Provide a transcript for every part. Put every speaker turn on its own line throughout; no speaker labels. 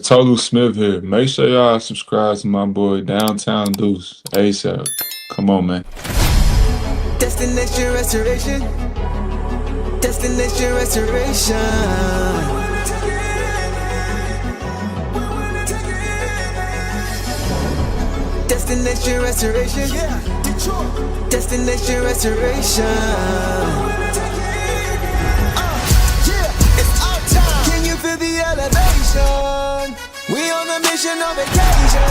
Total Smith here. Make sure y'all subscribe to my boy Downtown Deuce ASAP. Come on, man.
Destination restoration. Destination restoration. Destination restoration. Destination restoration. It's our time. Can you feel the elevation? We on a mission on vacation.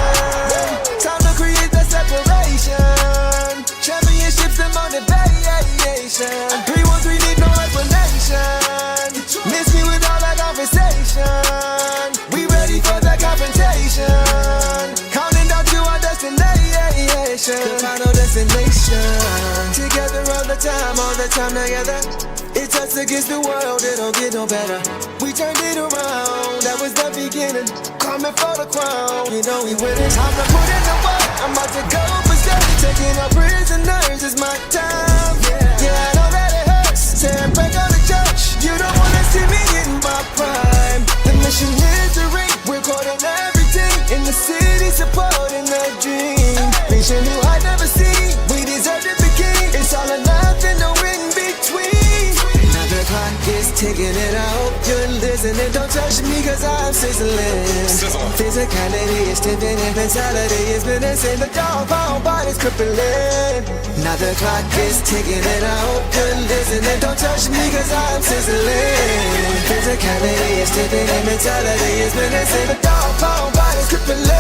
Time to create the separation. Championships and motivation. 313 need no explanation. Miss me with all that conversation. We ready for the confrontation. Counting down to our destination. The final destination. Together all the time together. It's us against the world, it don't get no better. We turned it around, that was the beginning. Coming for the crown, you know we winning. Time to put in the work, I'm about to go berserk. Taking our prisoners, it's my time. Yeah, I know that it hurts. Saying break on the church, you don't wanna see me in my prime. The mission is to ring, we're caught in everything. In the city, supporting the dream. Vision new I never seen, we deserve to be king. It's all or nothing, no in between. The clock is ticking and I hope you're listening. Don't touch me cause I'm sizzling. Physicality is tipping and mentality is menacing. The dog pound body's crippling. Now the clock is ticking and I hope you're listening. Don't touch me cause I'm sizzling. Physicality is tipping and mentality is menacing. The dog pound body's crippling.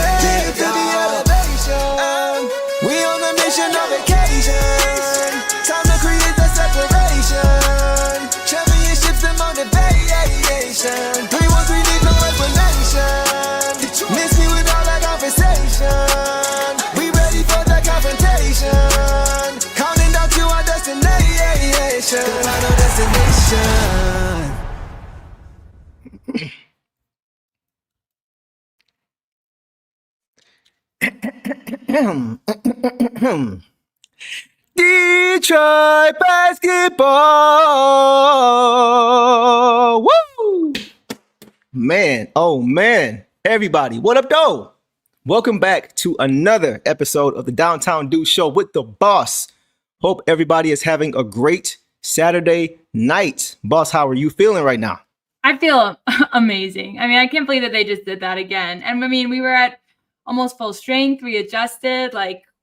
Feel the elevation. We on a mission on vacation. Time to create the separation. Championships and motivation. 313 need no explanation. Miss me with all that conversation. We ready for the confrontation. Counting down to our destination. The final destination. Detroit basketball. Woo! Man, oh man. Everybody, what up, though? Welcome back to another episode of the Downtown Deuce Show with the boss. Hope everybody is having a great Saturday night. Boss, how are you feeling right now?
I feel amazing. I mean, I can't believe that they just did that again. And I mean, we were at almost full strength. We adjusted.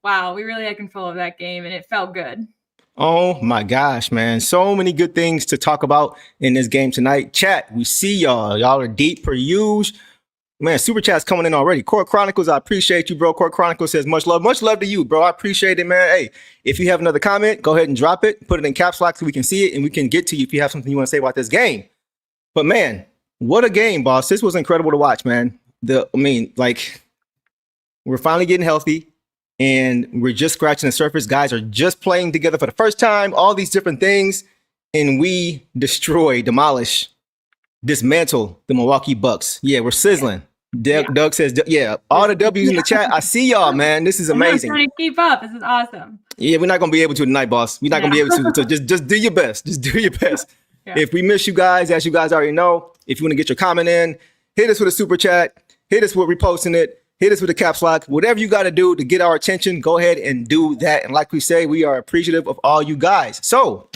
Wow, we really had control of that game, and it felt good.
Oh, my gosh, man. So many good things to talk about in this game tonight. Chat, we see y'all. Y'all are deep per usual. Man, Super Chat's coming in already. Court Chronicles, I appreciate you, bro. Court Chronicles says, much love to you, bro. I appreciate it, man. Hey, if you have another comment, go ahead and drop it. Put it in caps lock so we can see it, and we can get to you if you have something you want to say about this game. But, man, what a game, boss. This was incredible to watch, man. We're finally getting healthy. And we're just scratching the surface. Guys are just playing together for the first time, all these different things. And we demolish, dismantle the Milwaukee Bucks. Yeah, we're sizzling. Doug says, yeah, all the W's in the chat. I see y'all, man. This is amazing.
I'm trying to keep up. This is awesome.
Yeah, we're not going to be able to tonight, boss. We're not going to be able to. So just do your best. Just do your best. Yeah. If we miss you guys, as you guys already know, if you want to get your comment in, hit us with a super chat. Hit us with reposting it. Hit us with a caps lock. Whatever you got to do to get our attention, go ahead and do that. And like we say, we are appreciative of all you guys. So,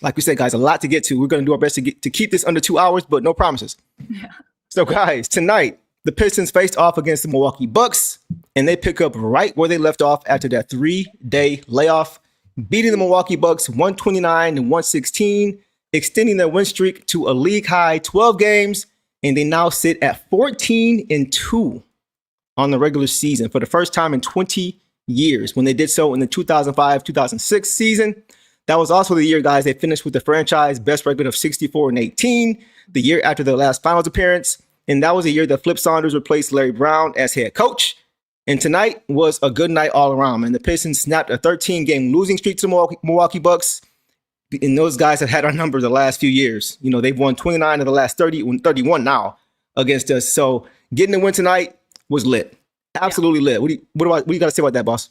like we said, guys, a lot to get to. We're going to do our best to keep this under 2 hours, but no promises. Yeah. So, guys, tonight, the Pistons faced off against the Milwaukee Bucks, and they pick up right where they left off after that 3-day layoff, beating the Milwaukee Bucks 129-116, extending their win streak to a league-high 12 games, and they now sit at 14-2. On the regular season for the first time in 20 years when they did so in the 2005-2006 season. That was also the year, guys, they finished with the franchise best record of 64-18, the year after their last finals appearance. And that was the year that Flip Saunders replaced Larry Brown as head coach. And tonight was a good night all around, man. The Pistons snapped a 13-game losing streak to the Milwaukee Bucks. And those guys have had our number the last few years. You know, they've won 29 of the last 31 now against us. So getting the win tonight was lit. Absolutely lit. What do you got to say about that, boss?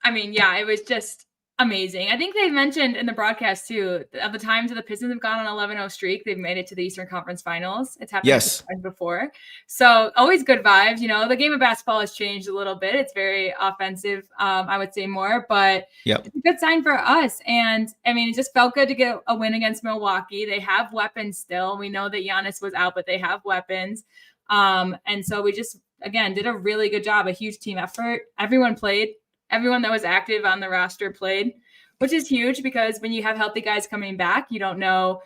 I mean, yeah, it was just amazing. I think they mentioned in the broadcast too, of the times that the Pistons have gone on 11-0 streak, they've made it to the Eastern Conference Finals. It's happened before. So always good vibes. The game of basketball has changed a little bit. It's very offensive, I would say more, but it's a good sign for us. And I mean, it just felt good to get a win against Milwaukee. They have weapons still. We know that Giannis was out, but they have weapons. And so we just, again, did a really good job, a huge team effort. Everyone played. Everyone that was active on the roster played, which is huge because when you have healthy guys coming back, you don't know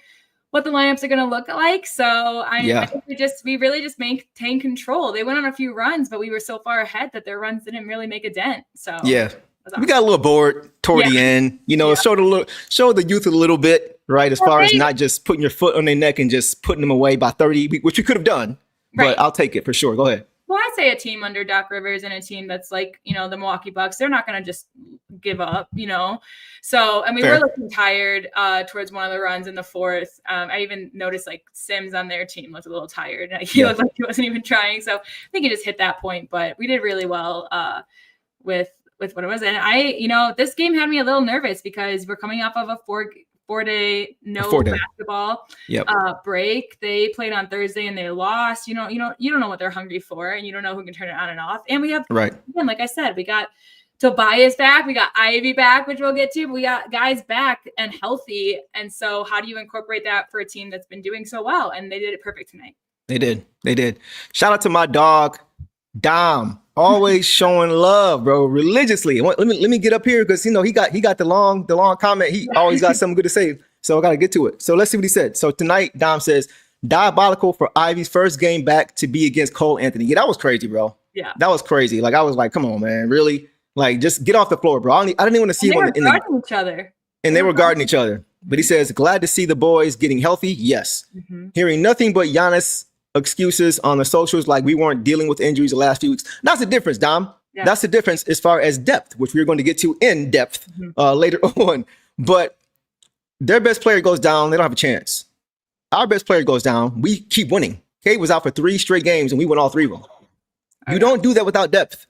what the lineups are going to look like. So I think we really just maintained control. They went on a few runs, but we were so far ahead that their runs didn't really make a dent. So
we got a little bored toward the end. Show the youth a little bit, right? As far as not just putting your foot on their neck and just putting them away by 30, which we could have done. But I'll take it for sure. Go ahead.
Well, I say a team under Doc Rivers and a team that's like, the Milwaukee Bucks, they're not going to just give up, So, and we were looking tired towards one of the runs in the fourth. I even noticed like Sims on their team looked a little tired. He looked like he wasn't even trying. So I think he just hit that point, but we did really well with what it was. And this game had me a little nervous because we're coming off of a four-day basketball break. They played on Thursday and they lost. You don't know what they're hungry for, and you don't know who can turn it on and off. And we have, again, like I said, we got Tobias back, we got Ivy back, which we'll get to. But we got guys back and healthy. And so, how do you incorporate that for a team that's been doing so well? And they did it perfect tonight.
They did. Shout out to my dog, Dom. Always showing love, bro, religiously. Let me get up here because he got the long comment. He always got something good to say, so I got to get to it. So let's see what he said. So tonight, Dom says, diabolical for Ivy's first game back to be against Cole Anthony. Yeah, that was crazy, bro. Yeah, that was crazy. Like I was like, come on, man, really? Like just get off the floor, bro. I didn't even want to see him
guarding each other.
And they were guarding each other. But he says, glad to see the boys getting healthy. Yes, hearing nothing but Giannis excuses on the socials like we weren't dealing with injuries the last few weeks. That's the difference, Dom. Yeah. That's the difference as far as depth, which we're going to get to in depth later on. But their best player goes down. They don't have a chance. Our best player goes down. We keep winning. Cade was out for 3 straight games and we won all 3 of them. You don't do that without depth,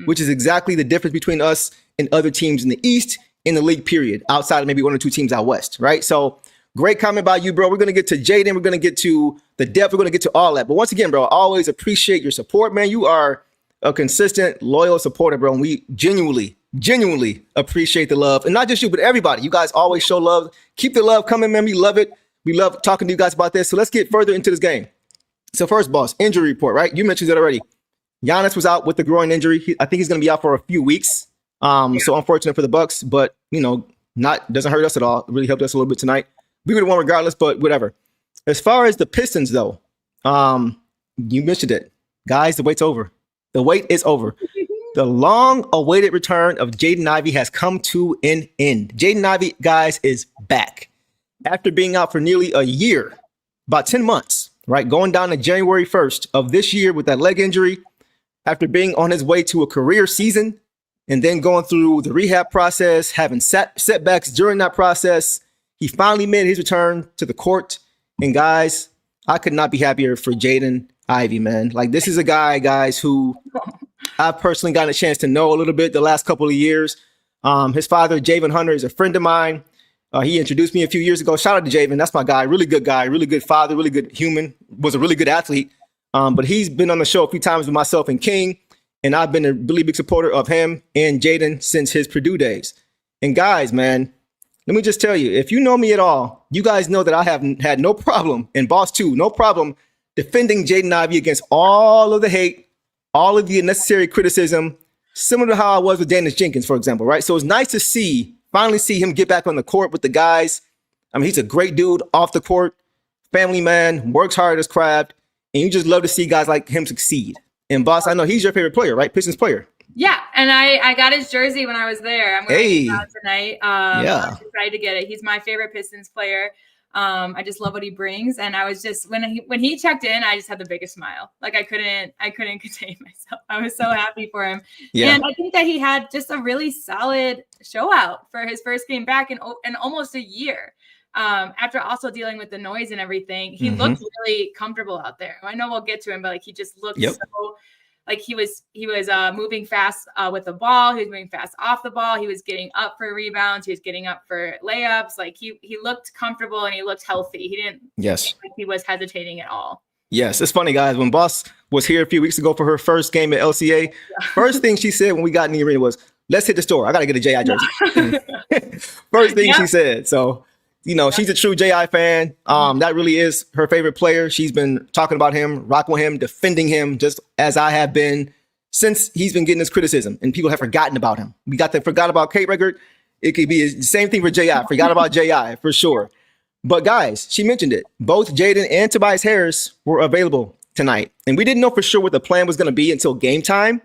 which is exactly the difference between us and other teams in the East in the league period, outside of maybe 1 or 2 teams out West, right? So great comment by you, bro. We're going to get to Jaden. We're going to get to the depth. We're going to get to all that. But once again, bro, I always appreciate your support, man. You are a consistent, loyal supporter, bro. And we genuinely appreciate the love. And not just you, but everybody. You guys always show love. Keep the love coming, man. We love it. We love talking to you guys about this. So let's get further into this game. So first, boss, injury report, right? You mentioned it already. Giannis was out with the groin injury. I think he's going to be out for a few weeks. So unfortunate for the Bucks, but, doesn't hurt us at all. It really helped us a little bit tonight. We would have won regardless, but whatever. As far as the Pistons, though, you mentioned it. Guys, the wait's over. The wait is over. The long-awaited return of Jaden Ivey has come to an end. Jaden Ivey, guys, is back. After being out for nearly a year, about 10 months, right? Going down to January 1st of this year with that leg injury, after being on his way to a career season, and then going through the rehab process, having setbacks during that process, he finally made his return to the court. And guys, I could not be happier for Jaden Ivey, man. Like, this is a guy, guys, who I've personally gotten a chance to know a little bit the last couple of years. His father, Javon Hunter, is a friend of mine. He introduced me a few years ago. Shout out to Javon. That's my guy. Really good father, really good human, was a really good athlete. But he's been on the show a few times with myself and King. And I've been a really big supporter of him and Jaden since his Purdue days. And guys, man, let me just tell you, if you know me at all, you guys know that I have had no problem, and Boss too, no problem defending Jaden Ivey against all of the hate, all of the unnecessary criticism, similar to how I was with Daniss Jenkins, for example, right? So it's nice to finally see him get back on the court with the guys. I mean, he's a great dude off the court, family man, works hard at his craft, and you just love to see guys like him succeed. And Boss, I know he's your favorite player, right? Pistons player.
Yeah, and I got his jersey when I was there. I'm wearing it out tonight. I'm excited to get it. He's my favorite Pistons player. I just love what he brings. And I was just when he checked in, I just had the biggest smile. Like I couldn't contain myself. I was so happy for him. Yeah. And I think that he had just a really solid show out for his first game back in almost a year. After also dealing with the noise and everything, he looked really comfortable out there. I know we'll get to him, but like he just looked so Like he was moving fast with the ball. He was moving fast off the ball. He was getting up for rebounds. He was getting up for layups. Like he looked comfortable and he looked healthy. He didn't
Yes.
like he was hesitating at all.
Yes, it's funny, guys. When Boss was here a few weeks ago for her first game at LCA, first thing she said when we got in the arena was, let's hit the store. I got to get a J.I. jersey. First thing she said. So, she's a true J.I. fan. That really is her favorite player. She's been talking about him, rocking with him, defending him, just as I have been since he's been getting this criticism. And people have forgotten about him. We forgot about Kate record. It could be the same thing for J.I. Forgot about J.I. for sure. But guys, she mentioned it. Both Jaden and Tobias Harris were available tonight. And we didn't know for sure what the plan was going to be until game time.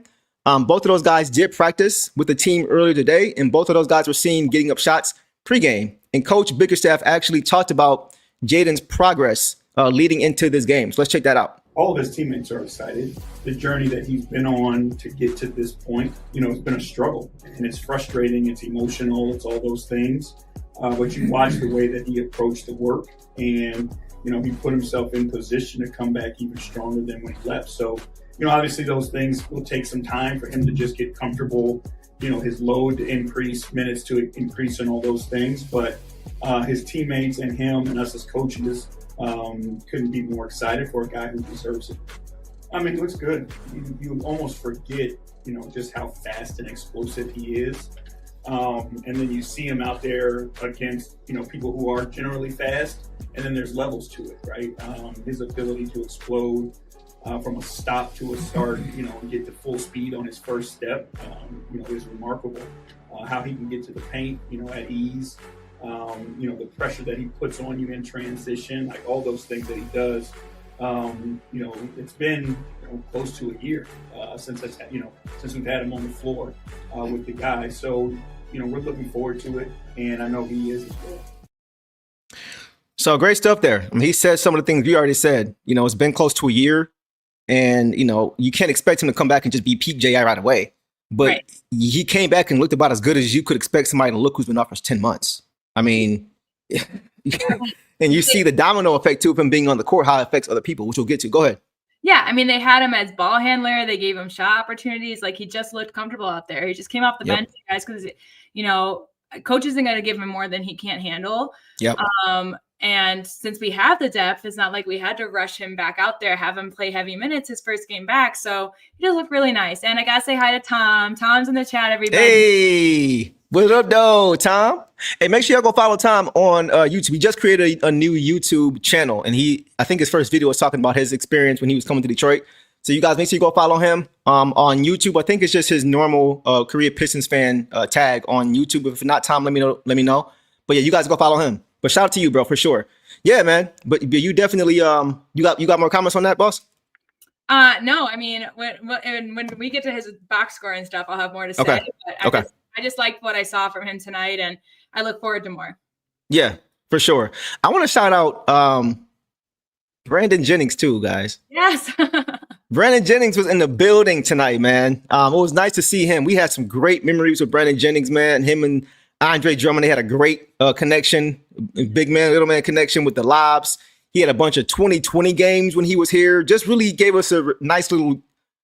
Both of those guys did practice with the team earlier today. And both of those guys were seen getting up shots pregame. And Coach Bickerstaff actually talked about Jaden's progress leading into this game. So let's check that out.
All of his teammates are excited. The journey that he's been on to get to this point, it's been a struggle. And it's frustrating. It's emotional. It's all those things. But you watch the way that he approached the work and, he put himself in position to come back even stronger than when he left. So, obviously those things will take some time for him to just get comfortable, his load to increase, minutes to increase and all those things. But his teammates and him and us as coaches couldn't be more excited for a guy who deserves it. I mean, it looks good. You almost forget, just how fast and explosive he is. And then you see him out there against, people who are generally fast, and then there's levels to it, right? His ability to explode from a stop to a start, and get to full speed on his first step, is remarkable. How he can get to the paint, at ease, the pressure that he puts on you in transition, like all those things that he does. It's been close to a year since we've had him on the floor with the guys. So, we're looking forward to it, and I know he is as well.
So great stuff there. I mean, he said some of the things you already said. It's been close to a year, and you can't expect him to come back and just be peak JI right away. But right. He came back and looked about as good as you could expect somebody to look who's been off for 10 months. I mean, and you see the domino effect too of him being on the court, how it affects other people, which we'll get to. Go ahead.
Yeah, I mean, they had him as ball handler. They gave him shot opportunities. Like, he just looked comfortable out there. He just came off the bench, guys, because, coach isn't going to give him more than he can't handle. Yep. And since we have the depth, it's not like we had to rush him back out there, have him play heavy minutes his first game back. So he does look really nice. And I got to say hi to Tom. Tom's in the chat, everybody.
Hey, what up, though, Tom? Hey, make sure y'all go follow Tom on YouTube. He just created a new YouTube channel. And I think his first video was talking about his experience when he was coming to Detroit. So you guys make sure you go follow him on YouTube. I think it's just his normal Korea Pistons fan tag on YouTube. If not, Tom, let me know. But yeah, you guys go follow him. But shout out to you, bro, for sure. Yeah, man. But you definitely you got more comments on that, boss?
No, I mean, when we get to his box score and stuff, I'll have more to say.
Okay.
But I just liked what I saw from him tonight, and I look forward to more.
Yeah, for sure. I want to shout out Brandon Jennings too, guys.
Yes.
Brandon Jennings was in the building tonight, man. It was nice to see him. We had some great memories with Brandon Jennings, man. Him and Andre Drummond, they had a great connection, big man, little man connection with the lobs. He had a bunch of 2020 games when he was here. Just really gave us a nice little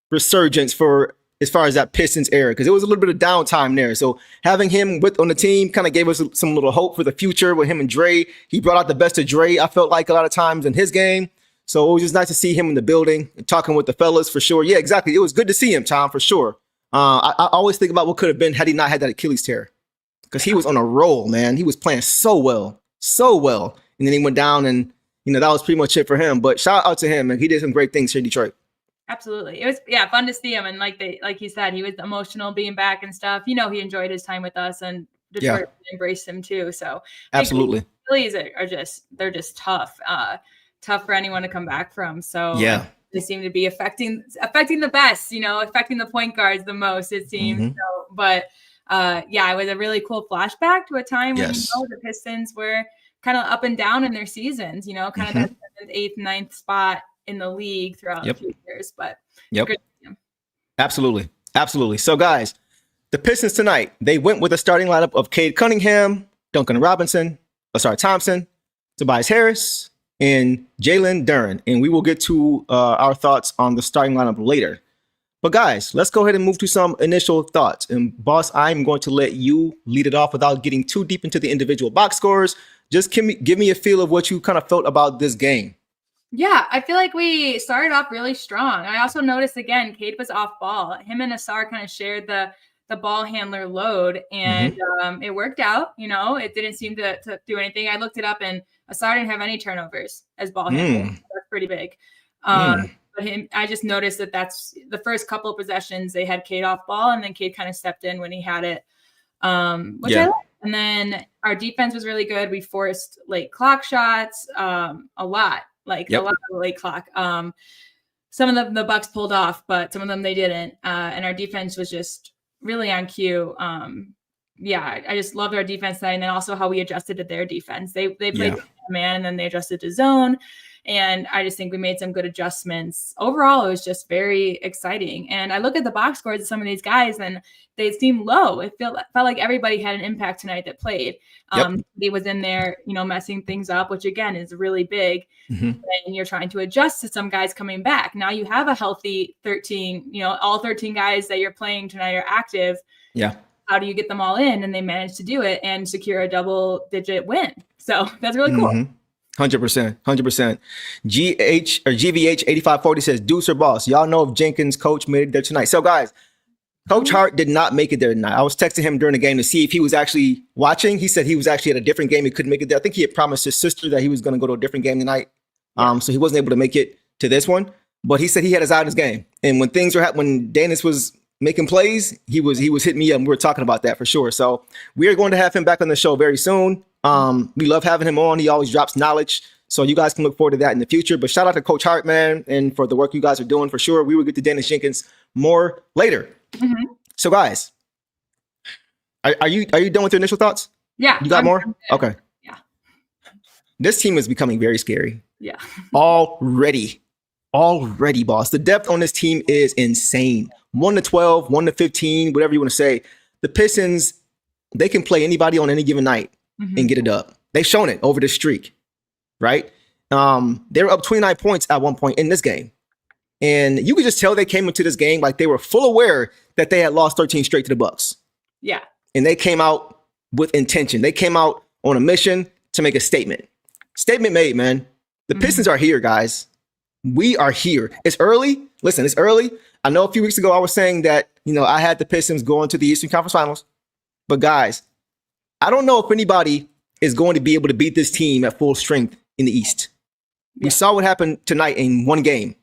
resurgence for as far as that Pistons era, because it was a little bit of downtime there. So having him on the team kind of gave us some little hope for the future with him and Dre. He brought out the best of Dre, I felt like, a lot of times in his game. So it was just nice to see him in the building and talking with the fellas for sure. Yeah, exactly. It was good to see him, Tom, for sure. I always think about what could have been had he not had that Achilles tear. Because he was on a roll, man. He was playing so well. And then he went down and, that was pretty much it for him. But shout out to him, and he did some great things here in Detroit.
Absolutely. It was, fun to see him. And like he said, he was emotional being back and stuff. He enjoyed his time with us, and Detroit embraced him too. So
absolutely.
Phillies they're just tough for anyone to come back from. So they seem to be affecting the best, affecting the point guards the most, it seems. Mm-hmm. So, but it was a really cool flashback to a time when the Pistons were kind of up and down in their seasons, kind of that 7th, 8th, 9th spot in the league throughout a few years. But Absolutely. So guys, the Pistons tonight, they went with a starting lineup of Cade Cunningham, Duncan Robinson, Ausar Thompson, Tobias Harris, and Jalen Duren. And we will get to our thoughts on the starting lineup later.
But guys, let's go ahead and move to some initial thoughts. And boss, I'm going to let you lead it off without getting too deep into the individual box scores. Just give me a feel of what you kind of felt about this game.
Yeah, I feel like we started off really strong. I also noticed, again, Cade was off ball. Him and Ausar kind of shared the ball handler load, and it worked out. You know, it didn't seem to do anything. I looked it up, and Ausar didn't have any turnovers as ball handler. That's pretty big. But I just noticed that's the first couple of possessions they had Cade off ball, and then Cade kind of stepped in when he had it, which I liked. And then our defense was really good. We forced late clock shots, a lot of late clock. Some of them the Bucks pulled off, but some of them they didn't. And our defense was just really on cue. I just loved our defense side, and then also how we adjusted to their defense. They played man, and then they adjusted to zone. And I just think we made some good adjustments. Overall, it was just very exciting. And I look at the box scores of some of these guys, and they seem low. It felt like everybody had an impact tonight that played. He was in there, messing things up, which again is really big. And you're trying to adjust to some guys coming back. Now you have a healthy 13, all 13 guys that you're playing tonight are active. Yeah. How do you get them all in? And they managed to do it and secure a double-digit win. So that's really cool.
100%. GVH 8540 says, Deuce or boss, y'all know if Jenkins coach made it there tonight. So guys, Coach Hart did not make it there tonight. I was texting him during the game to see if he was actually watching. He said he was actually at a different game. He couldn't make it there. I think he had promised his sister that he was going to go to a different game tonight. So he wasn't able to make it to this one, but he said he had his eye on his game. And when things were happening, when Daniss was making plays, he was hitting me up, and we were talking about that for sure. So we are going to have him back on the show very soon. We love having him on. He always drops knowledge. So you guys can look forward to that in the future. But shout out to Coach Hart, man, and for the work you guys are doing for sure. We will get to Daniss Jenkins more later. So guys, are you done with your initial thoughts?
Yeah.
You got more? Okay.
Yeah.
This team is becoming very scary.
Yeah.
Already, boss. The depth on this team is insane. 1-12, 1-15, whatever you want to say. The Pistons, they can play anybody on any given night and get it up. They've shown it over the streak, right? They were up 29 points at one point in this game. And you could just tell they came into this game like they were full aware that they had lost 13 straight to the Bucks.
Yeah.
And they came out with intention. They came out on a mission to make a statement. Statement made, man. The Pistons are here, guys. We are here. It's early. Listen, it's early. I know a few weeks ago I was saying that, I had the Pistons going to the Eastern Conference Finals. But guys, I don't know if anybody is going to be able to beat this team at full strength in the East. We saw what happened tonight in one game.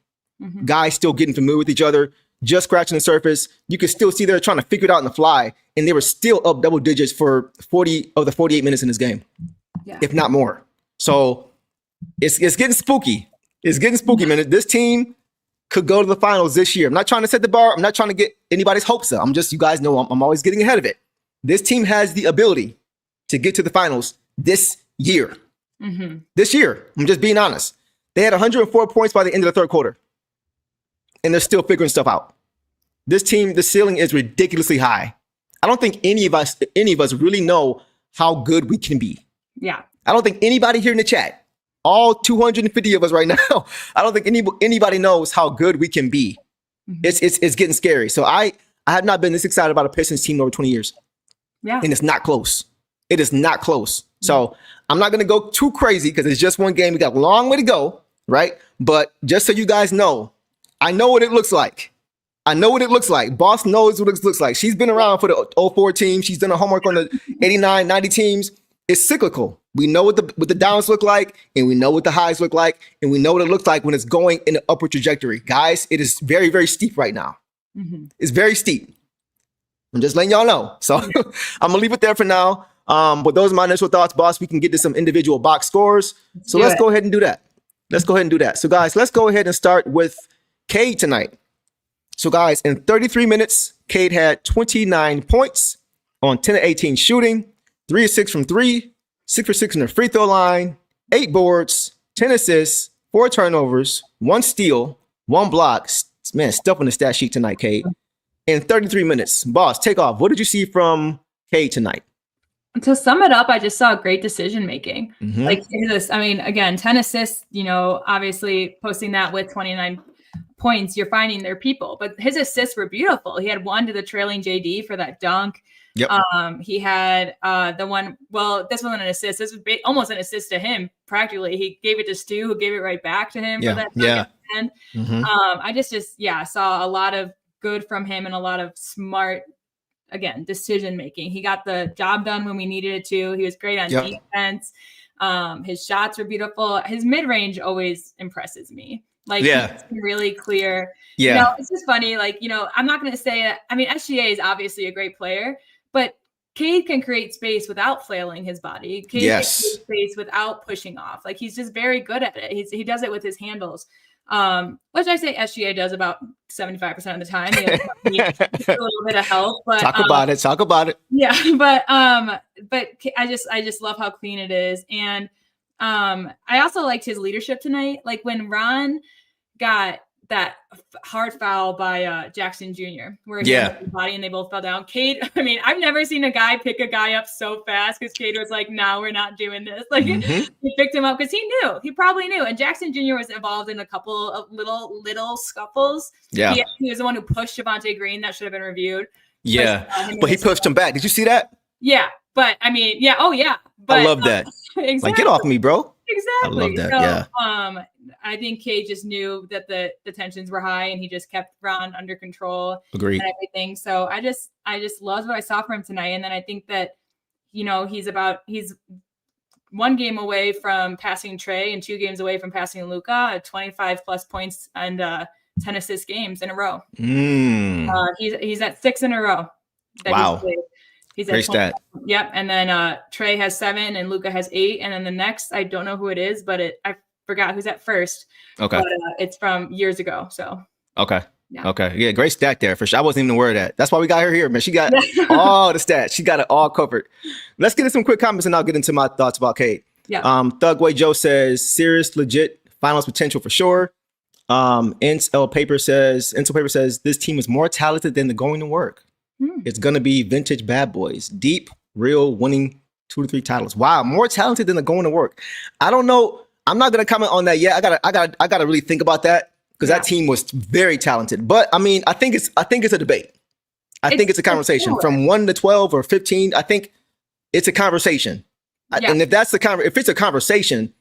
Guys still getting familiar with each other, just scratching the surface. You could still see they're trying to figure it out on the fly, and they were still up double digits for 40 of the 48 minutes in this game, if not more. So it's getting spooky. It's getting spooky, man. This team could go to the finals this year. I'm not trying to set the bar. I'm not trying to get anybody's hopes up. You guys know I'm always getting ahead of it. This team has the ability to get to the finals this year. This year, I'm just being honest. They had 104 points by the end of the third quarter, and they're still figuring stuff out. This team, the ceiling is ridiculously high. I don't think any of us really know how good we can be.
Yeah.
I don't think anybody here in the chat, all 250 of us right now, I don't think anybody knows how good we can be. It's getting scary. So I have not been this excited about a Pistons team in over 20 years. Yeah. And it's not close. It is not close. So I'm not going to go too crazy because it's just one game. We got a long way to go, right? But just so you guys know, I know what it looks like. Boss knows what it looks like. She's been around for the 04 team. She's done her homework on the 89, 90 teams. It's cyclical. We know what the downs look like, and we know what the highs look like, and we know what it looks like when it's going in an upward trajectory. Guys, it is very, very steep right now. It's very steep. I'm just letting y'all know. So I'm going to leave it there for now. But those are my initial thoughts, boss. We can get to some individual box scores. So let's go ahead and do that. So guys, let's go ahead and start with Cade tonight. So guys, in 33 minutes, Cade had 29 points on 10 of 18 shooting, 3 of 6 from 3, 6 for 6 in the free throw line, 8 boards, 10 assists, 4 turnovers, 1 steal, 1 block. Man, stuff on the stat sheet tonight, Cade. In 33 minutes. Boss, take off. What did you see from Cade tonight?
To sum it up, I just saw great decision making. Like this, I mean, again, 10 assists, obviously posting that with 29 points, you're finding their people. But his assists were beautiful. He had one to the trailing JD for that dunk.
Yep.
He had the one. Well, this wasn't an assist. This was almost an assist to him. Practically, he gave it to Stu, who gave it right back to him for that.
Yeah.
And I just saw a lot of good from him and a lot of smart, again, decision making. He got the job done when we needed it to. He was great on defense. His shots were beautiful. His mid range always impresses me. Like, he's really clear. Yeah. You know, it's just funny. Like, you know, I'm not going to say, I mean, SGA is obviously a great player, but Cade can create space without flailing his body. Cade can create space without pushing off. Like, he's just very good at it. He does it with his handles. Which I say SGA does about 75% of the time. He has a little bit of help, but
talk about it.
Yeah, but I just love how clean it is, and I also liked his leadership tonight. Like when Ron got that hard foul by Jackson Jr., where he hit his body and they both fell down. Cade, I mean, I've never seen a guy pick a guy up so fast, because Cade was like, "No, we're not doing this." Like he picked him up because he probably knew. And Jackson Jr. was involved in a couple of little scuffles. Yeah, he was the one who pushed Javonte Green. That should have been reviewed.
Yeah, but he pushed him back. Did you see that?
Yeah, but I mean, but
I love that.
Exactly.
Like, get off me, bro.
Exactly.
I love that.
So, I think Cade just knew that the tensions were high, and he just kept Ron under control.
Agreed.
And everything. So I just loved what I saw from him tonight. And then I think that, you know, he's 1 game away from passing Trey and 2 games away from passing Luka at 25 plus points and 10 assist games in a row. He's at 6 in a row.
Wow.
He's
great stat.
Yep. And then Trey has 7 and Luka has 8. And then the next, I don't know who it is, but I forgot who's at first. Okay. But it's from years ago. So.
Okay. Yeah. Okay. Yeah. Great stat there for sure. I wasn't even aware of that. That's why we got her here, man. She got all the stats. She got it all covered. Let's get into some quick comments and I'll get into my thoughts about Cade.
Yeah.
Thugway Joe says, serious, legit finals potential for sure. Intel Paper says, this team is more talented than the going to work. It's going to be vintage bad boys, deep, real, winning 2 to 3 titles. Wow, more talented than the going to work. I don't know. I'm not going to comment on that yet. I got to really think about that, because that team was very talented. But I mean, I think it's a debate. I think it's a conversation from 1 to 12 or 15. I think it's a conversation. Yeah. And if it's a conversation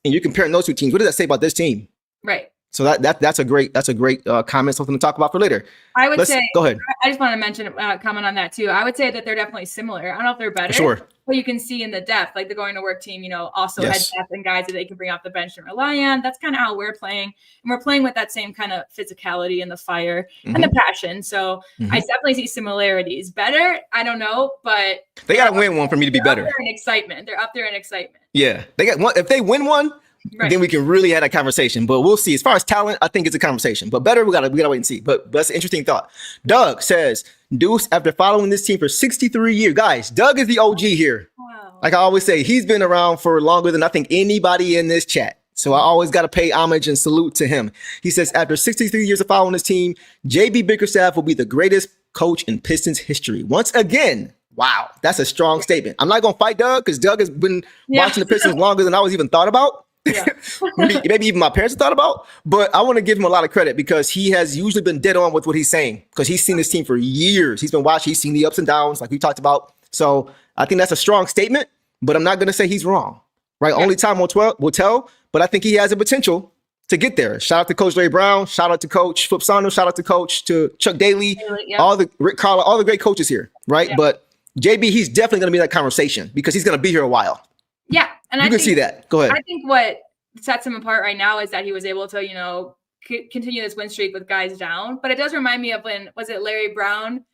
and you're comparing those 2 teams, what does that say about this team?
Right.
So that's a great comment, something to talk about for later.
I would say,
go ahead.
I just want to mention, comment on that too. I would say that they're definitely similar. I don't know if they're better,
sure,
but you can see in the depth, like the going to work team, you know, also had depth and guys that they can bring off the bench and rely on. That's kind of how we're playing. And we're playing with that same kind of physicality and the fire and the passion. So I definitely see similarities. Better, I don't know, but
they got to win one for me to be better.
They're up there in excitement.
Yeah. They got one. If they win one, then we can really have a conversation. But we'll see. As far as talent, I think it's a conversation. But better, we gotta wait and see. But that's an interesting thought. Doug says, Deuce, after following this team for 63 years. Guys, Doug is the OG here. Wow. Like I always say, he's been around for longer than I think anybody in this chat. So I always got to pay homage and salute to him. He says, after 63 years of following this team, JB Bickerstaff will be the greatest coach in Pistons history. Once again, wow, that's a strong statement. I'm not going to fight Doug, because Doug has been watching the Pistons longer than I was even thought about. Yeah. maybe even my parents have thought about, but I want to give him a lot of credit, because he has usually been dead on with what he's saying, because he's seen this team for years. He's been watching, he's seen the ups and downs like we talked about. So I think that's a strong statement, but I'm not going to say he's wrong, right? Yeah. Only time will tell, but I think he has a potential to get there. Shout out to Coach Larry Brown, shout out to Coach Flip Saunders, shout out to Coach to Chuck Daly, all the Rick Carla, all the great coaches here, right? Yeah. But JB, he's definitely going to be in that conversation, because he's going to be here a while.
Yeah. And
I can see that. Go ahead.
I think what sets him apart right now is that he was able to, you know, continue this win streak with guys down. But it does remind me of was it Larry Brown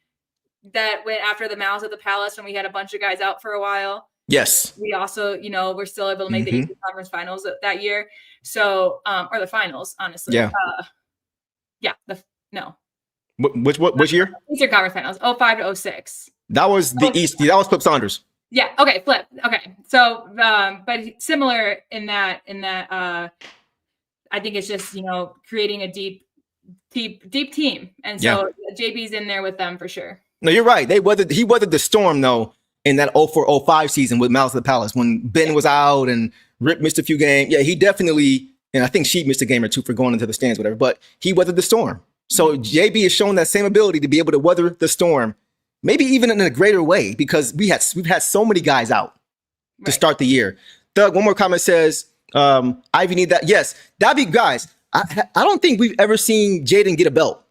that went after the Malice at the Palace when we had a bunch of guys out for a while?
Yes.
We also, you know, we're still able to make the Eastern Conference Finals that year. So, or the finals, honestly.
Yeah. Which year?
Eastern Conference Finals, 05 to 06.
That was the East. That was Flip Saunders.
Yeah. Okay. Flip. Okay. So, but similar in that, I think it's just, you know, creating a deep team. And so JB's in there with them for sure.
No, you're right. He weathered the storm though in that 04-05 season with Malice at the Palace when Ben was out and Rip missed a few games. Yeah, he definitely, And I think she missed a game or two for going into the stands, whatever. But he weathered the storm. So JB has shown that same ability to be able to weather the storm, maybe even in a greater way, because we've had so many guys out to start the year. Doug, one more comment says, Ivy need that. Yes, that'd be guys. I don't think we've ever seen Jaden get a belt.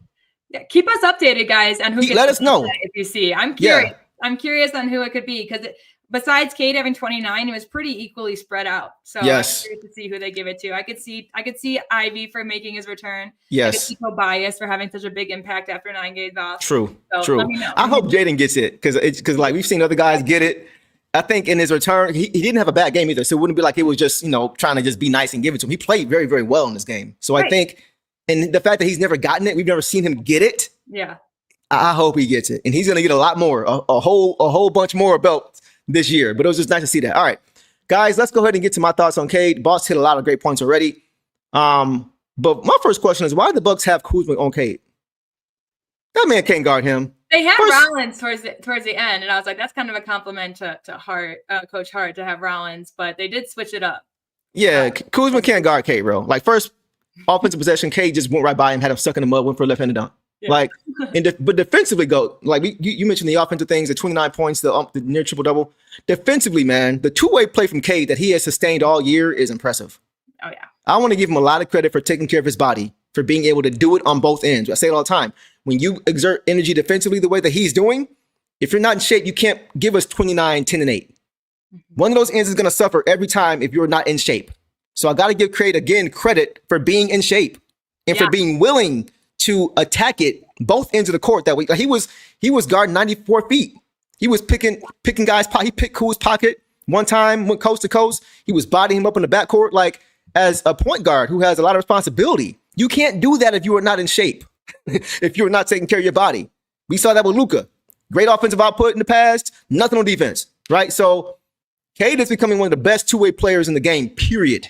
Yeah, keep us updated, guys, on who gets
let us know
if you see. I'm curious. Yeah. I'm curious on who it could be because besides Cade having 29, it was pretty equally spread out. So
yes.
I'm curious to see who they give it to. I could see Ivy for making his return.
Yes.
I could see Tobias for having such a big impact after 9 games off.
True.
So
true.
Let me know.
I hope Jaden gets it because like we've seen other guys get it. I think in his return, he didn't have a bad game either. So it wouldn't be like it was just, trying to just be nice and give it to him. He played very, very well in this game. So I think, and the fact that he's never gotten it, we've never seen him get it.
Yeah.
I hope he gets it. And he's going to get a lot more, a whole bunch more belts this year. But it was just nice to see that. All right, guys, let's go ahead and get to my thoughts on Cade. Boss hit a lot of great points already. But my first question is, why do the Bucks have Kuzma on Cade? That man can't guard him.
They had Rollins towards the end, and I was like, that's kind of a compliment to Coach Hart to have Rollins, but they did switch it up.
Yeah, Kuzma can't guard Cade, bro. Like, first offensive possession, Cade just went right by him, had him stuck in the mud, went for a left-handed dunk. Yeah. Like, but defensively, you mentioned the offensive things, the 29 points, the near triple-double. Defensively, man, the two-way play from Cade that he has sustained all year is impressive.
Oh, yeah.
I want to give him a lot of credit for taking care of his body, for being able to do it on both ends. I say it all the time. When you exert energy defensively the way that he's doing, if you're not in shape, you can't give us 29, 10, and 8. One of those ends is going to suffer every time if you're not in shape. So I got to give Cade, again, credit for being in shape and for being willing to attack it both ends of the court that week. Like he was guarding 94 feet. He was picking guys' pocket. He picked Kuz's pocket one time, went coast to coast. He was bodying him up in the backcourt. Like, as a point guard who has a lot of responsibility, you can't do that if you are not in shape, if you're not taking care of your body. We saw that with Luka. Great offensive output in the past, nothing on defense, right? So Cade is becoming one of the best two-way players in the game, period.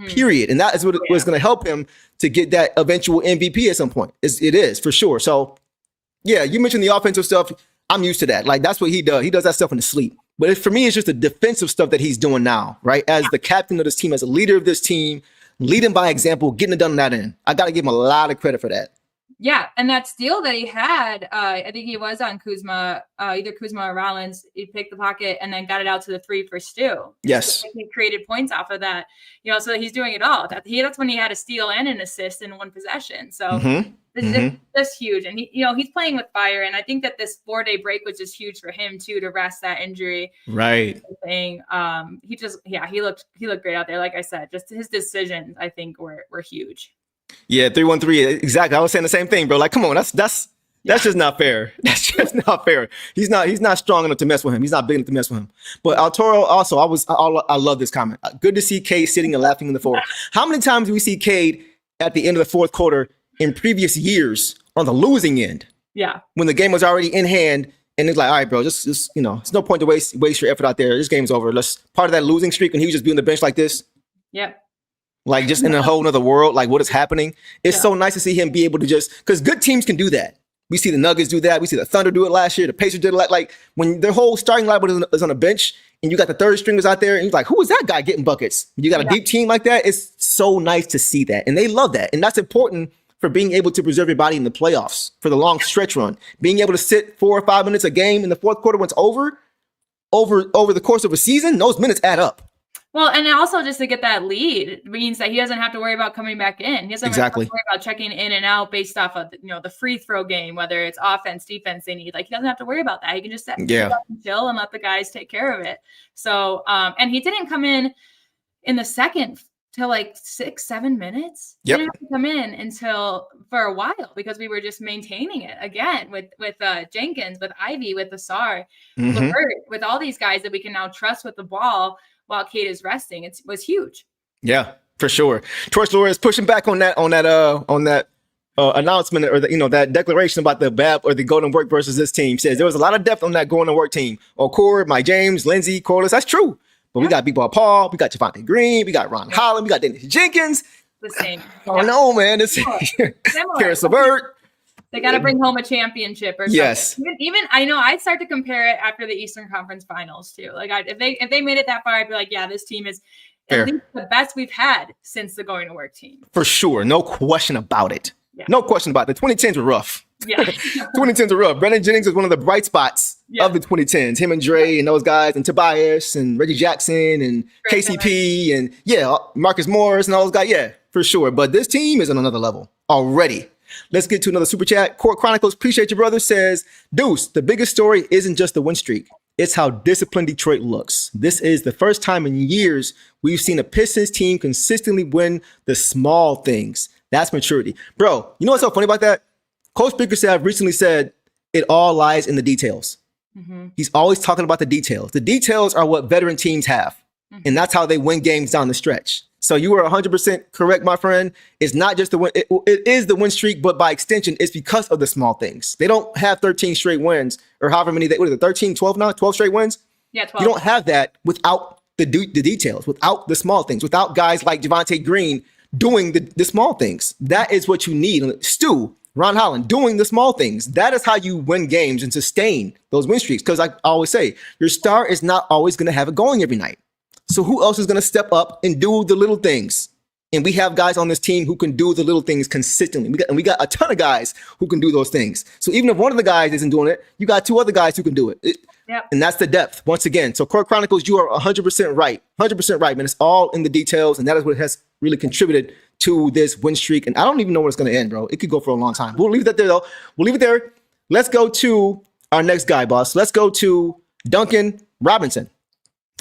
Period. And that is what was going to help him to get that eventual MVP at some point. It is, for sure. So, yeah, you mentioned the offensive stuff. I'm used to that. Like, that's what he does. He does that stuff in his sleep. But for me, it's just the defensive stuff that he's doing now, right? As the captain of this team, as a leader of this team, leading by example, getting it done on that end. I got to give him a lot of credit for that. Yeah.
And that steal that he had, I think he was on Kuzma, either Kuzma or Rollins. He picked the pocket and then got it out to the 3 for Stu.
Yes.
So he created points off of that, so he's doing it all. That's when he had a steal and an assist in one possession. So that's huge. And he's playing with fire. And I think that this 4-day break was just huge for him too, to rest that injury.
Right.
He looked great out there. Like I said, just his decisions, I think were huge.
Yeah, 3-1-3. Exactly. I was saying the same thing, bro. Like, come on, that's just not fair. That's just not fair. He's not strong enough to mess with him. He's not big enough to mess with him. But Altoro also, I love this comment. Good to see Cade sitting and laughing in the fourth. How many times do we see Cade at the end of the fourth quarter in previous years on the losing end?
Yeah. When
the game was already in hand, and it's like, all right, bro, just it's no point to waste your effort out there. This game's over. Let's part of that losing streak when he was just being on the bench like this.
Yep.
Like, just in a whole nother world, like what is happening. It's so nice to see him be able to because good teams can do that. We see the Nuggets do that. We see the Thunder do it last year. The Pacers did it. Like when their whole starting lineup is on a bench and you got the third stringers out there and you're like, who is that guy getting buckets? You got a deep team like that. It's so nice to see that. And they love that. And that's important for being able to preserve your body in the playoffs for the long stretch run. Being able to sit 4 or 5 minutes a game in the fourth quarter when it's over the course of a season, those minutes add up.
Well, and also just to get that lead means that he doesn't have to worry about coming back in. He doesn't have to worry about checking in and out based off of the free throw game, whether it's offense, defense they need. Like, he doesn't have to worry about that. He can just sit and chill and let the guys take care of it. So, and he didn't come in the second till like 6-7 minutes. He didn't have to come in until for a while because we were just maintaining it again with Jenkins, with Ivy, with Ausar, LeVert, with all these guys that we can now trust with the ball while Cade is resting. It was huge. Yeah, for sure. Torch Laura is pushing back on that announcement or that declaration about the BAP or the Golden Work versus this team. Says there was a lot of depth on that Golden Work team. Okor, Mike James, Lindsey, Corliss. That's true. But we got B-Ball Paul, we got Javonte Green, we got Ron Holland, we got Daniss Jenkins. The same. Oh no, man. This Caris LeVert. They got to bring home a championship or something. Yes. Even I know I'd start to compare it after the Eastern Conference Finals too. Like if they made it that far, I'd be like, yeah, this team is at least the best we've had since the going to work team.
For sure. No question about it. Yeah. No question about it. The 2010s were rough.
Yeah.
2010s were rough. Brandon Jennings was one of the bright spots of the 2010s. Him and Dre and those guys and Tobias and Reggie Jackson and KCP and Marcus Morris and all those guys. Yeah, for sure. But this team is on another level already. Let's get to another super chat. Court Chronicles, appreciate your brother, says, Deuce, the biggest story isn't just the win streak. It's how disciplined Detroit looks. This is the first time in years we've seen a Pistons team consistently win the small things. That's maturity. Bro, you know what's so funny about that? Coach Bickerstaff recently said it all lies in the details. Mm-hmm. He's always talking about the details. The details are what veteran teams have. Mm-hmm. And that's how they win games down the stretch. So you are 100% correct, my friend. It's not just the win. It is the win streak, but by extension, it's because of the small things. They don't have 13 straight wins or however many, what is it, 13, 12 now? 12 straight wins?
Yeah, 12.
You don't have that without the details, without the small things, without guys like Javonte Green doing the small things. That is what you need. Stu, Ron Holland, doing the small things. That is how you win games and sustain those win streaks. Because I always say, your star is not always going to have it going every night. So who else is going to step up and do the little things? And we have guys on this team who can do the little things consistently. We got a ton of guys who can do those things. So even if one of the guys isn't doing it, you got two other guys who can do it.
Yep. And
that's the depth, once again. So Court Chronicles, you are 100% right. 100% right, man. It's all in the details, and that is what has really contributed to this win streak. And I don't even know when it's going to end, bro. It could go for a long time. We'll leave that there, though. We'll leave it there. Let's go to our next guy, boss. Let's go to Duncan Robinson.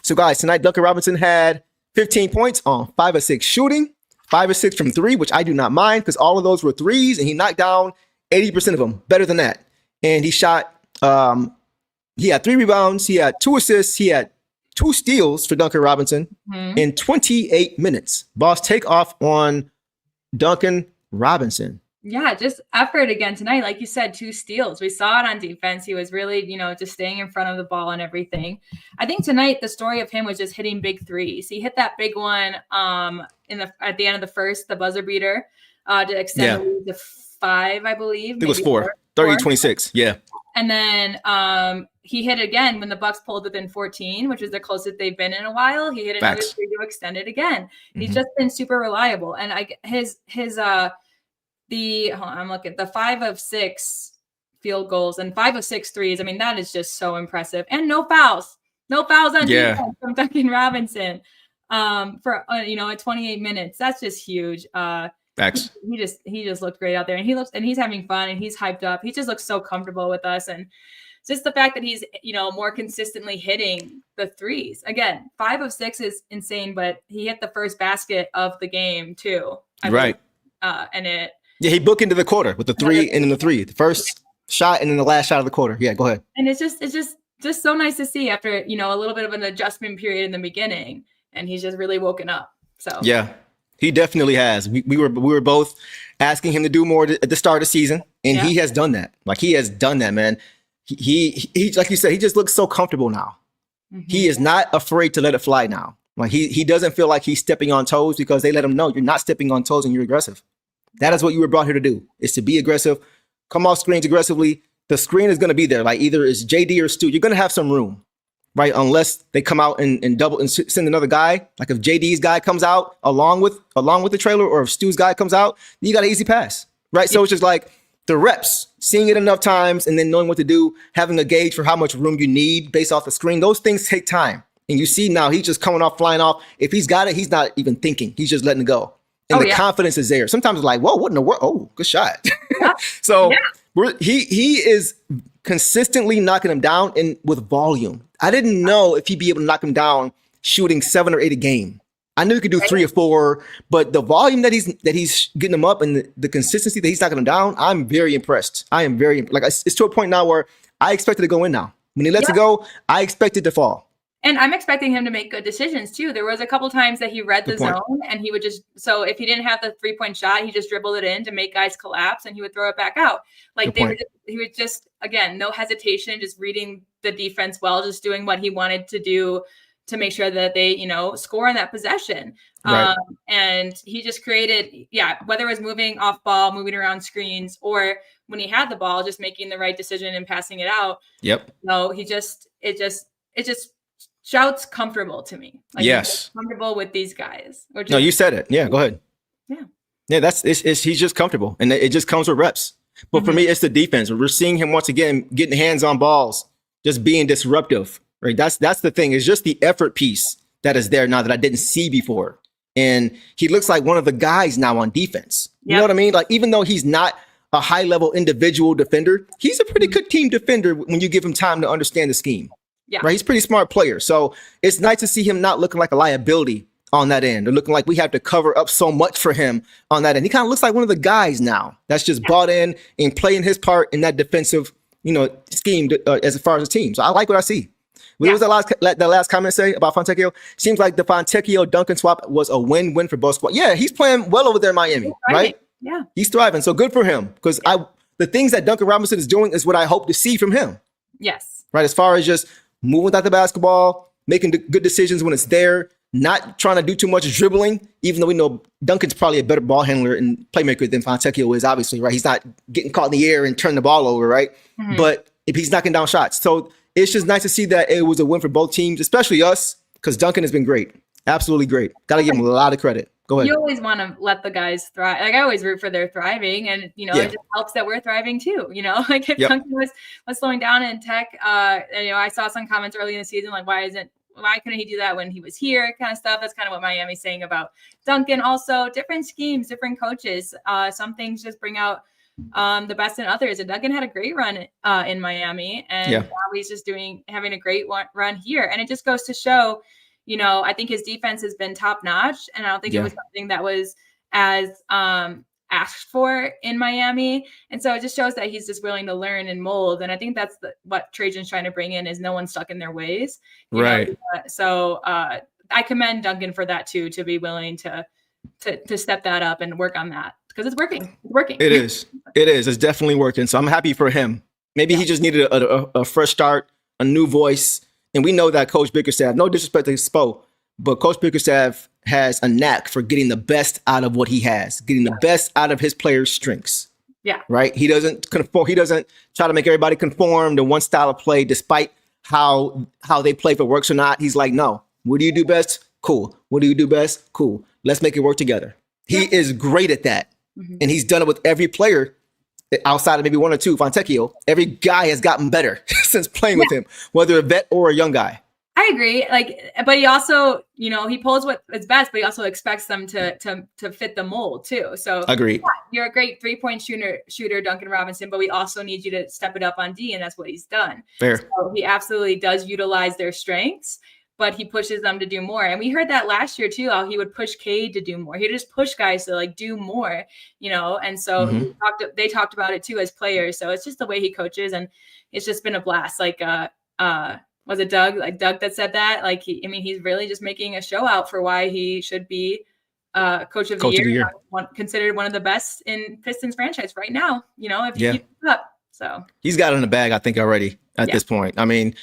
So, guys, tonight Duncan Robinson had 15 points on 5 of 6 shooting, 5 of 6 from 3, which I do not mind because all of those were threes, and he knocked down 80% of them. Better than that. And he shot he had 3 rebounds, he had 2 assists, he had 2 steals for Duncan Robinson in 28 minutes. Boss, take off on Duncan Robinson.
Yeah, just effort again tonight. Like you said, 2 steals. We saw it on defense. He was really, just staying in front of the ball and everything. I think tonight the story of him was just hitting big threes. He hit that big one at the end of the first, the buzzer beater, to extend the lead to 5, I believe.
It was 4. 30-26. Yeah.
And then he hit again when the Bucks pulled within 14, which is the closest they've been in a while. He hit another 3 to extend it again. Mm-hmm. He's just been super reliable. And I'm looking, the 5 of 6 field goals and 5 of 6 threes. I mean, that is just so impressive. And no fouls on defense from Duncan Robinson for at 28 minutes. That's just huge.
Facts.
He just looked great out there, and he's having fun and he's hyped up. He just looks so comfortable with us, and just the fact that he's more consistently hitting the threes. Again, 5 of 6 is insane, but he hit the first basket of the game too.
Right. He booked into the quarter with the 3 and then the 3. The first shot and then the last shot of the quarter. Yeah, go ahead.
And it's just so nice to see after a little bit of an adjustment period in the beginning, and he's just really woken up. So
yeah. He definitely has. We were both asking him to do more at the start of the season, and he has done that. Like, he has done that, man. He like you said, he just looks so comfortable now. Mm-hmm. He is not afraid to let it fly now. Like, he doesn't feel like he's stepping on toes because they let him know you're not stepping on toes and you're aggressive. That is what you were brought here to do, is to be aggressive, come off screens aggressively. The screen is going to be there. Like, either it's JD or Stu. You're going to have some room. Right, unless they come out and double and send another guy. Like, if JD's guy comes out along with the trailer, or if Stu's guy comes out, you got an easy pass. Right, so it's just like the reps, seeing it enough times, and then knowing what to do, having a gauge for how much room you need based off the screen. Those things take time, and you see now he's just coming off, flying off. If he's got it, he's not even thinking. He's just letting it go, and confidence is there. Sometimes it's like, whoa, what in the world? Oh, good shot. So he is consistently knocking him down, and with volume. I didn't know if he'd be able to knock him down shooting 7 or 8 a game. I knew he could do 3 or 4, but the volume that he's getting him up and the consistency that he's knocking him down, I'm very impressed. I am very, it's to a point now where I expect it to go in now. When he lets it go, I expect it to fall.
And I'm expecting him to make good decisions too. There was a couple times that he read the zone, and he would so if he didn't have the 3-point shot, he just dribbled it in to make guys collapse, and he would throw it back out. Like, he would just, again, no hesitation, just reading the defense well, just doing what he wanted to do to make sure that they, score on that possession.
Right.
And he just created, whether it was moving off ball, moving around screens, or when he had the ball, just making the right decision and passing it out.
Yep.
No, it just shouts comfortable to me. Like,
yes.
Comfortable with these guys.
No, you said it. Yeah, go ahead.
Yeah.
Yeah, he's just comfortable, and it just comes with reps. But for me, it's the defense. We're seeing him once again getting hands on balls, just being disruptive. Right? That's the thing. It's just the effort piece that is there now that I didn't see before. And he looks like one of the guys now on defense. You know what I mean? Like, even though he's not a high-level individual defender, he's a pretty good team defender when you give him time to understand the scheme.
Yeah.
Right? He's a pretty smart player. So it's nice to see him not looking like a liability on that end. They're looking like we have to cover up so much for him on that end. He kind of looks like one of the guys now that's just bought in and playing his part in that defensive, scheme as far as the team. So I like what I see. What was that last comment say about Fontecchio? Seems like the Fontecchio Duncan swap was a win-win for both squads. Yeah, he's playing well over there in Miami, right?
Yeah.
He's thriving. So good for him, because the things that Duncan Robinson is doing is what I hope to see from him.
Yes.
Right, as far as just moving without the basketball, making good decisions when it's there, not trying to do too much dribbling, even though we know Duncan's probably a better ball handler and playmaker than Fontecchio is, obviously, right? He's not getting caught in the air and turning the ball over, right? Mm-hmm. But if he's knocking down shots. So it's just nice to see that it was a win for both teams, especially us, because Duncan has been great. Absolutely great. Got to give him a lot of credit. Go ahead.
You always want to let the guys thrive. Like, I always root for their thriving, and it just helps that we're thriving too. Like if Duncan was slowing down in Tech, I saw some comments early in the season like, why couldn't he do that when he was here? Kind of stuff. That's kind of what Miami's saying about Duncan. Also, different schemes, different coaches. Some things just bring out the best in others. And Duncan had a great run in Miami, and now he's just having a great run here. And it just goes to show, I think his defense has been top notch, and I don't think it was something that was as asked for in Miami. And so it just shows that he's just willing to learn and mold. And I think that's what Trajan's trying to bring in, is no one stuck in their ways.
Right.
So I commend Duncan for that too, to be willing to step that up and work on that, because it's working. It's working.
It is. It's definitely working. So I'm happy for him. Maybe he just needed a fresh start, a new voice. And we know that Coach Bickerstaff, no disrespect to Spo, but Coach Bickerstaff has a knack for getting the best out of what he has, getting the best out of his players' strengths.
Yeah.
Right? He doesn't conform. He doesn't try to make everybody conform to one style of play, despite how they play, if it works or not. He's like, no, what do you do best? Cool. What do you do best? Cool. Let's make it work together. He is great at that. Mm-hmm. And he's done it with every player outside of maybe one or two, Fontecchio. Every guy has gotten better since playing with him, whether a vet or a young guy.
I agree. But he also, he pulls what is best, but he also expects them to fit the mold too. So
agreed.
Yeah, you're a great 3-point shooter, Duncan Robinson, but we also need you to step it up on D, and that's what he's done.
Fair.
So he absolutely does utilize their strengths, but he pushes them to do more. And we heard that last year too, how he would push Cade to do more. He'd just push guys to do more, and so they talked about it too as players. So it's just the way he coaches, and it's just been a blast. Was it Doug? Doug that said that? He's really just making a show out for why he should be coach of the year. Considered one of the best in Pistons franchise right now, if you keep it up. So
he's got it in the bag, I think, already at this point. I mean,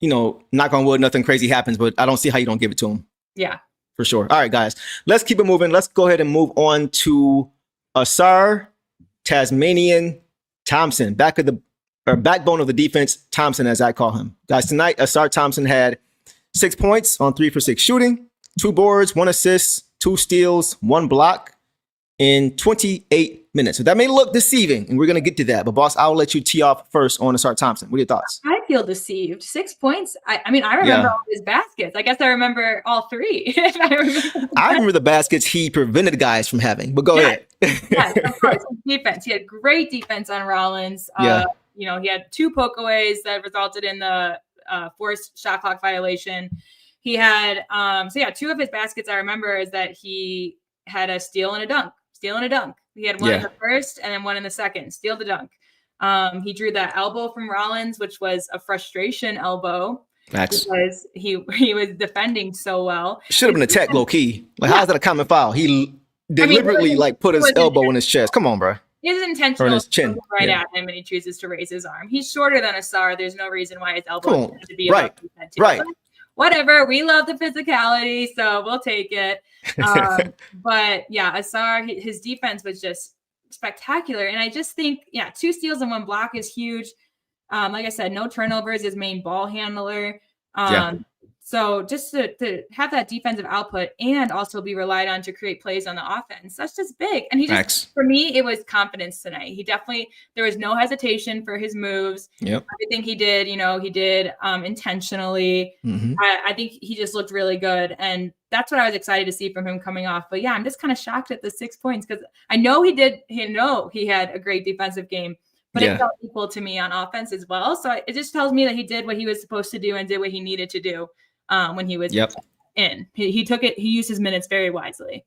knock on wood, nothing crazy happens, but I don't see how you don't give it to him.
Yeah.
For sure. All right, guys, let's keep it moving. Let's go ahead and move on to Ausar Thompson, backbone of the defense, Thompson, as I call him. Guys, tonight, Ausar Thompson had 6 points on 3 for 6 shooting, 2 boards, 1 assist, 2 steals, 1 block in 28 minutes. So that may look deceiving, and we're going to get to that. But, boss, I'll let you tee off first on Ausar Thompson. What are your thoughts?
I feel deceived. 6 points. I remember all his baskets. I guess I remember all 3.
I remember the baskets he prevented guys from having. But go ahead.
Yes, of course. Defense. He had great defense on Rollins. He had 2 pokeaways that resulted in the forced shot clock violation. He had 2 of his baskets I remember is that he had a steal and a dunk. He had one in the first and then one in the second. Steal the dunk. He drew that elbow from Rollins, which was a frustration elbow because he was defending so well.
Should have been a tech low key. How is that a common foul? He deliberately put his elbow in his chest. Come on, bro.
His intentional
his chin.
At him, and he chooses to raise his arm. He's shorter than Ausar. There's no reason why his elbow needs to be above his head too.
Right.
But whatever. We love the physicality, so we'll take it. But yeah, Ausar, his defense was just spectacular, and I just think 2 steals and 1 block is huge. Like I said, no turnovers. His main ball handler. So just to have that defensive output and also be relied on to create plays on the offense, that's just big. And he just, for me, it was confidence tonight. He definitely, there was no hesitation for his moves.
Yep.
Everything he did, intentionally. I think he just looked really good. And that's what I was excited to see from him coming off. But yeah, I'm just kind of shocked at the 6 points because I know he had a great defensive game, but it felt equal to me on offense as well. So it just tells me that he did what he was supposed to do and did what he needed to do. When he was in, he took it. He used his minutes very wisely.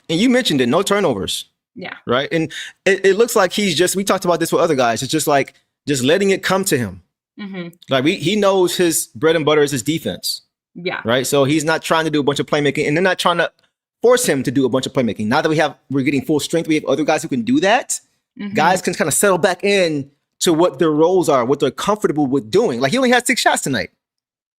And you mentioned it, no turnovers.
Yeah.
Right. And it looks like we talked about this with other guys. It's just like letting it come to him. Like he knows his bread and butter is his defense.
Yeah.
Right. So he's not trying to do a bunch of playmaking, and they're not trying to force him to do a bunch of playmaking. Now that we're getting full strength, we have other guys who can do that. Guys can kind of settle back in to what their roles are, what they're comfortable with doing. Like he only had 6 shots tonight.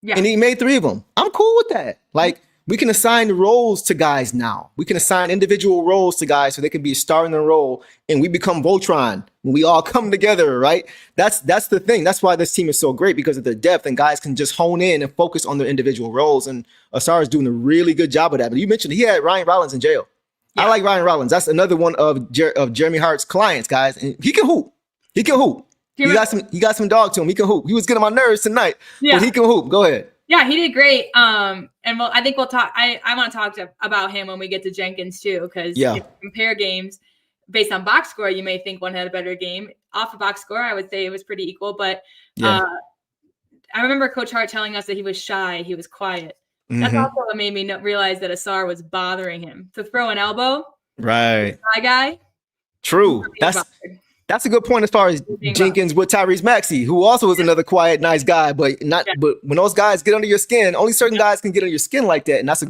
Yeah. And he made 3 of them. I'm cool with that. Like we can assign roles to guys now. We can assign individual roles to guys so they can be a star in their role, and we become Voltron when we all come together, right? That's the thing. That's why this team is so great, because of the depth, and guys can just hone in and focus on their individual roles. And Ausar is doing a really good job of that. But you mentioned he had Ryan Rollins in jail. Yeah. I like Ryan Rollins. That's another one of Jeremy Hart's clients, guys. And he can hoop. He can hoop. He got some dog to him. He can hoop. He was getting on my nerves tonight, but he can hoop. Go ahead.
Yeah, he did great. And I think we'll talk. I want to talk about him when we get to Jenkins too, because if you compare games based on box score, you may think one had a better game. Off of box score, I would say it was pretty equal. But I remember Coach Hart telling us that he was shy, he was quiet. That's also what made me realize that Ausar was bothering him. To throw an elbow,
right?
Shy guy.
True. That's a good point as far as Jenkins with Tyrese Maxey, who also is another quiet, nice guy, but But when those guys get under your skin, only certain guys can get under your skin like that, and that's a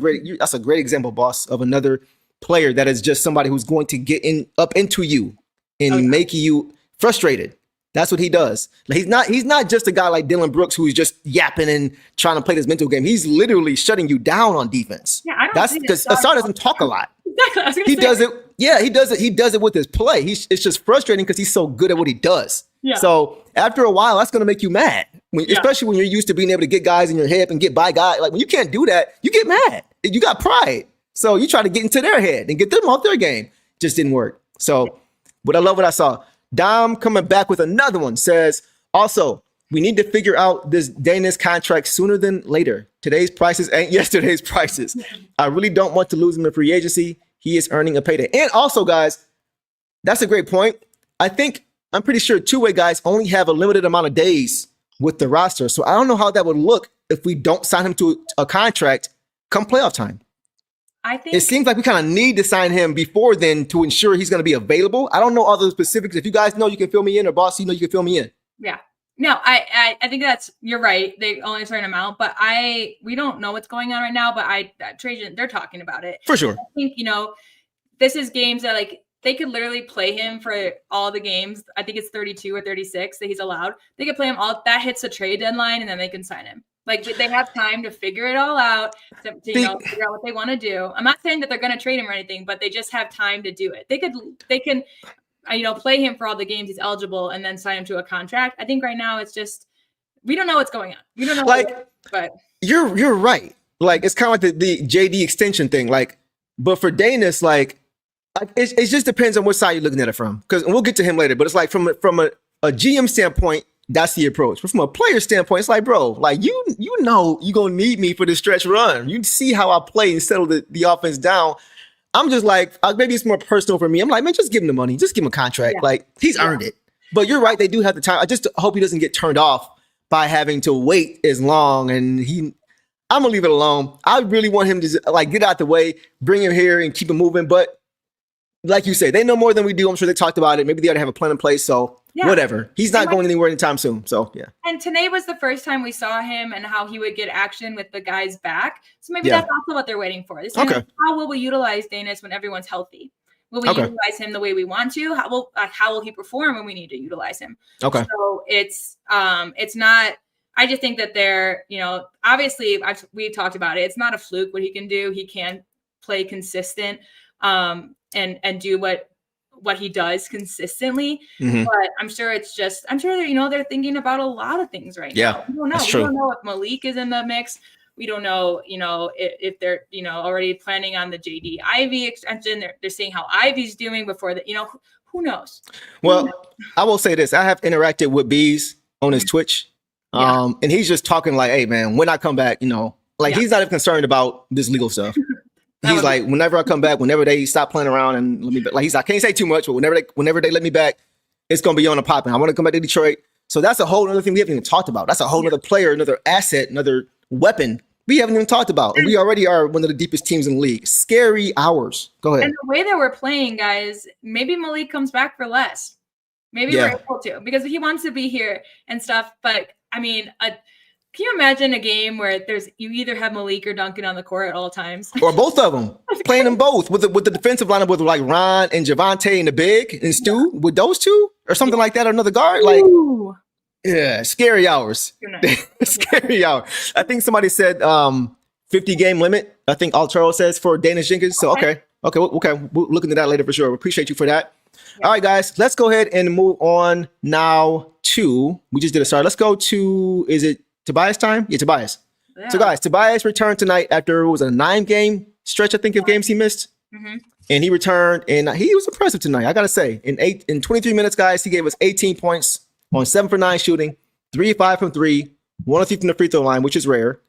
great example, boss, of another player that is just somebody who's going to get up into you and make you frustrated. That's what he does. He's not just a guy like Dylan Brooks who's just yapping and trying to play this mental game. He's literally shutting you down on defense. Yeah, that's because Ausar doesn't talk a lot. Exactly. He does it. Yeah, he does it. He does it with his play. It's just frustrating because he's so good at what he does. Yeah. So after a while, that's going to make you mad, especially when you're used to being able to get guys in your head and get by guys. Like when you can't do that, you get mad. You got pride. So you try to get into their head and get them off their game. Just didn't work. So, but I love what I saw. Dom coming back with another one says, also, we need to figure out this Daniss contract sooner than later. Today's prices ain't yesterday's prices. I really don't want to lose him in free agency. He is earning a payday. And also, guys, that's a great point. I'm pretty sure two-way guys only have a limited amount of days with the roster. So I don't know how that would look if we don't sign him to a contract come playoff time.
I think
it seems like we kind of need to sign him before then to ensure he's going to be available. I don't know all the specifics. If you guys know, you can fill me in, or boss, you can fill me in.
Yeah. No, I think you're right. They only a certain amount, but we don't know what's going on right now, but Trajan, they're talking about it.
For sure.
I think, this is games that they could literally play him for all the games. I think it's 32 or 36 that he's allowed. They could play him all. That hits the trade deadline, and then they can sign him. Like they have time to figure it all out, to figure out what they want to do. I'm not saying that they're going to trade him or anything, but they just have time to do it. They can play him for all the games he's eligible and then sign him to a contract. I think right now it's just we don't know what's going on. We don't know but
you're right. Like it's kind of like the JD extension thing. Like, but for Daniss, it just depends on what side you're looking at it from. Because we'll get to him later. But it's like from a GM standpoint, that's the approach. But from a player standpoint, it's like, bro, like you know you're gonna need me for the stretch run. You see how I play and settle the offense down. I'm just like, maybe it's more personal for me. I'm like, man, just give him the money. Just give him a contract. Yeah. Like he's earned it. But you're right, they do have the time. I just hope he doesn't get turned off by having to wait as long. And I'm gonna leave it alone. I really want him to get out the way, bring him here and keep him moving. But like you say, they know more than we do. I'm sure they talked about it. Maybe they ought to have a plan in place. So whatever. He's not going anywhere anytime soon. So yeah.
And today was the first time we saw him and how he would get action with the guys back. So maybe that's also what they're waiting for. How will we utilize Daniss when everyone's healthy? Will we utilize him the way we want to? How will he perform when we need to utilize him? Okay. So it's not. I just think that they're obviously we've talked about it. It's not a fluke what he can do. He can play consistent. And do what he does consistently. Mm-hmm. But I'm sure that, they're thinking about a lot of things right now. We don't know.
That's true.
We don't know if Malik is in the mix. We don't know, if they're, already planning on the JD Ivey extension. They're seeing how Ivey's doing before that, who knows?
Well, I will say this. I have interacted with Bees on his Twitch. And he's just talking like, hey, man, when I come back, he's not even concerned about this legal stuff. He's like, whenever I come back, whenever they stop playing around and let me back, like he's like, I can't say too much, but whenever they let me back, it's gonna be on the popping. I want to come back to Detroit. So that's a whole other thing we haven't even talked about. That's a whole other player, another asset, another weapon we haven't even talked about. And we already are one of the deepest teams in the league. Scary hours. Go ahead.
And the way that we're playing, guys, maybe Malik comes back for less. Maybe we're able to, because he wants to be here and stuff. But I mean, can you imagine a game where you either have Malik or Duncan on the court at all times,
or both of them playing them both with the defensive lineup with like Ron and Javonte and the big and Stu with those two or something like that, or another guard? Like, yeah, scary hours. Scary hour. I think somebody said 50 game limit. I think Altero says for Daniss Jenkins. So okay. We'll look into that later for sure. We appreciate you for that. All right, guys, let's go ahead and move on now to, we just did a start. Let's go to, is it Tobias time? Yeah, Tobias. Yeah. So guys, Tobias returned tonight after it was a 9-game stretch, I think, of games he missed. And he returned, and he was impressive tonight, I gotta say. In 23 minutes, guys, he gave us 18 points on 7 for 9 shooting, 3 of 5 from 3, 1 of 3 from the free throw line, which is rare.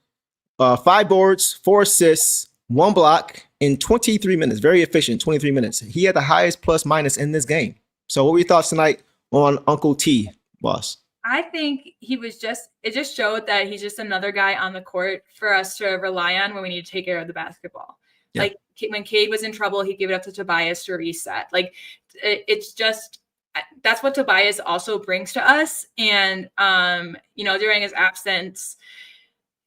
5 boards, 4 assists, 1 block in 23 minutes. Very efficient, 23 minutes. He had the highest plus minus in this game. So what were your thoughts tonight on Uncle T, boss?
I think it just showed that he's just another guy on the court for us to rely on when we need to take care of the basketball. Yeah. Like when Cade was in trouble, he gave it up to Tobias to reset. Like it's just, that's what Tobias also brings to us. And, during his absence,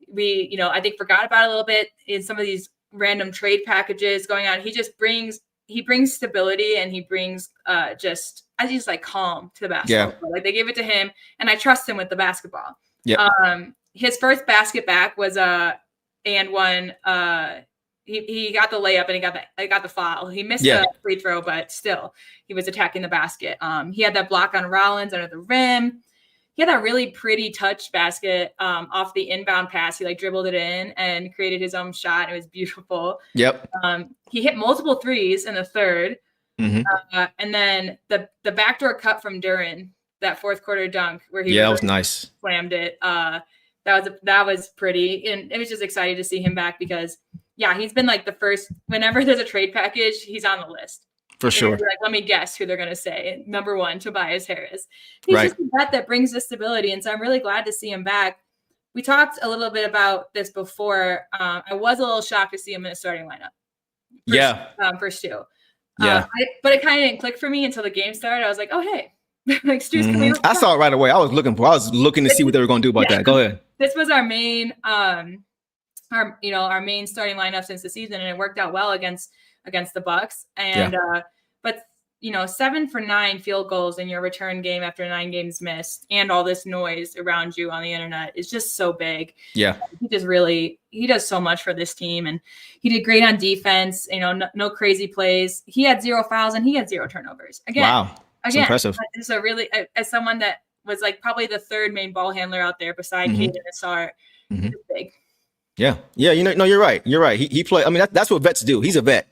we, I think forgot about it a little bit in some of these random trade packages going on. He brings stability, and he brings just like calm to the basketball. Yeah. Like they gave it to him, and I trust him with the basketball. Yeah. His first basket back was and one. He got the layup, and he got the foul. He missed the free throw, but still he was attacking the basket. He had that block on Rollins under the rim. He had that really pretty touch basket off the inbound pass. He dribbled it in and created his own shot. It was beautiful. Yep. He hit multiple threes in the third. And then the backdoor cut from Duren, that fourth quarter dunk where he
that was nice.
Slammed it. That was pretty. And it was just exciting to see him back because he's been like the first, whenever there's a trade package, he's on the list.
For sure.
Let me guess who they're going to say. Number 1, Tobias Harris. He's just a vet that brings the stability. And so I'm really glad to see him back. We talked a little bit about this before. I was a little shocked to see him in a starting lineup. For Stu. But it kind of didn't click for me until the game started. I was like, oh, hey. Stu's coming up.
I saw it right away. I was looking to see what they were going to do about that. Go ahead.
This was our main our main starting lineup since the season, and it worked out well against the Bucks. And but 7 for 9 field goals in your return game after 9 games missed, and all this noise around you on the internet is just so big. Yeah, he does so much for this team, and he did great on defense. No crazy plays. He had 0 fouls and he had 0 turnovers. That's impressive. So really, as someone that was probably the third main ball handler out there beside Cade and Ausar, it's big.
Yeah. No, you're right. He played. I mean, that's what vets do. He's a vet.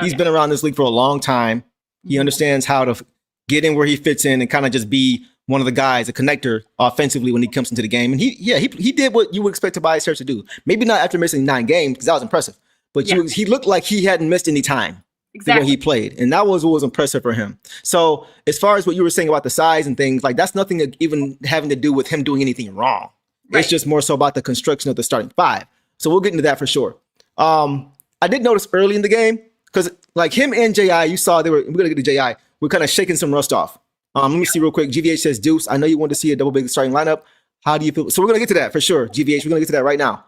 He's been around this league for a long time. He understands how to get in where he fits in and kind of just be one of the guys, a connector offensively when he comes into the game. And he did what you would expect Tobias Harris to do. Maybe not after missing 9 games, because that was impressive. But he looked like he hadn't missed any time. Exactly. The way he played. And that was what was impressive for him. So as far as what you were saying about the size and things, that's nothing even having to do with him doing anything wrong. Right. It's just more so about the construction of the starting 5. So we'll get into that for sure. I did notice early in the game, because him and J.I., you saw we're going to get to J.I., we're kind of shaking some rust off. Let me see real quick. GVH says, Deuce, I know you want to see a double big starting lineup. How do you feel? So we're going to get to that for sure. GVH, we're going to get to that right now.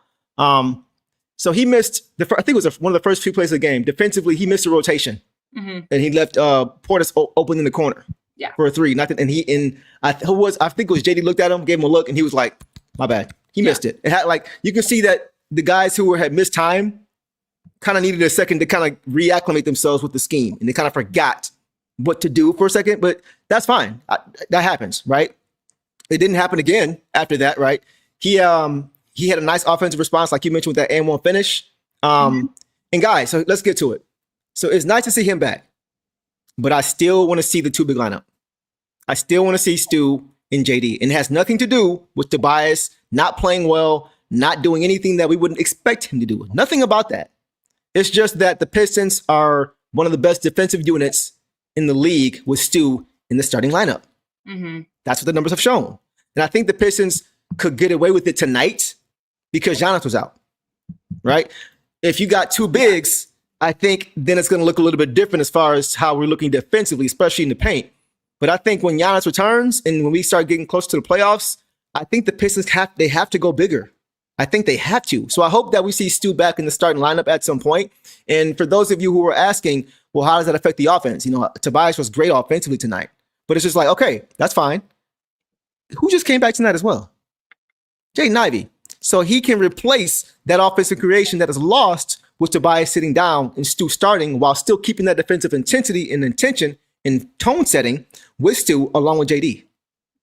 So he missed, I think it was one of the first few plays of the game. Defensively, he missed a rotation. And he left Portis open in the corner for a 3. I think it was JD looked at him, gave him a look, and he was like, my bad. He missed it. It had you can see that the guys who had missed time kind of needed a second to kind of reacclimate themselves with the scheme. And they kind of forgot what to do for a second, but that's fine. That happens, right? It didn't happen again after that, right? He He had a nice offensive response, like you mentioned, with that and one finish. And guys, so let's get to it. So it's nice to see him back, but I still want to see the two big lineup. I still want to see Stu and JD. And it has nothing to do with Tobias not playing well, not doing anything that we wouldn't expect him to do. Nothing about that. It's just that the Pistons are one of the best defensive units in the league with Stu in the starting lineup. That's what the numbers have shown. And I think the Pistons could get away with it tonight because Giannis was out, right? If you got two bigs, I think then it's going to look a little bit different as far as how we're looking defensively, especially in the paint. But I think when Giannis returns and when we start getting close to the playoffs, I think the Pistons have to go bigger. I think they have to. So I hope that we see Stu back in the starting lineup at some point. And for those of you who were asking, well, how does that affect the offense? You know, Tobias was great offensively tonight, but it's just like, okay, that's fine. Who just came back tonight as well? Jaden Ivey. So he can replace that offensive creation that is lost with Tobias sitting down and Stu starting while still keeping that defensive intensity and intention and tone setting with Stu along with JD.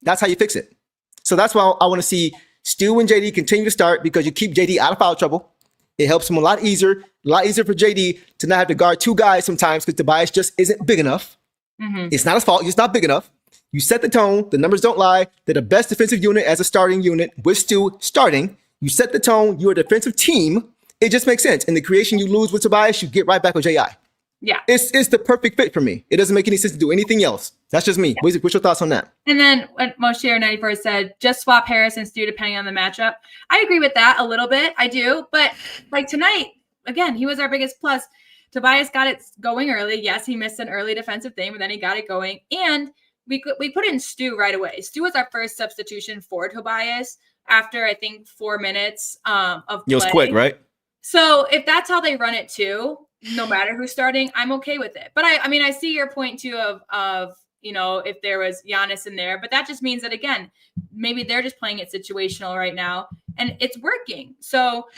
That's how you fix it. So that's why I want to see Stu and JD continue to start because you keep JD out of foul trouble. It helps him a lot easier for JD to not have to guard two guys sometimes because Tobias just isn't big enough. It's not his fault. He's not big enough. You set the tone. The numbers don't lie. They're the best defensive unit as a starting unit with Stu starting. You set the tone. You're a defensive team. It just makes sense. In the creation you lose with Tobias, you get right back with J.I.
Yeah.
It's the perfect fit for me. It doesn't make any sense to do anything else. That's just me. Yeah. What's your thoughts on that?
And then what Moshe94 said, just swap Harris and Stu depending on the matchup. I agree with that a little bit. I do. But like tonight, again, he was our biggest plus. Tobias got it going early. Yes, he missed an early defensive thing, but then he got it going. And we put in Stu right away. Stu was our first substitution for Tobias after, I think, 4 minutes of play.
It was quick, right?
So if that's how they run it too, no matter who's starting, I'm okay with it. But I mean, I see your point too of you know, if there was Giannis in there, but that just means that again, maybe they're just playing it situational right now and it's working. So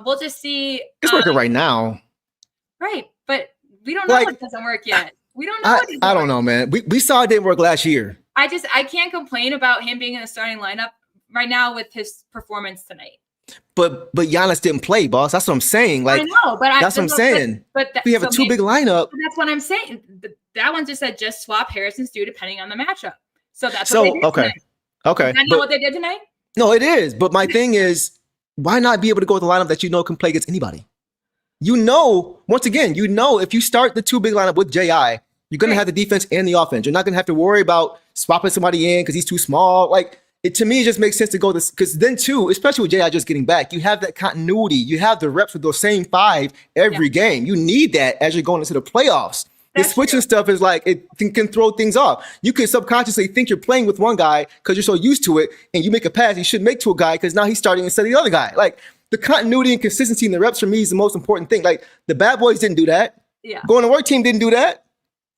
we'll just see.
It's working right now.
Right. But we don't know it doesn't work yet. We don't know.
I don't know, man. We saw it didn't work last year. I
can't complain about him being in the starting lineup right now with his performance tonight.
But Giannis didn't play, boss. That's what I'm saying. Like, I know, but that's what I'm saying. But we have a too big lineup.
That's what I'm saying. That one just said just swap Harris and Stu depending on the matchup. So that's what they did
okay.
Tonight.
Okay.
Is that not what they did tonight?
No, it is. But my thing is, why not be able to go with a lineup that you know can play against anybody? You know, once again, you know if you start the two big lineup with J.I., you're going to have the defense and the offense. You're not going to have to worry about swapping somebody in because he's too small. Like, to me, it just makes sense to go this because then too, especially with J.I. just getting back, you have that continuity. You have the reps with those same five every game. You need that as you're going into the playoffs. The switching stuff is like, it can throw things off. You can subconsciously think you're playing with one guy because you're so used to it and you make a pass you should make to a guy because now he's starting instead of the other guy. Like, the continuity and consistency in the reps for me is the most important thing. Like, the bad boys didn't do that.
Yeah.
Going to work team didn't do that.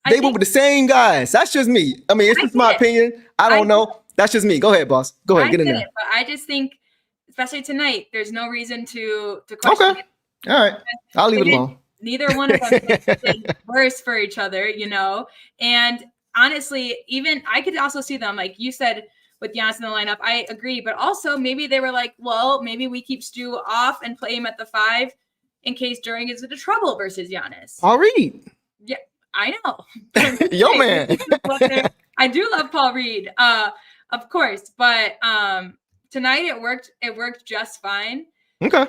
They went with the same guys. That's just me. I mean, it's just my opinion. I don't know. That's just me. Go ahead, boss. Go ahead. Get in there.
But I just think, especially tonight, there's no reason to question
it. All right. I'll leave it alone.
Neither one of them did worse for each other, you know? And honestly, even I could also see them, like you said, with Giannis in the lineup. I agree. But also maybe they were like, well, maybe we keep Stu off and play him at the 5 in case Duren gets into trouble versus Giannis.
Paul Reed.
Yeah, I know.
Yo, man.
I do love Paul Reed. Of course, but tonight it worked just fine.
Okay.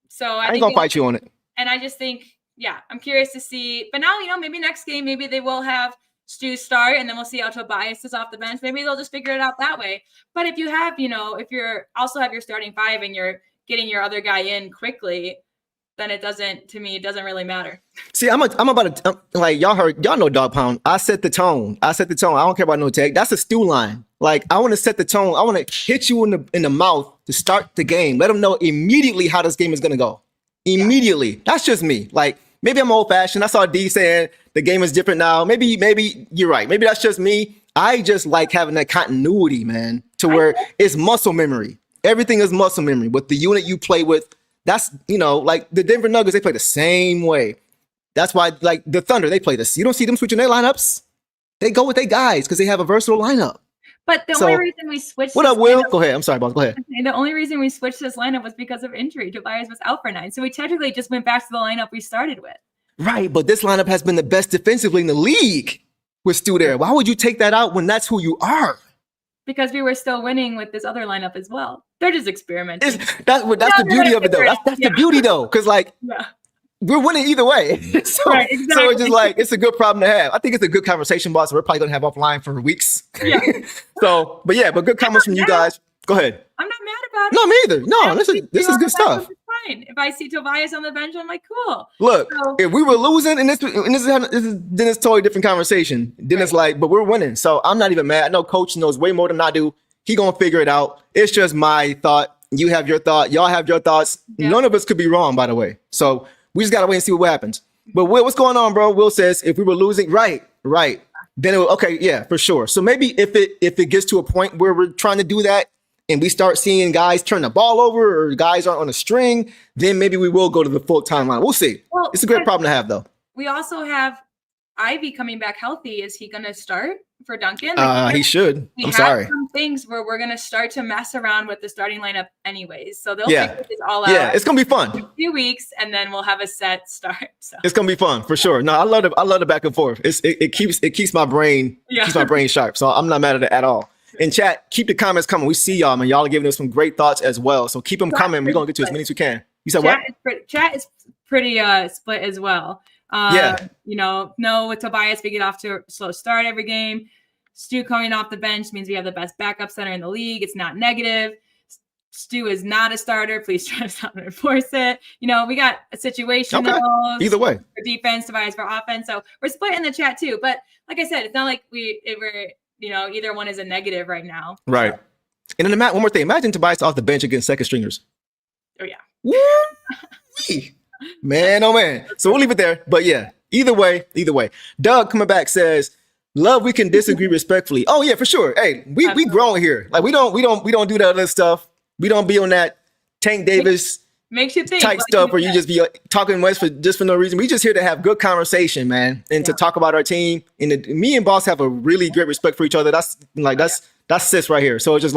So
I ain't gonna fight you on it.
And I just think, yeah, I'm curious to see. But now, you know, maybe next game, maybe they will have Stu start, and then we'll see how Tobias is off the bench. Maybe they'll just figure it out that way. But if you have, you know, if you're also have your starting 5 and you're getting your other guy in quickly, then it doesn't really matter. See, I'm
about to, like, y'all know Dog Pound. I set the tone. I don't care about no tag. That's a Stu line. Like, I want to set the tone. I want to hit you in the mouth to start the game. Let them know immediately how this game is going to go. Immediately. Yeah. That's just me. Like, maybe I'm old fashioned. I saw D saying the game is different now. Maybe you're right. Maybe that's just me. I just like having that continuity, man, to where it's muscle memory. Everything is muscle memory. With the unit you play with, that's, you know, like the Denver Nuggets, they play the same way. That's why, like, the Thunder, they play this. You don't see them switching their lineups. They go with their guys because they have a versatile lineup.
But the only reason we switched.
What up, Will? Go ahead. I'm sorry, boss. Go ahead.
The only reason we switched this lineup was because of injury. Tobias was out for 9. So we technically just went back to the lineup we started with.
Right. But this lineup has been the best defensively in the league with Stu there. Why would you take that out when that's who you are?
Because we were still winning with this other lineup as well. They're just experimenting.
That's the beauty of it, though. That's the beauty, though. Because, we're winning either way. So it's just it's a good problem to have. I think it's a good conversation, boss. We're probably going to have offline for weeks. Yeah. but good comments from you guys. Go ahead.
I'm not mad about it.
No, me either. No, this is good stuff.
It's fine. If I see Tobias on the bench, I'm like, cool.
Look, if we were losing, and this is then it's totally different conversation. Then it's but we're winning. So I'm not even mad. I know coach knows way more than I do. He going to figure it out. It's just my thought. You have your thought. Y'all have your thoughts. Yeah. None of us could be wrong, by the way. So we just got to wait and see what happens. But Will, what's going on, bro? Will says, if we were losing, right. Then okay, yeah, for sure. So maybe if it gets to a point where we're trying to do that and we start seeing guys turn the ball over or guys aren't on a string, then maybe we will go to the full timeline. We'll see. Well, it's a great problem to have, though.
We also have Ivy coming back healthy. Is he going to start for Duncan?
He should. I'm sorry.
Some things where we're going to start to mess around with the starting lineup anyways. So they'll figure this all out.
Yeah, it's going to be fun.
In a few weeks, and then we'll have a set start. So
it's going to be fun for sure. No, I love the back and forth. It keeps my brain sharp. So I'm not mad at it at all. In chat, keep the comments coming. We see y'all, man. Y'all are giving us some great thoughts as well. So keep them coming. We're going to get to as many as we can. You said what?
Chat is pretty split as well. No, with Tobias, we get off to a slow start every game. Stu coming off the bench means we have the best backup center in the league. It's not negative. Stu is not a starter. Please try to stop and enforce it. We got a situation.
Okay. Either way.
For defense, Tobias for offense. So we're split in the chat too. But like I said, it's not like we're either one is a negative right now.
Right. So. And then one more thing. Imagine Tobias off the bench against second stringers.
Oh, yeah.
Woo! Man, oh man. So we'll leave it there. But yeah, either way. Doug coming back says, "Love, we can disagree respectfully." Oh yeah, for sure. Hey, we grown here. We don't do that other stuff. We don't be on that Tank Davis
makes you think
type stuff where you just be talking for no reason. We just here to have good conversation, man, and to talk about our team. And me and Boss have a really great respect for each other. That's sis right here. So it's just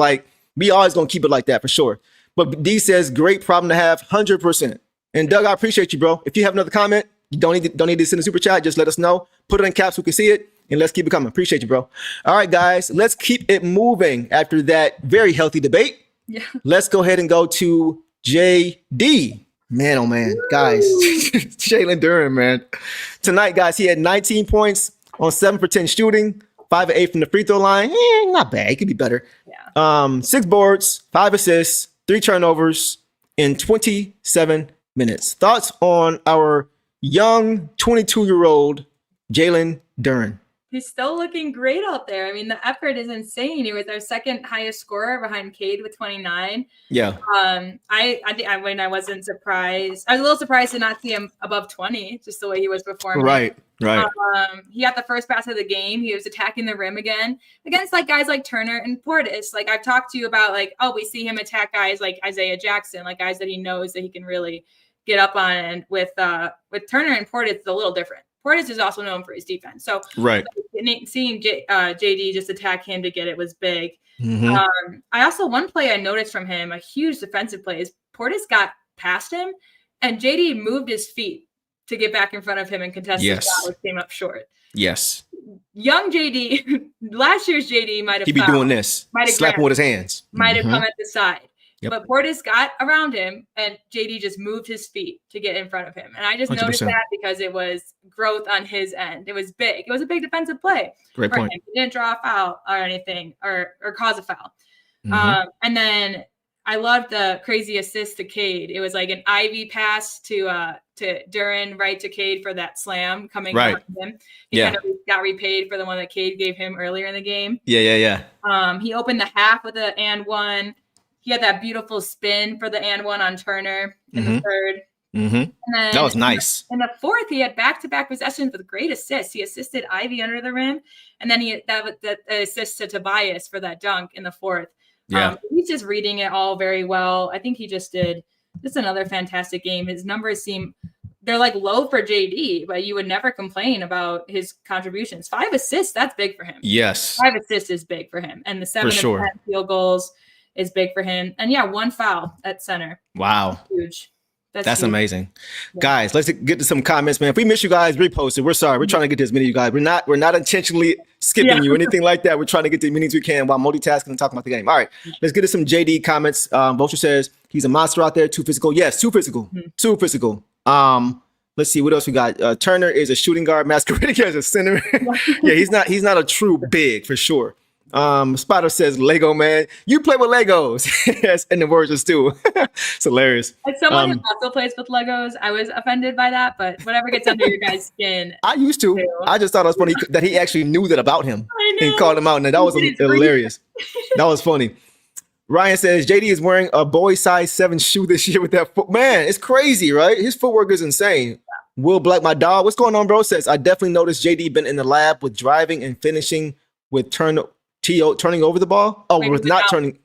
we always gonna keep it like that for sure. But D says, "Great problem to have, 100%." And Doug, I appreciate you, bro. If you have another comment, you don't need to send a super chat. Just let us know. Put it in caps so we can see it, and let's keep it coming. Appreciate you, bro. All right, guys, let's keep it moving after that very healthy debate.
Yeah.
Let's go ahead and go to JD. Man, oh man, guys, Jalen Duren, man. Tonight, guys, he had 19 points on 7 for 10 shooting, 5 of 8 from the free throw line. Not bad. It could be better. Yeah. 6 boards, 5 assists, 3 turnovers in 27 minutes. Thoughts on our young 22-year-old Jalen Duren?
He's still looking great out there. I mean, the effort is insane. He was our second highest scorer behind Cade with 29.
Yeah.
I wasn't surprised. I was a little surprised to not see him above 20, just the way he was performing.
Right.
He got the first pass of the game. He was attacking the rim again against guys like Turner and Portis. I've talked to you about we see him attack guys like Isaiah Jackson, guys that he knows that he can really get up on. And with Turner and Portis, it's a little different. Portis is also known for his defense. So seeing JD just attack him to get it was big. Mm-hmm. I also, one play I noticed from him, a huge defensive play, is Portis got past him and JD moved his feet to get back in front of him and contest the shot, which came up short.
Yes.
Young JD, last year's JD might have
he'd be doing this, slapping with his hands.
Might have come at the side. Yep. But Portis got around him, and JD just moved his feet to get in front of him. And I just 100%. Noticed that because it was growth on his end. It was big. It was a big defensive play.
Great point.
Him. He didn't draw a foul or anything or cause a foul. Mm-hmm. And then I loved the crazy assist to Cade. It was an Ivy pass to Duren, right to Cade for that slam coming from him. He kind of got repaid for the one that Cade gave him earlier in the game.
Yeah.
He opened the half with the and one. He had that beautiful spin for the and one on Turner in the third.
Mm-hmm. And then that was nice.
In the fourth, he had back-to-back possessions with great assists. He assisted Ivy under the rim, and then that assist to Tobias for that dunk in the fourth. Yeah. He's just reading it all very well. I think he just did another fantastic game. His numbers seem they're like low for JD, but you would never complain about his contributions. 5 assists, that's big for him.
Yes.
5 assists is big for him. And the 7 of 10 field goals is big for him. And yeah, 1 foul at center.
Wow.
That's huge.
That's
huge.
Amazing. Yeah. Guys, let's get to some comments, man. If we miss you guys, repost it. We're sorry. We're trying to get to as many of you guys. We're not intentionally skipping you or anything like that. We're trying to get to as many as we can while multitasking and talking about the game. All right, let's get to some JD comments. Vulture says he's a monster out there, too physical. Yes, too physical. Too physical. Let's see what else we got. Turner is a shooting guard masquerading as a center. Yeah, he's not a true big for sure. Spider says Lego man, you play with Legos. Yes, and the words are Stu. It's hilarious.
As someone who also plays with Legos, I was offended by that, but whatever gets under your guys' skin.
I used to. I just thought it was funny that he actually knew that about him and called him out, and that was hilarious. That was funny. Ryan says JD is wearing a boy size 7 shoe this year with that foot. Man, it's crazy, right? His footwork is insane. Will Black, my dog, what's going on, bro? Says I definitely noticed JD been in the lab with driving and finishing with turning over the ball. Oh, without turning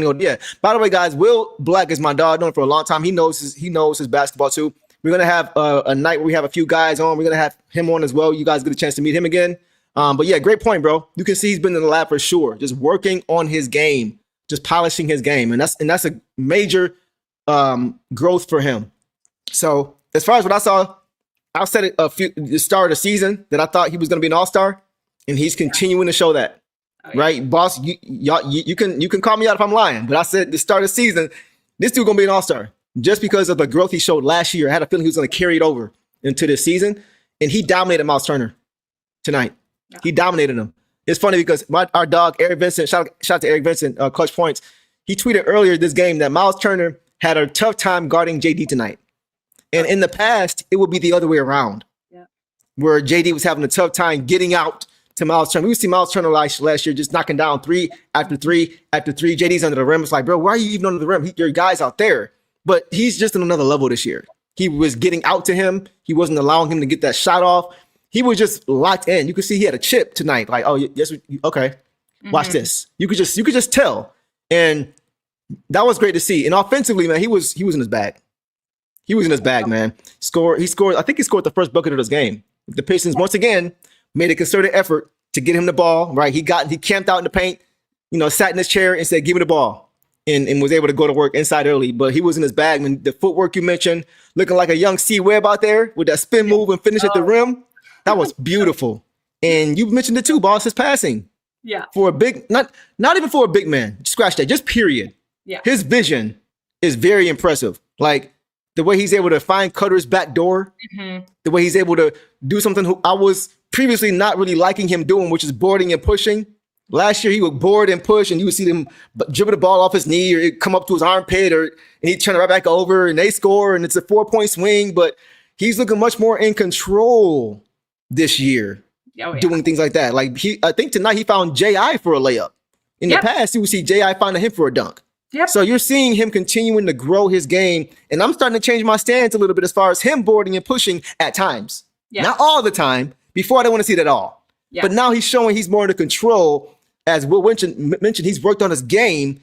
over. Yeah. By the way, guys, Will Black is my dog. I've known him for a long time. He knows his basketball too. We're gonna have a night where we have a few guys on. We're gonna have him on as well. You guys get a chance to meet him again. But yeah, great point, bro. You can see he's been in the lab for sure, just working on his game, just polishing his game, and that's a major growth for him. So as far as what I saw, I said it the start of the season that I thought he was gonna be an all-star, and he's continuing to show that. Right, boss. You can call me out if I'm lying, but I said the start of the season, this dude gonna be an all-star just because of the growth he showed last year. I had a feeling he was gonna carry it over into this season, and he dominated Miles Turner tonight. Yeah. He dominated him. It's funny because our dog Eric Vincent, shout out to Eric Vincent, Clutch Points. He tweeted earlier this game that Miles Turner had a tough time guarding JD tonight, and in the past it would be the other way around, where JD was having a tough time getting out to Miles Turner. We see Miles Turner last year just knocking down 3 after 3 after 3. JD's under the rim. It's like, bro, why are you even under the rim? Your guy's out there. But he's just on another level this year. He was getting out to him. He wasn't allowing him to get that shot off. He was just locked in. You could see he had a chip tonight. Like, oh, yes, okay. Watch this. You could just tell. And that was great to see. And offensively, man, he was in his bag. He was in his bag, man. He scored. I think he scored the first bucket of this game. The Pistons, once again, made a concerted effort to get him the ball, right? He camped out in the paint, sat in his chair and said, give me the ball, and was able to go to work inside early. But he was in his bag. And the footwork you mentioned, looking like a young C Webb out there with that spin move and finish at the rim, that was beautiful. And you mentioned it too, boss, his passing. Yeah. For a big, not even for a big man, scratch that, just period. Yeah. His vision is very impressive. Like the way he's able to find Cutter's back door, the way he's able to do something I was previously not really liking him doing, which is boarding and pushing. Last year, he would board and push, and you would see him dribble the ball off his knee, or it come up to his armpit, and he'd turn it right back over, and they score, and it's a 4-point swing. But he's looking much more in control this year, doing things like that. Like I think tonight he found J.I. for a layup. In the past, you would see J.I. finding him for a dunk. Yep. So you're seeing him continuing to grow his game, and I'm starting to change my stance a little bit as far as him boarding and pushing at times. Yeah. Not all the time. Before, I didn't want to see that at all. Yeah. But now he's showing he's more under control. As Will mentioned, he's worked on his game,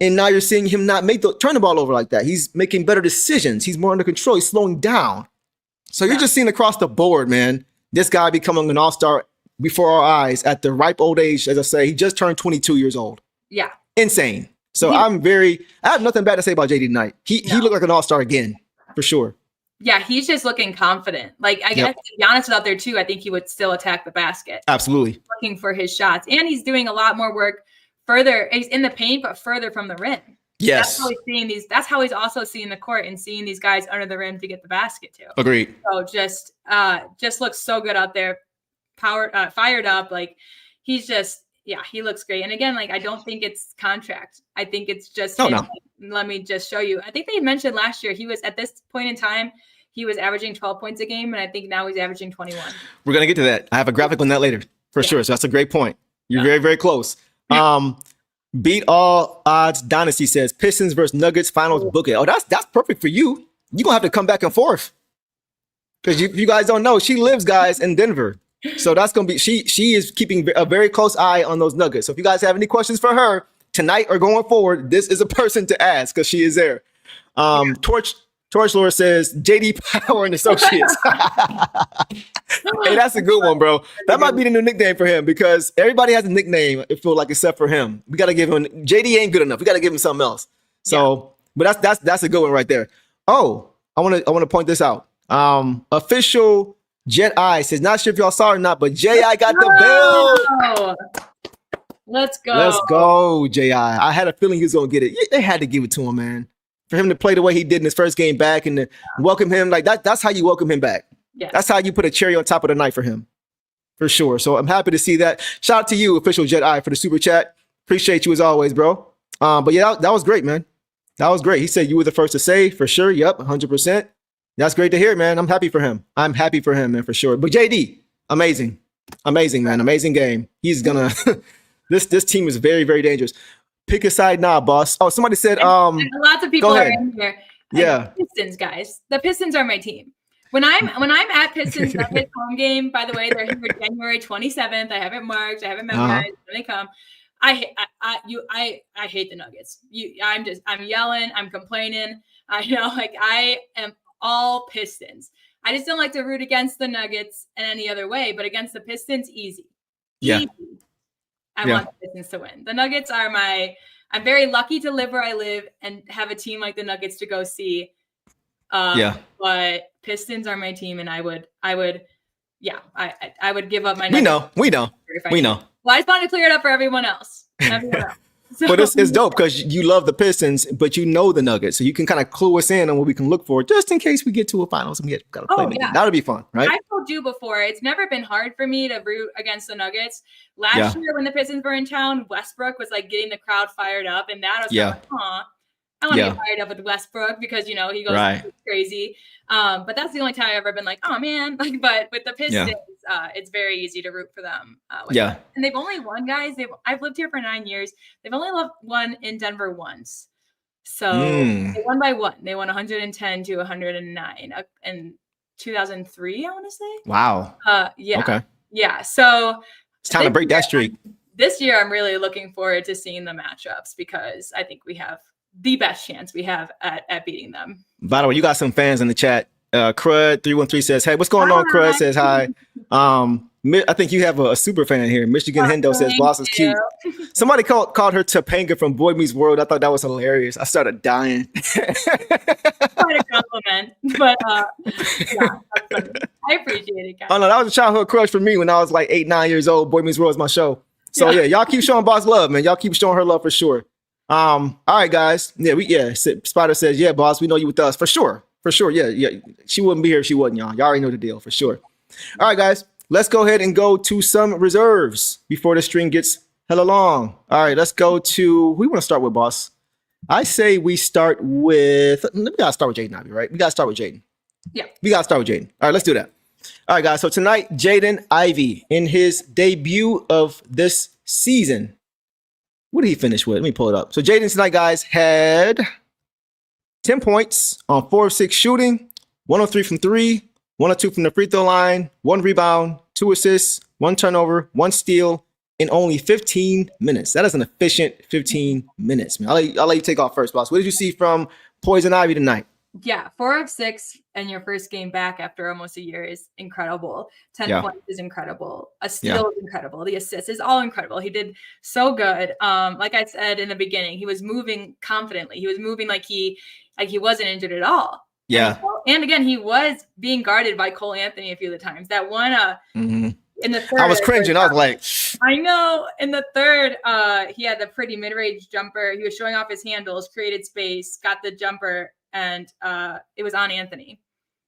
and now you're seeing him not turn the ball over like that. He's making better decisions. He's more under control. He's slowing down. So you're just seeing across the board, man, this guy becoming an all-star before our eyes at the ripe old age. As I say, he just turned 22 years old. Yeah. Insane. So I have nothing bad to say about JD tonight. He looked like an all-star again, for sure.
Yeah, he's just looking confident. Like, I guess if Giannis was out there too, I think he would still attack the basket. Absolutely. Looking for his shots. And he's doing a lot more work further. He's in the paint, but further from the rim. Yes. That's how he's also seeing the court and seeing these guys under the rim to get the basket too. Agreed. So just looks so good out there. Fired up. Like he looks great. And again, like I don't think it's contract. I think it's just him. Like, let me just show you. I think they mentioned last year he was at this point in time, he was averaging 12 points a game, and I think now he's averaging 21. We're gonna get to that. I have a graphic on that later for sure. So that's a great point. You're very, very close. Beat all odds. Dynasty says Pistons versus Nuggets finals book it. Oh, that's perfect for you. You're gonna have to come back and forth. Because you guys don't know, she lives, guys, in Denver. So that's gonna be she is keeping a very close eye on those Nuggets. So if you guys have any questions for her tonight or going forward, this is a person to ask because she is there. Torch
Torch Lord says JD Power and Associates. Hey, that's a good one, bro. That might be the new nickname for him because everybody has a nickname, it feels like, except for him. We got to give him JD ain't good enough. We got to give him something else. So, but that's a good one right there. Oh, I want to point this out. Official Jet Eye says, not sure if y'all saw it or not, but J.I. got the belt.
Let's go.
Let's go, J.I. I had a feeling he was going to get it. They had to give it to him, man. For him to play the way he did in his first game back and to welcome him, like that's how you welcome him back.
Yeah.
That's how you put a cherry on top of the night for him. For sure. So I'm happy to see that. Shout out to you, Official Jet Eye, for the super chat. Appreciate you as always, bro. But yeah, that was great, man. That was great. He said you were the first to say, for sure. Yep, 100%. That's great to hear, man. I'm happy for him. I'm happy for him, man, for sure. But JD, amazing. Amazing, man. Amazing game. He's gonna this team is very, very dangerous. Pick a side now, boss. Oh, somebody said
lots of people are in here.
Yeah.
Pistons, guys. The Pistons are my team. When I'm at Pistons Nuggets home game, by the way, they're here January 27th. I have it marked. I have it memorized. When they come, I hate the Nuggets. I'm yelling. I'm complaining. I know, like I am all Pistons. I just don't like to root against the Nuggets in any other way, but against the Pistons, easy.
Yeah.
Easy. I want the Pistons to win. The Nuggets are I'm very lucky to live where I live and have a team like the Nuggets to go see. But Pistons are my team, and I would give up my.
We know.
Well, I just wanted to clear it up for everyone else. So,
but it's dope because you love the Pistons, but you know the Nuggets, so you can kind of clue us in on what we can look for, just in case we get to a finals and we got to play them. That'll be fun, right?
I told you before, it's never been hard for me to root against the Nuggets. Last year when the Pistons were in town, Westbrook was like getting the crowd fired up, and that was like, I want to get fired up with Westbrook because he goes crazy. But that's the only time I've ever been like, oh man, but with the Pistons, it's very easy to root for them. And they've only won, guys. I've lived here for 9 years. They've only won in Denver once. So they won by one. They won 110 to 109 in 2003, I want to say.
Wow.
Okay. Yeah. So
it's time to break that streak.
This year, I'm really looking forward to seeing the matchups because I think we have the best chance we have at beating them.
By the way, you got some fans in the chat. Crud313 says, hey, what's going on? Crud says hi. I think you have a super fan here. Michigan Hendo says, boss is cute. Somebody called her Topanga from Boy Meets World. I thought that was hilarious. I started dying.
Quite a compliment. But I appreciate it, guys.
Oh, no, that was a childhood crush for me when I was like 8, 9 years old. Boy Meets World is my show. So yeah, y'all keep showing boss love, man. Y'all keep showing her love for sure. All right, guys. Spider says, yeah, boss, we know you with us for sure. For sure. Yeah. She wouldn't be here if she wasn't, y'all. Y'all already know the deal for sure. All right, guys, let's go ahead and go to some reserves before the string gets hella long. All right, let's go to, we want to start with, boss. I say we start with, we got to start with Jaden Ivey, right? We got to start with Jaden.
Yeah.
We got to start with Jaden. All right, let's do that. All right, guys. So tonight, Jaden Ivey in his debut of this season. What did he finish with? Let me pull it up. So Jaden tonight, guys, had 10 points on 4 of 6 shooting, 1 of 3 from 3, 1 of 2 from the free throw line, 1 rebound, 2 assists, 1 turnover, 1 steal in only 15 minutes. That is an efficient 15 minutes, man. I'll let you take off first, boss. What did you see from Poison Ivy tonight?
Yeah, 4 of 6 and your first game back after almost a year is incredible. 10 points is incredible. A steal is incredible. The assist is all incredible. He did so good. Like I said in the beginning, he was moving confidently. He was moving like he wasn't injured at all.
Yeah.
And again, he was being guarded by Cole Anthony a few of the times. That one in the third.
I was cringing. I was like,
I know. In the third, he had the pretty mid-range jumper. He was showing off his handles, created space, got the jumper. And it was on Anthony.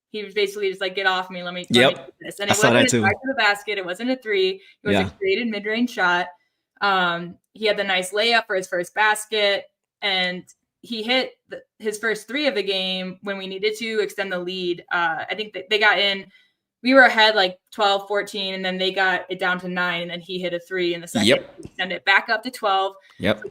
He was basically just like, get off me. Let me do this. And it wasn't a drive to the basket. It wasn't a 3. It was a created mid-range shot. He had the nice layup for his first basket. And he hit his first 3 of the game when we needed to extend the lead. I think they got in. We were ahead like 12, 14, and then they got it down to 9, and then he hit a 3 in the second. Send it back up to 12.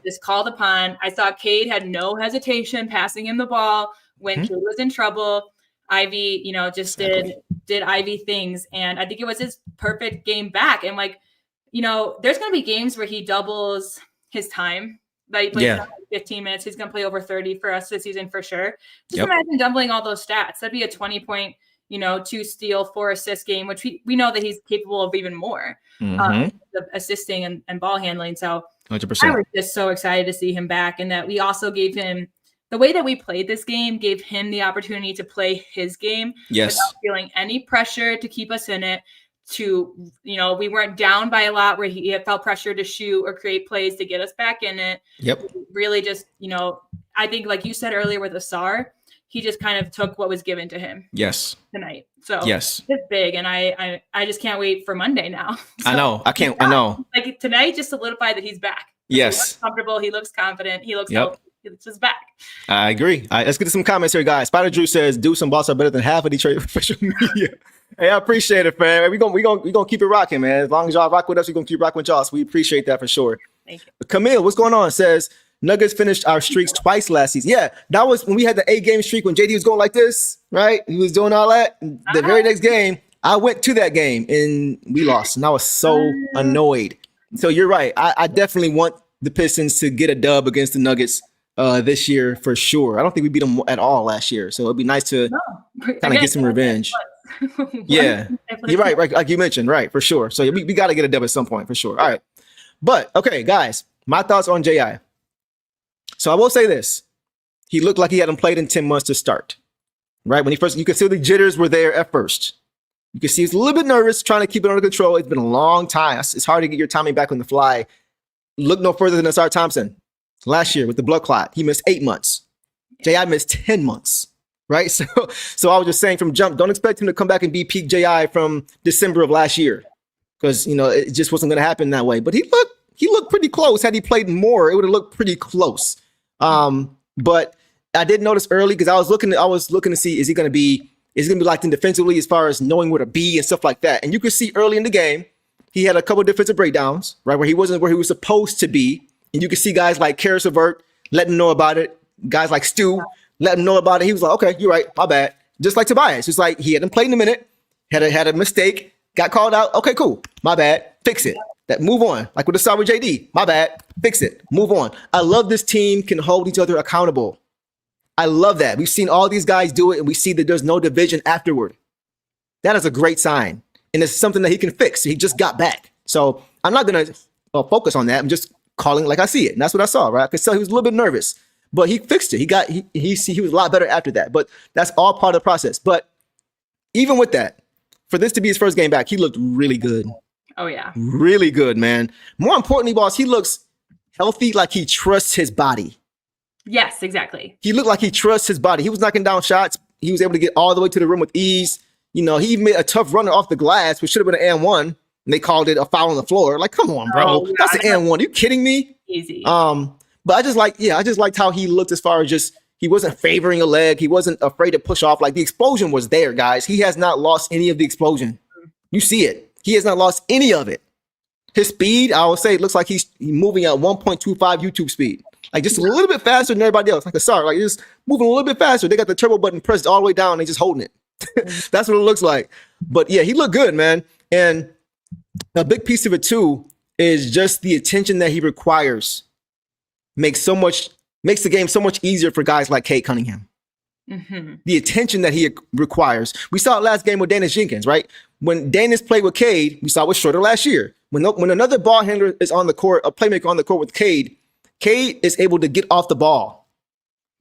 Just called upon. I saw Cade had no hesitation passing him the ball when Cade was in trouble. Ivy, just did Ivy things, and I think it was his perfect game back. And there's going to be games where he doubles his time. That he plays 15 minutes. He's going to play over 30 for us this season for sure. Just imagine doubling all those stats. That'd be a 20-point, 2 steal, 4 assist game, which we know that he's capable of even more of assisting and ball handling. So
100%.
I was just so excited to see him back, and that we also gave him the way that we played this game, gave him the opportunity to play his game without feeling any pressure to keep us in it. We weren't down by a lot where he felt pressure to shoot or create plays to get us back in it. Really just, I think like you said earlier with Ausar, he just kind of took what was given to him tonight. So it's big. And I just can't wait for Monday now. So,
I know. I know.
Like tonight just solidified that he's back.
Yes.
He looks comfortable. He looks confident. He looks healthy. It's just back.
I agree. All right, let's get to some comments here, guys. Spider Drew says, "Deuce and Boss are better than half of Detroit official media." Hey, I appreciate it, fam. We gonna keep it rocking, man. As long as y'all rock with us, we're gonna keep rocking with y'all. So we appreciate that for sure.
Thank you.
Camille, what's going on? Says Nuggets finished our streaks twice last season. Yeah, that was when we had the 8-game streak when JD was going like this, right? He was doing all that. The very next game, I went to that game and we lost, and I was so annoyed. So you're right. I definitely want the Pistons to get a dub against the Nuggets this year for sure. I don't think we beat them at all last year, so it'd be nice to kind of get some revenge. Yeah, you're right, like you mentioned, right, for sure. So we got to get a dub at some point for sure. All right, but okay, guys, my thoughts on J.I. So I will say this: he looked like he hadn't played in 10 months to start. Right when he first, you could see the jitters were there at first. You could see he's a little bit nervous, trying to keep it under control. It's been a long time. It's hard to get your timing back on the fly. Look no further than Ausar Thompson. Last year with the blood clot, he missed 8 months. J.I. missed 10 months, right? So I was just saying from jump, don't expect him to come back and be peak J.I. from December of last year, because it just wasn't going to happen that way. But he looked pretty close. Had he played more, it would have looked pretty close. But I did notice early, because I was looking to see, is he going to be locked in defensively as far as knowing where to be and stuff like that. And you could see early in the game, he had a couple of defensive breakdowns, right, where he wasn't where he was supposed to be. And you can see guys like Caris LeVert letting him know about it. Guys like Stu letting him know about it. He was like, okay, you're right, my bad. Just like Tobias. It's like he hadn't played in a minute, had a mistake, got called out. Okay, cool, my bad, fix it. Move on. Like with the with JD, my bad, fix it, move on. I love this team can hold each other accountable. I love that. We've seen all these guys do it, and we see that there's no division afterward. That is a great sign. And it's something that he can fix. He just got back. So I'm not going to focus on that. I'm just calling like I see it. And that's what I saw, right? I could tell he was a little bit nervous, but he fixed it. He was a lot better after that. But that's all part of the process. But even with that, for this to be his first game back, he looked really good.
Oh, yeah.
Really good, man. More importantly, boss, he looks healthy, like he trusts his body.
Yes, exactly.
He looked like he trusts his body. He was knocking down shots. He was able to get all the way to the rim with ease. He even made a tough runner off the glass, which should have been an and one. And they called it a foul on the floor. Like, come on, bro. That's an and one. Are you kidding me?
Easy.
But I just liked how he looked as far as just, he wasn't favoring a leg. He wasn't afraid to push off. Like, the explosion was there, guys. He has not lost any of the explosion. You see it. He has not lost any of it. His speed, I would say, it looks like he's moving at 1.25 YouTube speed. Like, just a little bit faster than everybody else. Like Ausar, like just moving a little bit faster. They got the turbo button pressed all the way down. They just holding it. That's what it looks like. But yeah, he looked good, man. And a big piece of it too is just the attention that he requires makes the game so much easier for guys like Cade Cunningham. Mm-hmm. The attention that he requires. We saw it last game with Daniss Jenkins, right? When Daniss played with Cade, we saw it with Schroeder last year. When another ball handler is on the court, a playmaker on the court with Cade is able to get off the ball.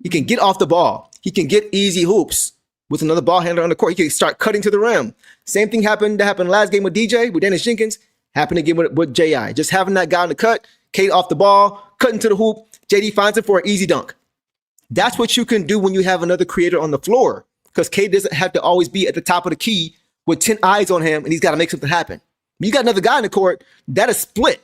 He can get off the ball. He can get easy hoops with another ball handler on the court. He can start cutting to the rim. Same thing happened last game with DJ, with Daniss Jenkins. Happened again with J.I. Just having that guy on the cut, Cade off the ball, cutting to the hoop. JD finds it for an easy dunk. That's what you can do when you have another creator on the floor, because Cade doesn't have to always be at the top of the key with 10 eyes on him, and he's got to make something happen. You got another guy in the court, that is split.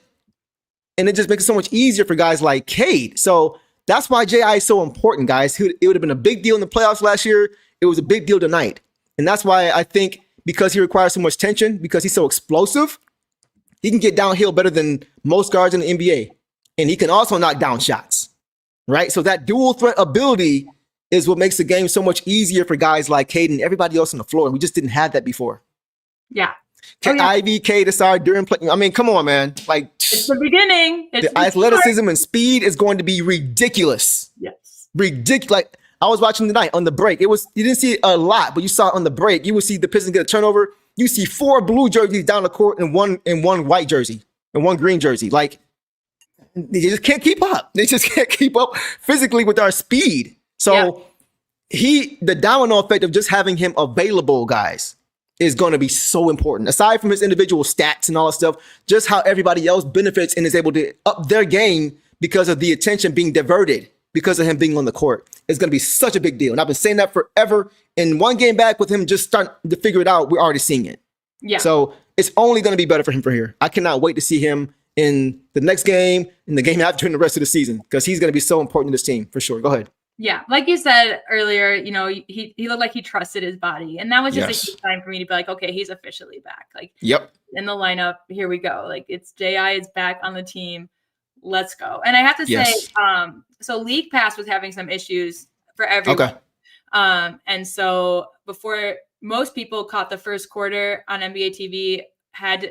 And it just makes it so much easier for guys like Cade. So that's why J.I. is so important, guys. It would have been a big deal in the playoffs last year. It was a big deal tonight. And that's why I think, because he requires so much tension, because he's so explosive, he can get downhill better than most guards in the NBA. And he can also knock down shots, right? So that dual threat ability is what makes the game so much easier for guys like Cade and everybody else on the floor. We just didn't have that before.
Yeah.
Ivy, Cade, Ausar, Duren play. I mean, come on, man. Like,
it's the beginning. It's
the athleticism and speed is going to be ridiculous.
Yes.
Ridiculous. Like, I was watching tonight on the break. You didn't see it a lot, but you saw it on the break. You would see the Pistons get a turnover. You see 4 blue jerseys down the court and one white jersey and one green jersey. Like, they just can't keep up. They just can't keep up physically with our speed. So the domino effect of just having him available, guys, is going to be so important. Aside from his individual stats and all that stuff, just how everybody else benefits and is able to up their game because of the attention being diverted because of him being on the court. It's going to be such a big deal. And I've been saying that forever. And one game back with him just starting to figure it out, we're already seeing it. Yeah. So it's only going to be better for him from here. I cannot wait to see him in the next game, in the game after, and the rest of the season, because he's going to be so important to this team for sure. Go ahead.
Yeah, like you said earlier, you know, he looked like he trusted his body, and that was just a huge time for me to be like, okay, he's officially back. Like, in the lineup, here we go. Like, it's J.I. is back on the team. Let's go. And I have to say, so League Pass was having some issues for everyone. Okay. And so before most people caught the first quarter on NBA TV,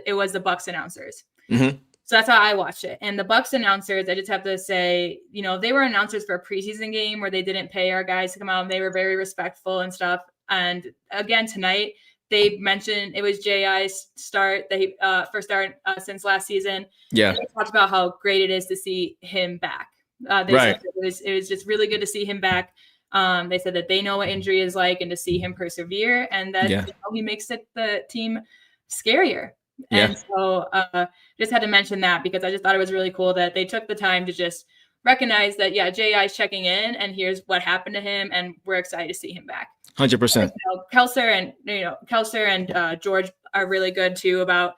it was the Bucks announcers. Mm-hmm. So that's how I watched it. And the Bucks announcers, I just have to say, you know, they were announcers for a preseason game where they didn't pay our guys to come out, and they were very respectful and stuff. And again, tonight, they mentioned it was J.I.'s start, first start since last season. Yeah. And they talked about how great it is to see him back. They said it was just really good to see him back. They said that they know what injury is like and to see him persevere, and that he makes the team scarier. And so just had to mention that because I just thought it was really cool that they took the time to just recognize that, J.I. is checking in and here's what happened to him, and we're excited to see him back. 100%. Kelser and George are really good too about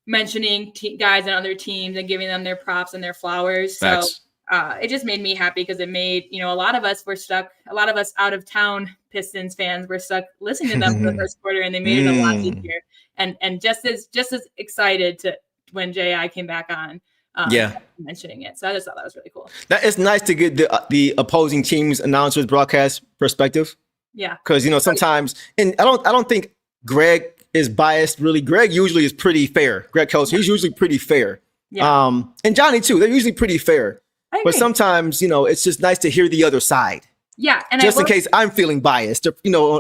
mentioning guys and other teams and giving them their props and their flowers. Facts. So it just made me happy because it made, a lot of us out of town Pistons fans were stuck listening to them for the first quarter, and they made it a lot easier. And just as excited to when J.I. came back on, mentioning it. So I just thought that was really cool. That is nice to get the opposing team's announcers broadcast perspective. Yeah, because sometimes, and I don't think Greg is biased. Really, Greg usually is pretty fair. Greg Kelser, he's usually pretty fair. Yeah. And Johnny too. They're usually pretty fair. But sometimes, it's just nice to hear the other side. Yeah, and just in case I'm feeling biased, or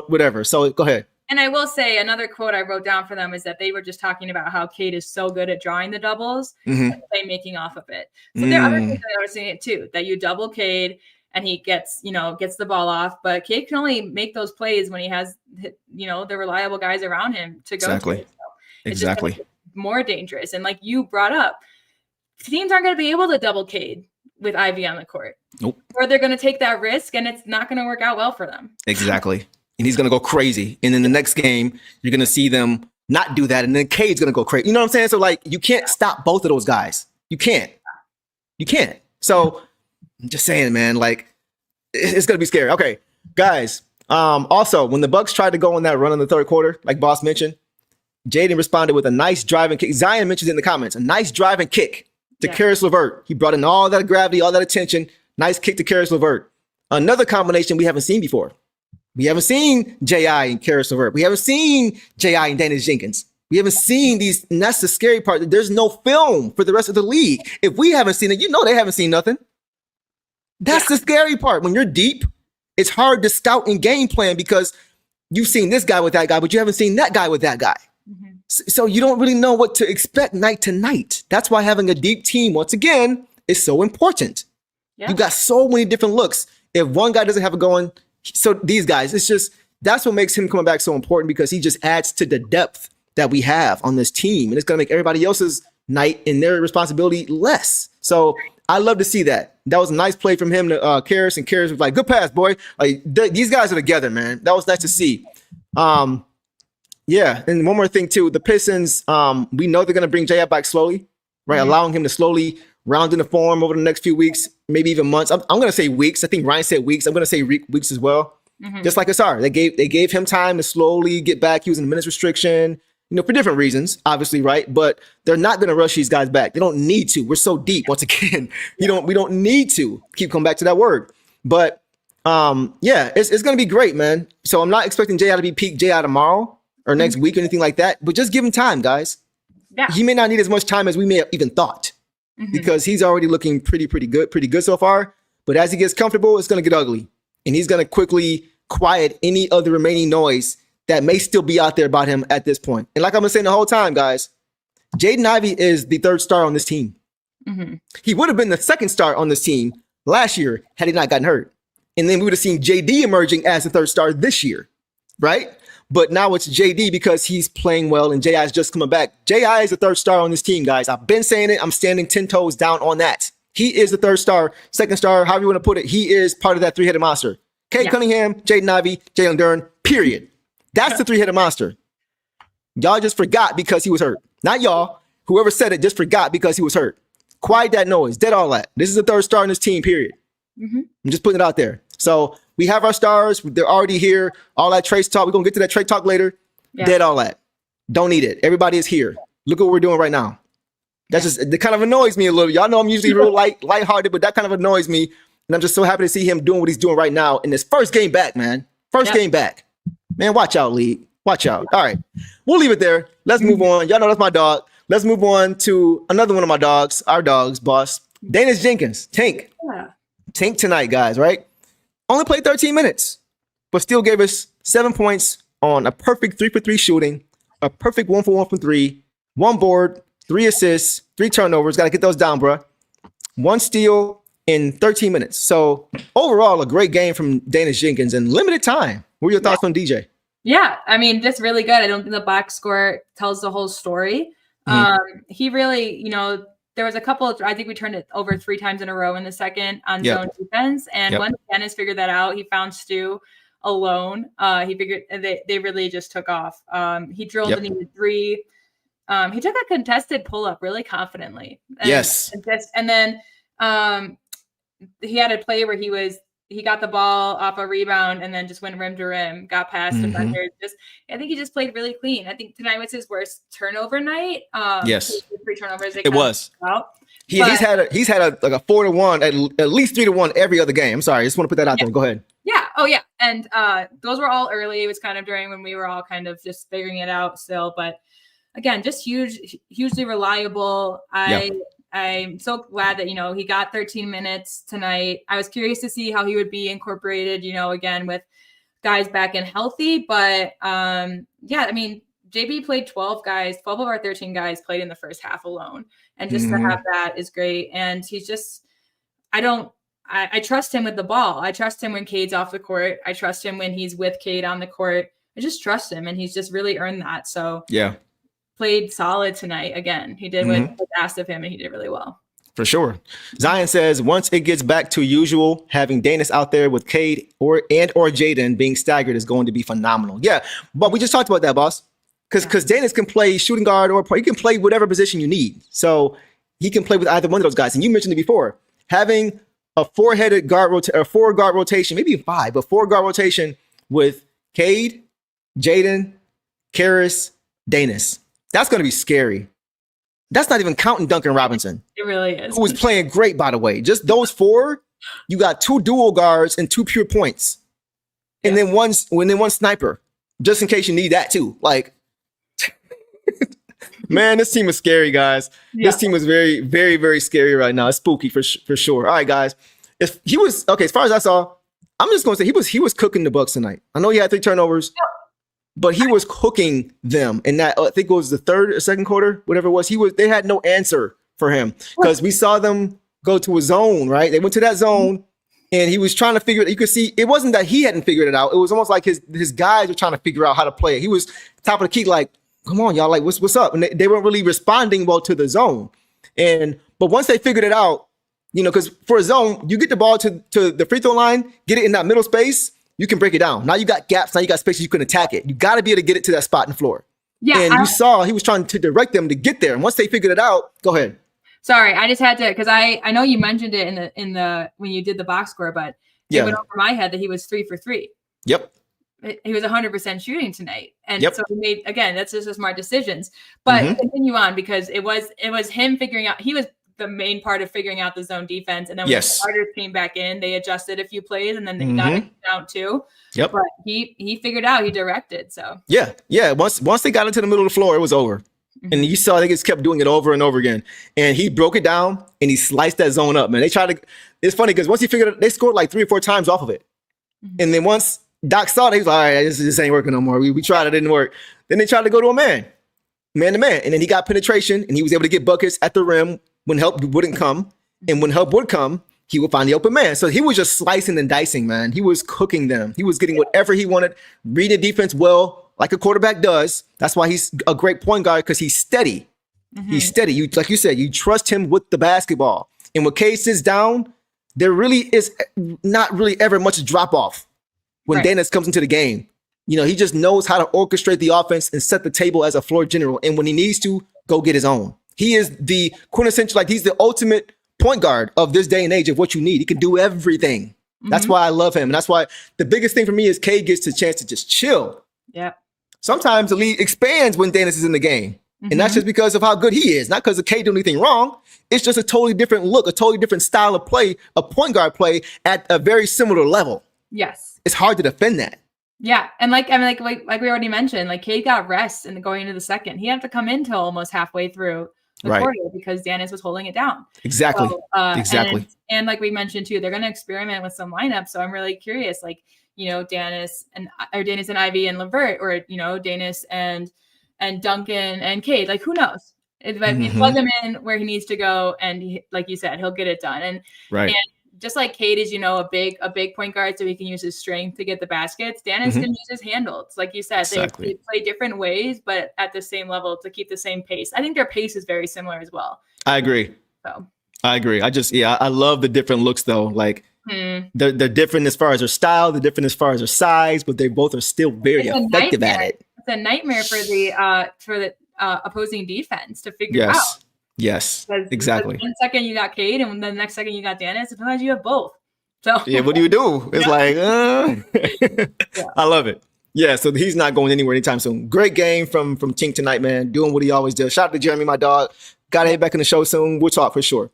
whatever. So go ahead. And I will say another quote I wrote down for them is that they were just talking about how Cade is so good at drawing the doubles and playmaking off of it. So there are other things that I was seeing it too, that you double Cade and he gets the ball off, but Cade can only make those plays when he has, the reliable guys around him to go. Exactly. To. So it's just more dangerous. And like you brought up, teams aren't going to be able to double Cade with Ivy on the court. Nope. Or they're going to take that risk and it's not going to work out well for them. Exactly. And he's going to go crazy. And in the next game, you're going to see them not do that. And then Cade's going to go crazy. You know what I'm saying? So, like, you can't stop both of those guys. You can't. So, I'm just saying, man, like, it's going to be scary. Okay, guys. Also, when the Bucks tried to go on that run in the third quarter, like Boss mentioned, Jaden responded with a nice driving kick. Zion mentions it in the comments. A nice driving kick to Caris LeVert. He brought in all that gravity, all that attention. Nice kick to Caris LeVert. Another combination we haven't seen before. We haven't seen J.I. and Caris LeVert. We haven't seen J.I. and Daniss Jenkins. We haven't seen these, and that's the scary part. There's no film for the rest of the league. If we haven't seen it, they haven't seen nothing. That's the scary part. When you're deep, it's hard to scout and game plan because you've seen this guy with that guy, but you haven't seen that guy with that guy. Mm-hmm. So you don't really know what to expect night to night. That's why having a deep team, once again, is so important. Yeah. You got so many different looks. If one guy doesn't have it going, so these guys, that's what makes him coming back so important because he just adds to the depth that we have on this team. And it's going to make everybody else's night and their responsibility less. So I love to see that. That was a nice play from him to Caris, and Caris was like, good pass, boy. Like these guys are together, man. That was nice to see. Yeah. And one more thing too, the Pistons, we know they're going to bring J.I. back slowly, right? Mm-hmm. Allowing him to slowly round in the form over the next few weeks, maybe even months. I'm going to say weeks. I think Ryan said weeks. I'm going to say weeks as well. Mm-hmm. Just like Ausar, they gave him time to slowly get back. He was in minutes restriction, for different reasons, obviously, right? But they're not going to rush these guys back. They don't need to. We're so deep. Once again, we don't need to keep coming back to that word. But it's going to be great, man. So I'm not expecting J.I. to be peak J.I. tomorrow.
or next week or anything like that, but just give him time, guys.
Yeah.
He may not need as much time as we may have even thought because he's already looking pretty good so far. But as he gets comfortable, it's going to get ugly. And he's going to quickly quiet any of the remaining noise that may still be out there about him at this point. And like I've been saying the whole time, guys, Jaden Ivey is the third star on this team. He would have been the second star on this team last year had he not gotten hurt. And then we would have seen JD emerging as the third star this year, right? But now it's JD because he's playing well and J.I. is just coming back. J.I. is the third star on this team, guys. I've been saying it. I'm standing 10 toes down on that. He is the third star, second star, however you want to put it. He is part of that three-headed monster. Cade Cunningham, Jaden Ivey, Jalen Duren, period. That's the three-headed monster. Y'all just forgot because he was hurt. Not y'all. Whoever said it just forgot because he was hurt. Quiet that noise. Dead all that. This is the third star in this team, period. I'm just putting it out there. So we have our stars. They're already here. All that Trace talk. We're going to get to that Trace talk later. Dead all that. Don't need it. Everybody is here. Look at what we're doing right now. That's just, it kind of annoys me a little. Y'all know I'm usually real lighthearted, but that kind of annoys me. And I'm just so happy to see him doing what he's doing right now in this first game back, man. First game back. Man, watch out, league. Watch out. All right. We'll leave it there. Let's move on. Y'all know that's my dog. Let's move on to another one of my dogs, our dogs, boss. Daniss Jenkins. Tank. Tank tonight, guys, right? Only played 13 minutes, but still gave us 7 points on a perfect 3-for-3 shooting, a perfect 1-for-1 from 3, 1 board, 3 assists, 3 turnovers. Got to get those down, bro. 1 steal in 13 minutes. So overall, a great game from Daniss Jenkins in limited time. What are your thoughts on DJ?
Yeah, I mean, just really good. I don't think the box score tells the whole story. He really, there was a couple I think we turned it over 3 times in a row in the second on zone defense. And once Daniss figured that out, he found Stu alone. He figured they really just took off. He drilled and needed 3. He took a contested pull-up really confidently. And then he had a play where he got the ball off a rebound and then just went rim to rim, got past defenders. I think he just played really clean. I think tonight was his worst turnover night. 3 turnovers.
It was. He's had a 4-to-1, at least 3-to-1 every other game. I'm sorry, I just want to put that out there. Go ahead.
Yeah. Oh yeah. And those were all early. It was kind of during when we were all kind of just figuring it out still. But again, just hugely reliable. I'm so glad that, he got 13 minutes tonight. I was curious to see how he would be incorporated, again, with guys back and healthy. But I mean, JB played 12 guys. 12 of our 13 guys played in the first half alone. And just to have that is great. And he's just, I trust him with the ball. I trust him when Cade's off the court. I trust him when he's with Cade on the court. I just trust him. And he's just really earned that. So played solid tonight again. He did what was asked of him, and he did really well.
For sure. Zion says once it gets back to usual, having Daniss out there with Cade or Jaden being staggered is going to be phenomenal. Yeah, but we just talked about that, boss. Because Daniss can play shooting guard or he can play whatever position you need. So he can play with either one of those guys. And you mentioned it before, having a 4-headed guard or 4-guard rotation, maybe 5, but 4-guard rotation with Cade, Jaden, Caris, Daniss. That's going to be scary. That's not even counting Duncan Robinson.
It really is.
Who was playing great, by the way. Just those 4, you got 2 dual guards and 2 pure points. And then one sniper, just in case you need that too. Like, man, this team is scary, guys. This team is very, very, very scary right now. It's spooky for sure. All right, guys. If he was, as far as I saw, I'm just going to say he was cooking the Bucks tonight. I know he had 3 turnovers. But he was cooking them in that, I think it was the third or second quarter, whatever it was. They had no answer for him because we saw them go to a zone, right? They went to that zone and he was trying to figure it. You could see it wasn't that he hadn't figured it out. It was almost like his guys were trying to figure out how to play it. He was top of the key, like, come on, y'all, like, what's up? And they weren't really responding well to the zone. But once they figured it out, because for a zone, you get the ball to the free throw line, get it in that middle space. You can break it down. Now you got gaps. Now you got spaces you can attack it. You got to be able to get it to that spot in the floor. Yeah. And you saw he was trying to direct them to get there. And once they figured it out, go ahead.
Sorry, I just had to, because I know you mentioned it in the when you did the box score, but it went over my head that he was 3 for 3.
Yep.
He was 100% shooting tonight. And so he made, again, that's just smart decisions. But continue on, because it was him figuring out, the main part of figuring out the zone defense. And then when the starters came back in, they adjusted a few plays, and then they got it down too.
Yep.
But he figured out, he directed. So
yeah. Once they got into the middle of the floor, it was over. And you saw they just kept doing it over and over again. And he broke it down and he sliced that zone up, man. They tried to. It's funny because once he figured it, they scored like 3 or 4 times off of it. And then once Doc saw it, he was like, all right, this ain't working no more. We tried, it didn't work. Then they tried to go to a man to man. And then he got penetration and he was able to get buckets at the rim when help wouldn't come. And when help would come, he would find the open man. So he was just slicing and dicing, man. He was cooking them. He was getting whatever he wanted, reading defense well, like a quarterback does. That's why he's a great point guard, because he's steady. He's steady. Like you said, you trust him with the basketball. And when Cade sits down, there really is not really ever much drop off when Daniss comes into the game. You know, he just knows how to orchestrate the offense and set the table as a floor general. And when he needs to, go get his own. He is the quintessential, like he's the ultimate point guard of this day and age of what you need. He can do everything. That's why I love him. And that's why the biggest thing for me is Cade gets the chance to just chill.
Yeah.
Sometimes the league expands when Daniss is in the game. And that's just because of how good he is, not because of Cade doing anything wrong. It's just a totally different look, a totally different style of play, a point guard play at a very similar level.
Yes.
It's hard to defend that.
Yeah. And like we already mentioned, like Cade got rest and going into the second. He had to come in till almost halfway through the quarter because Daniss was holding it down.
Exactly.
So,
exactly.
And like we mentioned too, they're going to experiment with some lineups. So I'm really curious, like, you know, Daniss and Ivey and LeVert, or, you know, Daniss and Duncan and Cade, like, who knows? If you plug him in where he needs to go, and he, like you said, he'll get it done. And just like Cade is, you know, a big point guard, so he can use his strength to get the baskets. Daniss can use his handles, like you said.
Exactly.
They play different ways, but at the same level to keep the same pace. I think their pace is very similar as well.
I agree.
So
I agree. I love the different looks though. Like they're different as far as their style, they're different as far as their size, but they both are still very effective at it.
It's a nightmare for the opposing defense to figure out.
Yes, exactly.
One second you got Cade, and then the next second you got Daniss. Sometimes you have both. So
what do you do? It's I love it. Yeah, so he's not going anywhere anytime soon. Great game from Tink tonight, man. Doing what he always does. Shout out to Jeremy, my dog. Got to head back in the show soon. We'll talk for sure.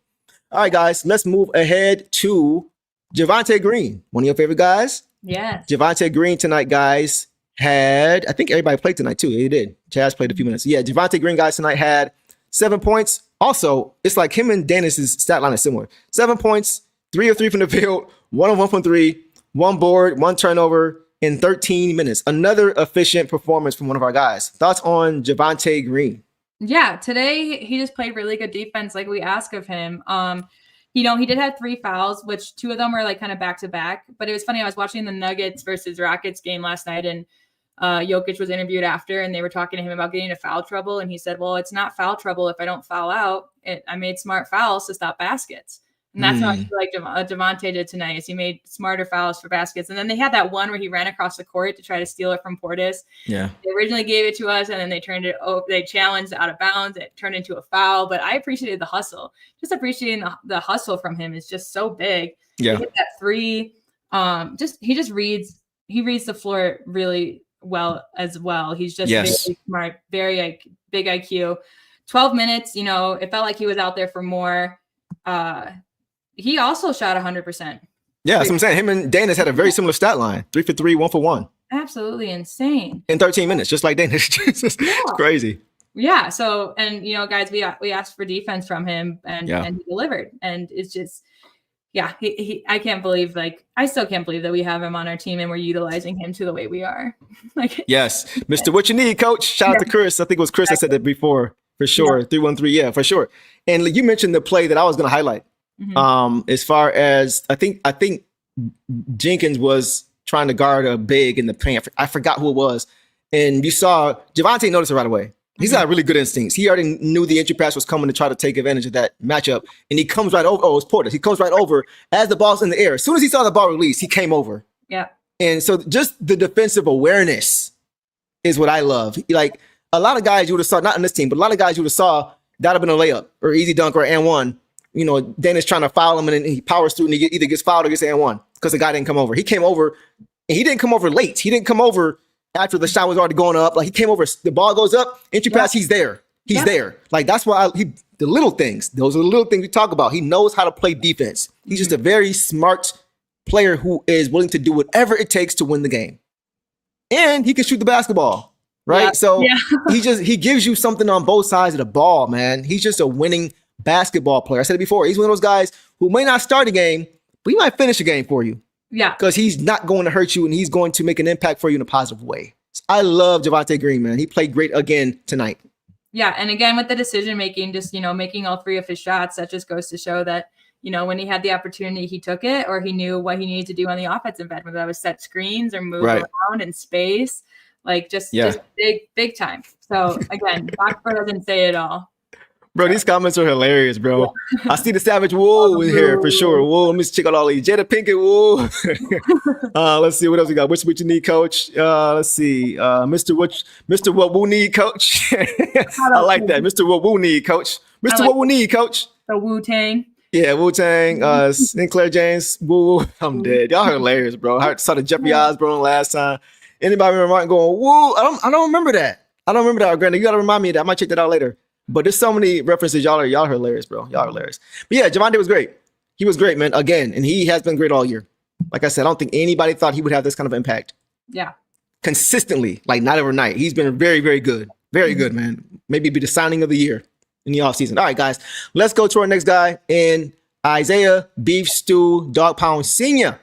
All right, guys, let's move ahead to Javonte Green, one of your favorite guys.
Yes.
Javonte Green tonight, guys, I think everybody played tonight too. He did. Chaz played a few minutes. Yeah, Javonte Green, guys, tonight had 7 points. Also, it's like him and Daniss' stat line is similar. 7 points, 3 of 3 from the field, 1 of 1 from 3, 1 board, 1 turnover in 13 minutes. Another efficient performance from one of our guys. Thoughts on Javonte Green?
Yeah, today he just played really good defense like we ask of him. You know, he did have 3 fouls, which 2 of them were like kind of back to back. But it was funny. I was watching the Nuggets versus Rockets game last night, and Jokic was interviewed after, and they were talking to him about getting into foul trouble. And he said, well, it's not foul trouble if I don't foul out. I made smart fouls to stop baskets. And that's how I feel like Javonte did tonight, is he made smarter fouls for baskets. And then they had that one where he ran across the court to try to steal it from Portis. Yeah. They originally gave it to us, and then they turned it over. They challenged out of bounds. It turned into a foul. But I appreciated the hustle. Just appreciating the hustle from him is just so big. Yeah. He hit that 3. He reads the floor really well as well. He's just very smart, very like big IQ. 12 minutes, you know, it felt like he was out there for more. He also shot 100%.
Yeah, that's what I'm saying. Him and Daniss had a very similar stat line. 3 for 3, 1 for 1.
Absolutely insane.
In 13 minutes, just like Daniss. It's crazy.
Yeah. So, and you know, guys, we asked for defense from him, and he delivered. And it's just, I can't believe, I still can't believe that we have him on our team and we're utilizing him to the way we are.
Yes, Mr. What you need, coach. Shout out to Chris. I think it was Chris that said that before, for sure. 313, yeah, for sure. And you mentioned the play that I was going to highlight. As far as I think Jenkins was trying to guard a big in the paint. I forgot who it was. And you saw Javonte noticed it right away. He's got really good instincts. He already knew the entry pass was coming to try to take advantage of that matchup. And he comes right over. Oh, it's Portis. He comes right over as the ball's in the air. As soon as he saw the ball release, he came over. Yeah. And so just the defensive awareness is what I love. Like a lot of guys you would have saw, not on this team, but a lot of guys you would have saw, that would have been a layup or easy dunk or and one. You know, Daniss trying to foul him and then he powers through and he either gets fouled or gets and one because the guy didn't come over. He came over and he didn't come over late. He didn't come over after the shot was already going up. Like he came over, the ball goes up, entry pass, he's there. He's there. Like that's why he the little things. Those are the little things we talk about. He knows how to play defense. He's just a very smart player who is willing to do whatever it takes to win the game. And he can shoot the basketball, right?
Yeah.
So he gives you something on both sides of the ball, man. He's just a winning basketball player. I said it before. He's one of those guys who may not start a game, but he might finish a game for you.
Yeah.
Because he's not going to hurt you and he's going to make an impact for you in a positive way. I love Javonte Green, man. He played great again tonight.
Yeah. And again, with the decision making, just, making all 3 of his shots, that just goes to show that, when he had the opportunity, he took it, or he knew what he needed to do on the offensive end, whether that was set screens or move around in space, just big time. So again, Boxford doesn't say it all.
Bro, these comments are hilarious, bro. I see the Savage Woo in here for sure. Woo, let me check out all these. Jada Pinkett, woo. Let's see what else we got. What you need, coach? Let's see. Mr. What Woo need, coach? I like that. Mr. What Woo need, coach. Mr. What Woo need, coach.
The Wu-Tang.
Yeah, Wu-Tang. Sinclair James. Woo. I'm dead. Y'all are hilarious, bro. I saw the Jeffrey Osborne last time. Anybody remember Martin going, woo? I don't remember that. Granted, you got to remind me of that. I might check that out later. But there's so many references. Y'all are hilarious, bro. Y'all are hilarious. But yeah, Javonte was great. He was great, man. Again, and he has been great all year. Like I said, I don't think anybody thought he would have this kind of impact.
Yeah.
Consistently, night overnight. He's been very, very good. Very good, man. Maybe be the signing of the year in the offseason. All right, guys. Let's go to our next guy in Isaiah Beef Stew Dog Pound Sr.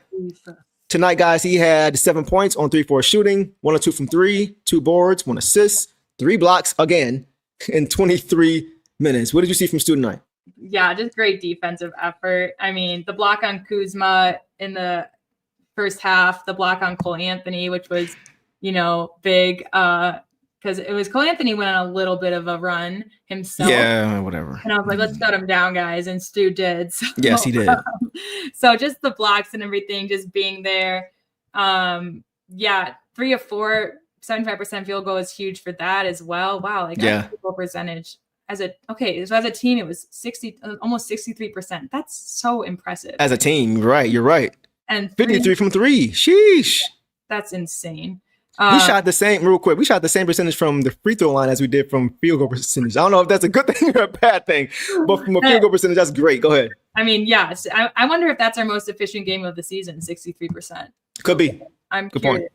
Tonight, guys, he had 7 points on 3-4 shooting, 1 or 2 from 3, 2 boards, 1 assist, 3 blocks again in 23 minutes. What did you see from Stu tonight?
Yeah, just great defensive effort. I mean, the block on Kuzma in the first half, the block on Cole Anthony, which was, big, because it was Cole Anthony went on a little bit of a run himself.
Yeah, whatever.
And I was like, let's shut him down, guys. And Stu did. So,
yes, he did.
So just the blocks and everything, just being there. 3 of 4, 75% field goal is huge for that as well. Wow. Field goal percentage so as a team, it was almost 63%. That's so impressive.
As a team, right. You're right.
And
53 from 3. Sheesh.
That's insane.
We shot the same, real quick. We shot the same percentage from the free throw line as we did from field goal percentage. I don't know if that's a good thing or a bad thing, but from a field goal percentage, that's great. Go ahead.
I mean, yes. I wonder if that's our most efficient game of the season, 63%.
Could be.
I'm
good
curious.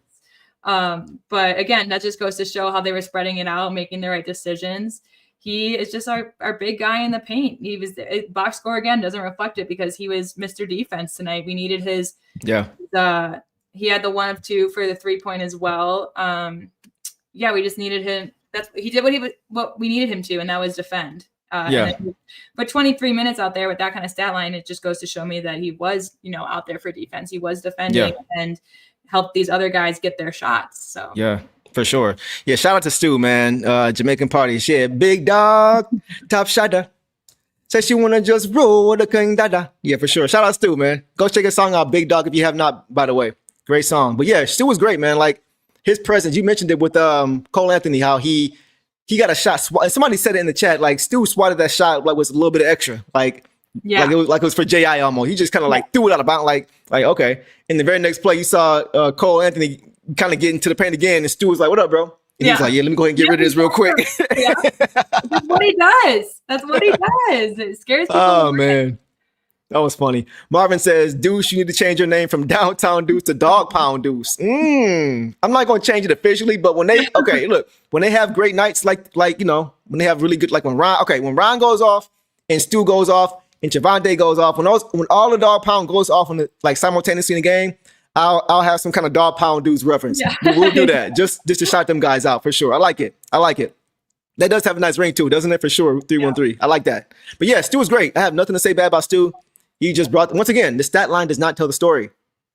Point.
But again, that just goes to show how they were spreading it out, making the right decisions. He is just our big guy in the paint. He was box score again, doesn't reflect it because he was Mr. Defense tonight. We needed his. He had the 1 of 2 for the 3-point as well. We just needed him. He did what we needed him to, and that was defend. But 23 minutes out there with that kind of stat line, it just goes to show me that he was, out there for defense. He was defending and helped these other guys get their shots. So
for sure. Yeah, shout out to Stu, man. Jamaican party shit. Big dog, top shotter. Says she wanna just roll the king dada. Yeah, for sure. Shout out Stu, man. Go check his song out, Big Dog, if you have not, by the way. Great song. But yeah, Stu was great, man. His presence, you mentioned it with Cole Anthony, how he got a shot. Somebody said it in the chat, Stu swatted that shot was a little bit extra. It was for J.I. almost. He just kind of threw it out of bounds, okay. In the very next play, you saw Cole Anthony kind of get into the paint again, and Stu was like, "What up, bro?" And he was like, "Yeah, let me go ahead and get rid of this real quick."
That's what he does. It scares people.
Oh man, that was funny. Marvin says, "Deuce, you need to change your name from Downtown Deuce to Dog Pound Deuce." I'm not going to change it officially, but when they when they have great nights, when they have really good, when Ryan goes off and Stu goes off and Javonte goes off, when all the Dog Pound goes off simultaneously in the game, I'll have some kind of Dog Pound Deuce reference. Yeah. We'll do that just to shout them guys out for sure. I like it. That does have a nice ring too, doesn't it? For sure, 313. I like that. But yeah, Stu was great. I have nothing to say bad about Stu. He just brought, once again, the stat line does not tell the story.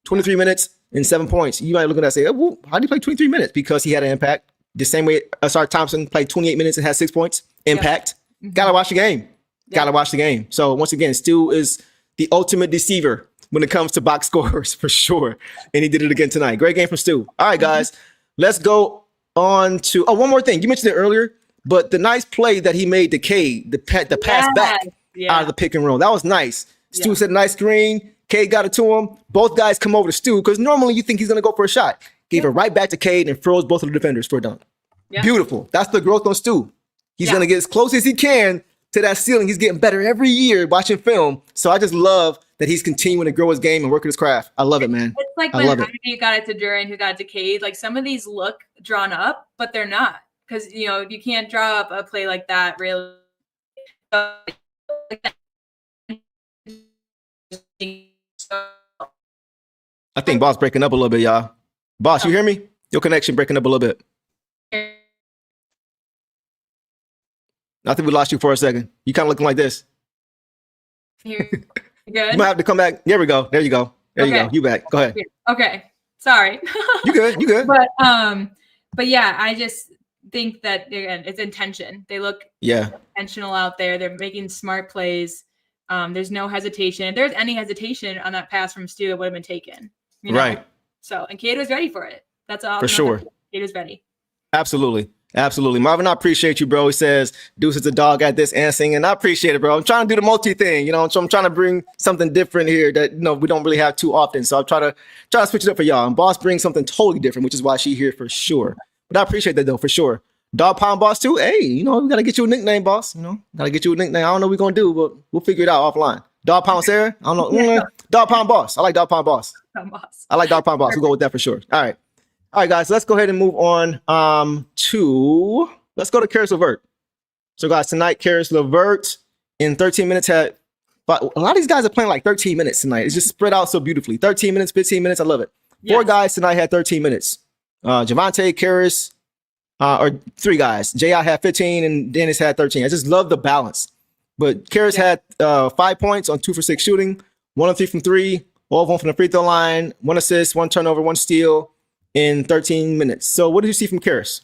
23 minutes and 7 points. You might look at that and say, well, how do you play 23 minutes? Because he had an impact. The same way Ausar Thompson played 28 minutes and had 6 points. Impact. Yeah. Gotta watch the game. Gotta watch the game. So once again, Stu is the ultimate deceiver when it comes to box scores for sure. And he did it again tonight. Great game from Stu. All right, guys. Let's go on to, one more thing. You mentioned it earlier, but the nice play that he made to Cade, the pass back out of the pick and roll. That was nice. Stu set a nice screen. Cade got it to him. Both guys come over to Stu because normally you think he's going to go for a shot. Gave it right back to Cade and froze both of the defenders for a dunk. Yeah. Beautiful. That's the growth on Stu. He's going to get as close as he can to that ceiling. He's getting better every year watching film. So I just love that he's continuing to grow his game and working his craft. I love it, man.
It's like when Ivey got it to Duren, who got it to Cade. Like some of these look drawn up, but they're not. Because, you know, you can't draw up a play like that, really. I
think Boss breaking up a little bit, y'all. Boss, you hear me? Your connection breaking up a little bit. I think we lost you for a second. You kind of looking like this.
You're good?
You might have to come back. There we go. There you go. There you go. You back. Go ahead.
Okay. Sorry.
You good. You good.
But yeah, I just think that again, it's intention. They look intentional out there. They're making smart plays. There's no hesitation. If there's any hesitation on that pass from Stu, it would have been taken. You know? Right. So, and Cade was ready for it. That's all.
For sure.
Cade was ready.
Absolutely. Absolutely. Marvin, I appreciate you, bro. He says, Deuce is a dog at this and singing. I appreciate it, bro. I'm trying to do the multi thing, you know, so I'm trying to bring something different here that, you know, we don't really have too often. So I'm trying to switch it up for y'all. And Boss brings something totally different, which is why she here for sure. But I appreciate that, though, for sure. Dog Pound Boss, too. Hey, you know, we got to get you a nickname, Boss. You know, got to get you a nickname. I don't know what we're going to do, but we'll figure it out offline. Dog Pound Sarah? I don't know. Dog Pound Boss. I like Dog Pound Boss. I like Dog Pound Boss. We'll go with that for sure. All right. All right, guys. So let's go ahead and move on to... Let's go to Caris LeVert. So, guys, tonight, Caris LeVert in 13 minutes had... But a lot of these guys are playing like 13 minutes tonight. It's just spread out so beautifully. 13 minutes, 15 minutes. I love it. Yes. 4 guys tonight had 13 minutes. Javonte, Caris, or 3 guys. J.I. had 15 and Daniss had 13. I just love the balance. But Caris had 5 points on 2 for 6 shooting, 1 of 3 from 3, all of 1 from the free throw line, 1 assist, 1 turnover, 1 steal in 13 minutes. So what did you see from Caris?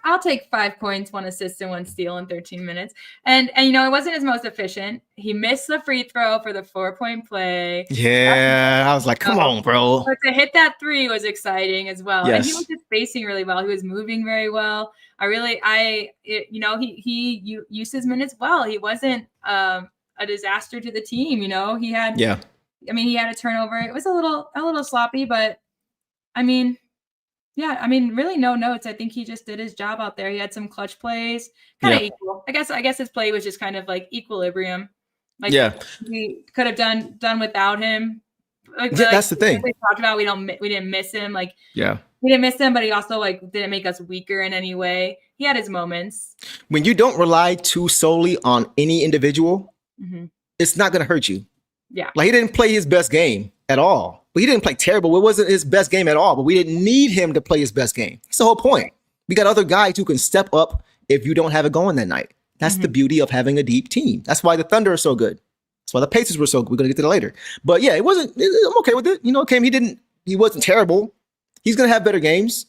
I'll take 5 points, 1 assist, and 1 steal in 13 minutes. And you know, it wasn't his most efficient. He missed the free throw for the 4-point play.
Yeah, I was like, come on, bro.
But to hit that 3 was exciting as well. Yes. And he was just spacing really well. He was moving very well. He used his minutes well. He wasn't a disaster to the team. You know, he had a turnover. It was a little sloppy, but I mean, really no notes. I think he just did his job out there. He had some clutch plays, kind of equal. I guess his play was just kind of like equilibrium. Like we could have done without him.
That's the thing.
We talked about we didn't miss him. We didn't miss him, but he also didn't make us weaker in any way. He had his moments.
When you don't rely too solely on any individual, it's not going to hurt you.
Yeah,
like he didn't play his best game at all. But he didn't play terrible. It wasn't his best game at all. But we didn't need him to play his best game. That's the whole point. We got other guys who can step up if you don't have it going that night. That's the beauty of having a deep team. That's why the Thunder are so good. That's why the Pacers were so good. We're going to get to that later. But yeah, I'm okay with it. You know, he wasn't terrible. He's going to have better games.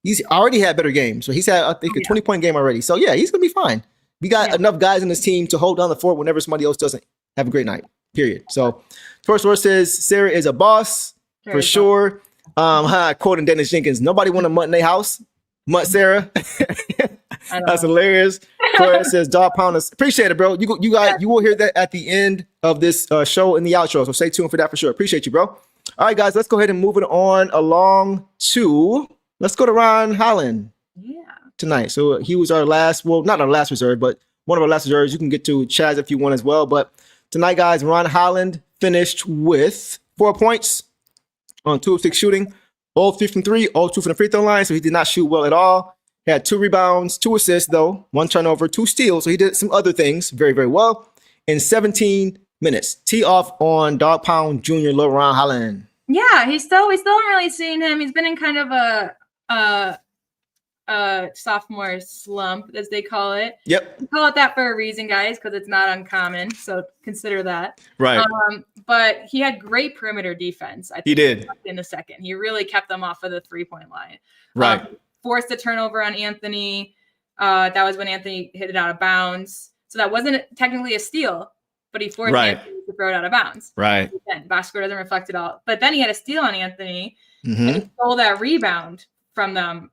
He's already had better games. So he's had, I think, a 20-point game already. So yeah, he's going to be fine. We got enough guys in this team to hold down the fort whenever somebody else doesn't have a great night. Period. So first source says Sarah is a boss for sure. Quoting Daniss Jenkins, nobody want a mutt in their house. Mutt Sarah. That's hilarious. Corey says Dog Pound. Appreciate it, bro. You will hear that at the end of this show in the outro. So stay tuned for that for sure. Appreciate you, bro. All right, guys, let's go ahead and move it on along to let's go to Ron Holland. Tonight. So he was our last, well, not our last reserve, but one of our last reserves. You can get to Chaz if you want as well. But tonight, guys, Ron Holland finished with 4 points on 2 of 6 shooting, all 3 from 3, all 2 from the free throw line. So he did not shoot well at all. He had 2 rebounds, 2 assists, though, 1 turnover, 2 steals. So he did some other things very, very well in 17 minutes. Tee off on Dog Pound Jr. Lil Ron Holland.
Yeah, we still haven't really seen him. He's been in kind of a sophomore slump, as they call it.
Yep.
We call it that for a reason, guys, because it's not uncommon. So consider that.
Right.
But he had great perimeter defense. I think
he did
in the second. He really kept them off of the 3-point line.
Right.
Forced a turnover on Anthony. That was when Anthony hit it out of bounds. So that wasn't technically a steal, but he forced Anthony to throw it out of bounds.
Right.
Again, box score doesn't reflect it all. But then he had a steal on Anthony, and he stole that rebound from them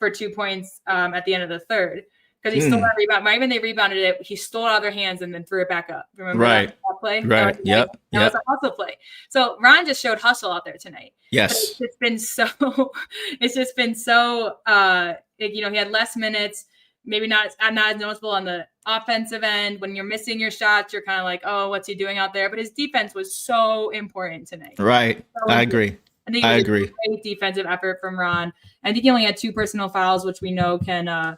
for 2 points at the end of the third. Because he stole that rebound. Right when they rebounded it, he stole it out of their hands and then threw it back up. Remember that play?
Right.
That was a hustle play. So Ron just showed hustle out there tonight.
Yes.
But it's just been so he had less minutes, maybe not as noticeable on the offensive end. When you're missing your shots, you're kind of like, oh, what's he doing out there? But his defense was so important tonight.
Right.
So
I agree.
I agree. A great defensive effort from Ron. I think he only had 2 personal fouls, which we know can,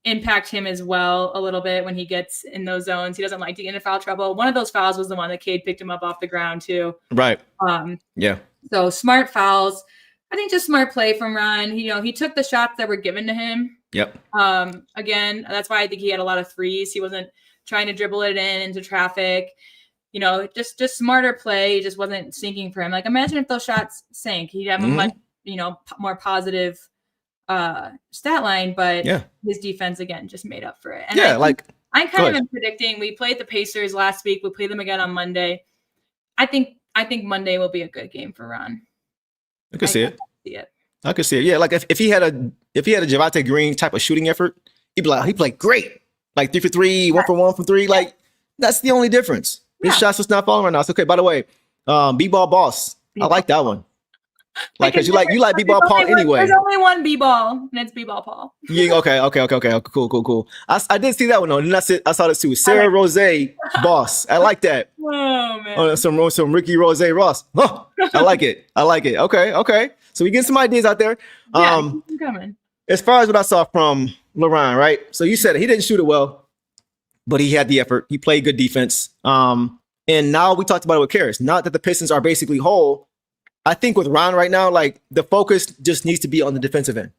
impact him as well a little bit when he gets in those zones. He doesn't like to get into foul trouble. One of those fouls was the one that Cade picked him up off the ground too.
Right. Yeah.
So smart fouls. I think just smart play from Ron. He took the shots that were given to him.
Yep.
Again, that's why I think he had a lot of threes. He wasn't trying to dribble it into traffic. Just smarter play. It just wasn't sinking for him. Like, imagine if those shots sank. He'd have a much, more positive stat line, but his defense, again, just made up for it. And I'm kind of predicting, we played the Pacers last week. We'll play them again on Monday. I think Monday will be a good game for Ron.
I could see it. I could see it. Yeah, like if he had a Javonte Green type of shooting effort, he'd be like, he played great. Like 3 for 3, 1 for 1 from 3. Like, that's the only difference. His shots just not falling right now. It's okay. By the way, B-ball boss. I like that one. Like, because you like B-ball Paul anyway.
There's only one B-ball, and it's B-ball Paul.
Yeah. Okay. Cool. I did see that one though. And I saw this too. Sarah Rose boss. I like that.
Oh man.
Oh, some Ricky Rose Ross. Oh, I like it. Okay. So we get some ideas out there.
I'm coming.
As far as what I saw from LeBron, right? So you said he didn't shoot it well, but he had the effort. He played good defense. And now we talked about it with Caris. Not that the Pistons are basically whole. I think with Ron right now, like, the focus just needs to be on the defensive end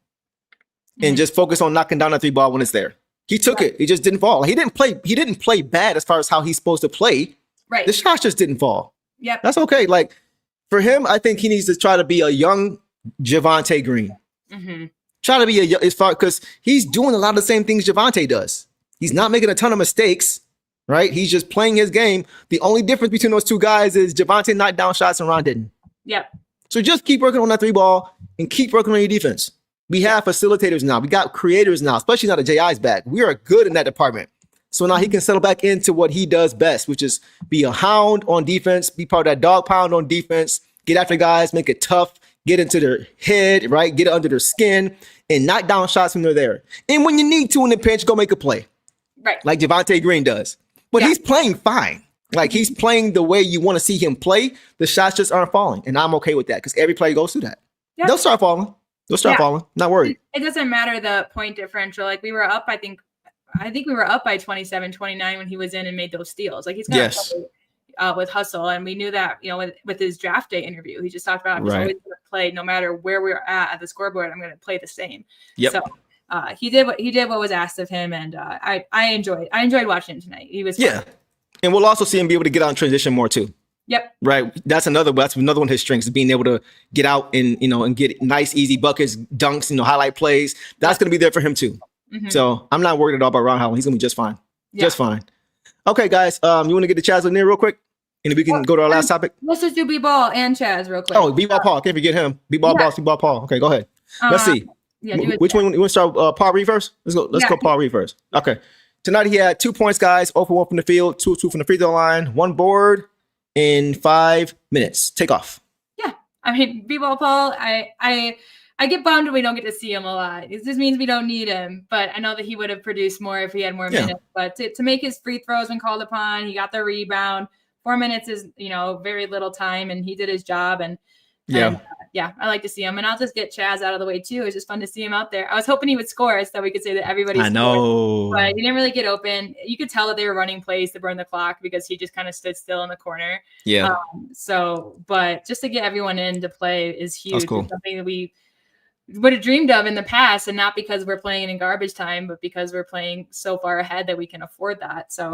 and just focus on knocking down that 3 ball when it's there. He took it. He just didn't fall. He didn't play bad as far as how he's supposed to play.
Right.
The shots just didn't fall.
Yep.
That's okay. Like, for him, I think he needs to try to be a young Javonte Green. Try to be because he's doing a lot of the same things Javonte does. He's not making a ton of mistakes, right? He's just playing his game. The only difference between those 2 guys is Javonte knocked down shots and Ron didn't.
Yep.
So just keep working on that 3 ball and keep working on your defense. We have facilitators now. We got creators now, especially now that J.I.'s back. We are good in that department. So now he can settle back into what he does best, which is be a hound on defense, be part of that dog pound on defense, get after guys, make it tough, get into their head, right? Get it under their skin and knock down shots when they're there. And when you need to in the pinch, go make a play.
Right.
Like Javonte Green does. But he's playing fine. Like, he's playing the way you want to see him play. The shots just aren't falling. And I'm okay with that because every play goes through that. Yep. They'll start falling. Not worried.
It doesn't matter the point differential. Like, we were up, I think we were up by 27-29 when he was in and made those steals. Like, he's going to play with hustle. And we knew that, with his draft day interview, he just talked about, I'm just always going to play no matter where we're at the scoreboard. I'm going to play the same. Yep. So he did what was asked of him. And I enjoyed watching him tonight. He was fun.
Yeah. And we'll also see him be able to get out in transition more too.
Yep.
Right. That's another one of his strengths, is being able to get out and, and get nice, easy buckets, dunks, highlight plays. That's going to be there for him too. So I'm not worried at all about Ron Holland. He's going to be just fine. Just fine. Okay, guys. You want to get to Chaz Lanier real quick? And then we can go to our last topic.
Let's just do B-ball and Chaz real quick.
Oh, B-ball Paul. Can't forget him. B-ball boss, B-ball Paul. Okay, go ahead. Let's see. Which one? You want to start Paul Reed first? Let's go Paul Reed first. Okay. Tonight he had 2 points, guys. 0 for 1 from the field, 2 from the free throw line, 1 board in 5 minutes. Take off.
Yeah. I mean, B-ball Paul, I get bummed when we don't get to see him a lot. This just means we don't need him. But I know that he would have produced more if he had more minutes. But to make his free throws when called upon, he got the rebound. 4 minutes is, very little time, and he did his job. And I like to see him. And I'll just get Chaz out of the way too. It's just fun to see him out there. I was hoping he would score so we could say that everybody scored. I know. But he didn't really get open. You could tell that they were running plays to burn the clock because he just kind of stood still in the corner. Yeah. But just to get everyone in to play is huge. That's cool. It's something that we would have dreamed of in the past, and not because we're playing in garbage time, but because we're playing so far ahead that we can afford that. So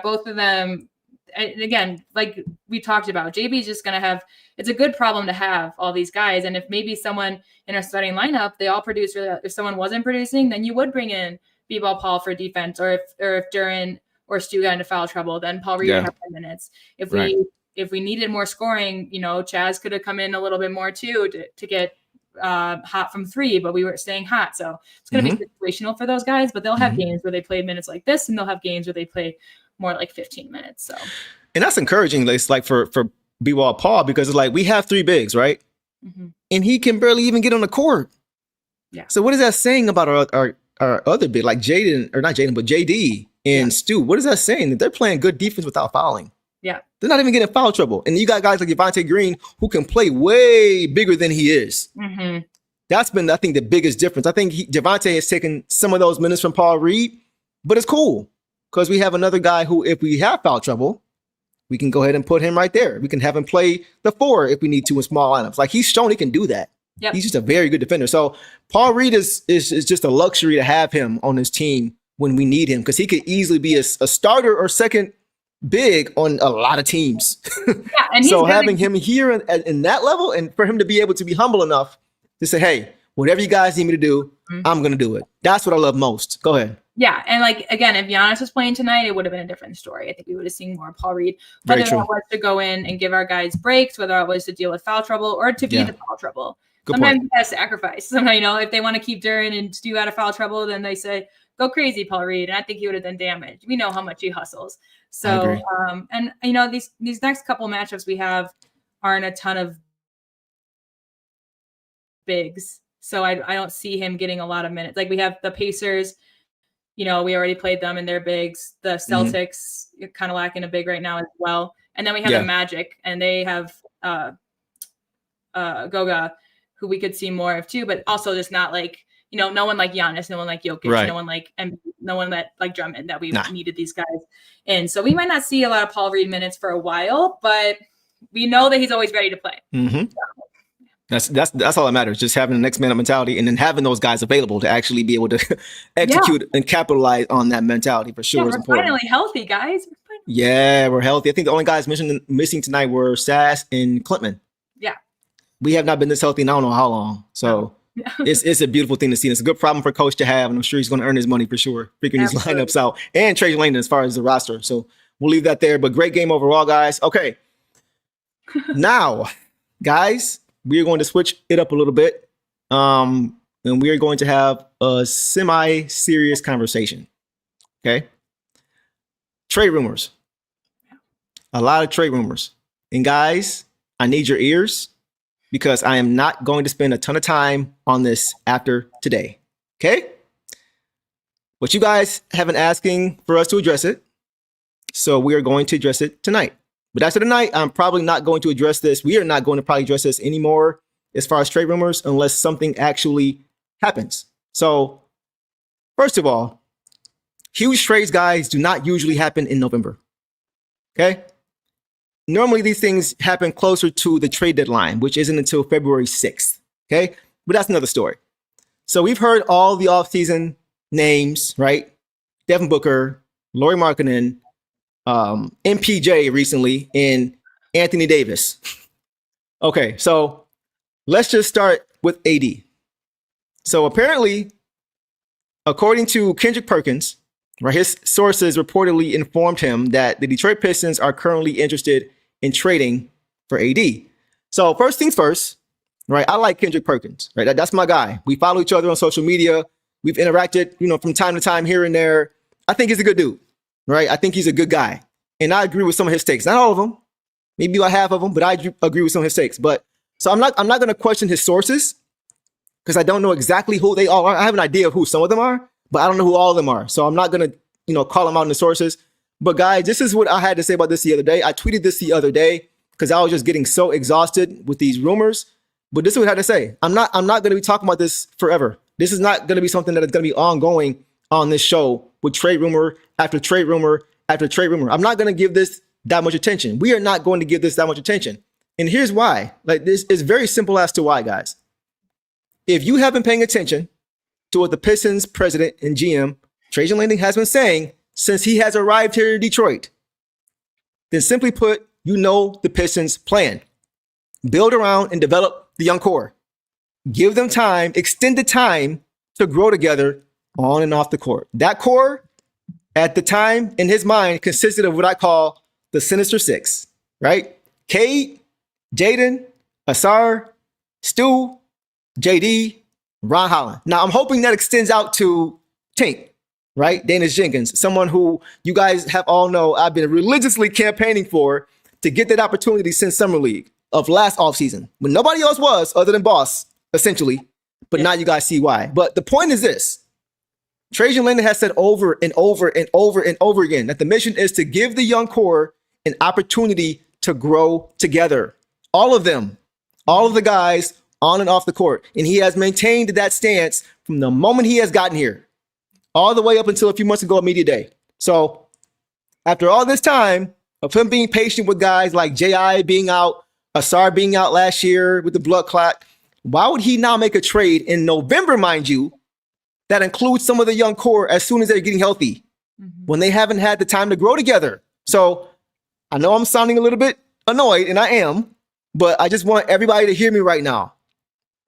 both of them. And again, like we talked about, JB is just going to have, it's a good problem to have, all these guys. And if maybe someone in our starting lineup, they all produce really, if someone wasn't producing, then you would bring in B-ball Paul for defense, or if Duren or Stu got into foul trouble, then Paul Reed would have 10 minutes. If we needed more scoring, Chaz could have come in a little bit more too to get hot from 3, but we were staying hot. So it's going to be situational for those guys, but they'll have games where they play minutes like this, and they'll have games where they play more like 15 minutes. So, and
that's encouraging. It's like for B-Wall Paul, because it's like we have 3 bigs, right? And he can barely even get on the court.
Yeah.
So what is that saying about our other big, like Jaden, or not Jaden, but JD and Stu? What is that saying? That they're playing good defense without fouling.
Yeah.
They're not even getting foul trouble. And you got guys like Javonte Green who can play way bigger than he is.
Mm-hmm.
That's been, I think, the biggest difference. I think Javonte has taken some of those minutes from Paul Reed, but it's cool because we have another guy who, if we have foul trouble, we can go ahead and put him right there. We can have him play the 4 if we need to in small lineups. Like, he's shown he can do that.
Yep.
He's just a very good defender. So Paul Reed is just a luxury to have him on his team when we need him, because he could easily be a starter or second big on a lot of teams.
Yeah, and
so having him here in that level, and for him to be able to be humble enough to say, hey, whatever you guys need me to do, I'm going to do it. That's what I love most. Go ahead.
Yeah, and like, again, if Giannis was playing tonight, it would have been a different story. I think we would have seen more Paul Reed, whether that was to go in and give our guys breaks, whether it was to deal with foul trouble or to be the foul trouble.
Good
Sometimes
point.
you gotta sacrifice. Sometimes, if they want to keep Duren and Stu out of foul trouble, then they say, go crazy, Paul Reed. And I think he would have done damage. We know how much he hustles. So, and these next couple matchups we have aren't a ton of bigs. So I don't see him getting a lot of minutes. Like, we have the Pacers, we already played them and they're bigs. The Celtics kind of lacking a big right now as well. And then we have the Magic, and they have Goga, who we could see more of too, but also just not like, no one like Giannis, no one like Jokic, no one like, and no one that like Drummond that we needed these guys in. So we might not see a lot of Paul Reed minutes for a while, but we know that he's always ready to play.
Mm-hmm. That's all that matters. Just having the next man up mentality, and then having those guys available to actually be able to execute and capitalize on that mentality for sure is important.
We're finally healthy, guys.
We're healthy. I think the only guys missing tonight were Chaz and Klintman.
Yeah.
We have not been this healthy in I don't know how long. So it's a beautiful thing to see. It's a good problem for coach to have, and I'm sure he's going to earn his money for sure, figuring these lineups out, and Trajan Langdon as far as the roster. So we'll leave that there. But great game overall, guys. Okay. Now, guys, we are going to switch it up a little bit. And we are going to have a semi-serious conversation. Okay. Trade rumors. A lot of trade rumors. And guys, I need your ears, because I am not going to spend a ton of time on this after today. Okay? But you guys have been asking for us to address it, so we are going to address it tonight. But after tonight, I'm probably not going to address this. We are not going to probably address this anymore as far as trade rumors, unless something actually happens. So, first of all, huge trades, guys, do not usually happen in November. Okay? Normally, these things happen closer to the trade deadline, which isn't until February 6th. Okay? But that's another story. So we've heard all the offseason names, right? Devin Booker, Lauri Markkanen, MPJ recently, and Anthony Davis. Okay, so let's just start with AD. So apparently, according to Kendrick Perkins, right, his sources reportedly informed him that the Detroit Pistons are currently interested in trading for AD. So first things first, right? I like Kendrick Perkins, right? That's my guy. We follow each other on social media. We've interacted, from time to time here and there. I think he's a good dude, right? I think he's a good guy. And I agree with some of his takes. Not all of them, maybe about half of them, but I agree with some of his takes. But so I'm not going to question his sources, because I don't know exactly who they all are. I have an idea of who some of them are, but I don't know who all of them are. So I'm not going to, call them out in the sources. But guys, this is what I had to say about this the other day. I tweeted this the other day because I was just getting so exhausted with these rumors. But this is what I had to say. I'm not going to be talking about this forever. This is not going to be something that is going to be ongoing on this show with trade rumor after trade rumor after trade rumor. I'm not going to give this that much attention. We are not going to give this that much attention. And here's why. Like, this is very simple as to why, guys. If you have been paying attention to what the Pistons president and GM, Trajan Langdon, has been saying since he has arrived here in Detroit, then simply put, the Pistons plan. Build around and develop the young core. Give them time, extended time to grow together on and off the court. That core, at the time, in his mind, consisted of what I call the Sinister Six, right? Cade, Jaden, Ausar, Stu, JD, Ron Holland. Now, I'm hoping that extends out to Tink, right? Daniss Jenkins, someone who you guys have all know I've been religiously campaigning for to get that opportunity since Summer League of last offseason, when nobody else was other than Boss, essentially. But now you guys see why. But the point is this. Trajan Langdon has said over and over and over and over again that the mission is to give the young core an opportunity to grow together. All of them, all of the guys on and off the court. And he has maintained that stance from the moment he has gotten here, all the way up until a few months ago at Media Day. So after all this time of him being patient with guys like J.I. being out, Ausar being out last year with the blood clot, why would he now make a trade in November, mind you, that includes some of the young core as soon as they're getting healthy when they haven't had the time to grow together? So I know I'm sounding a little bit annoyed, and I am, but I just want everybody to hear me right now,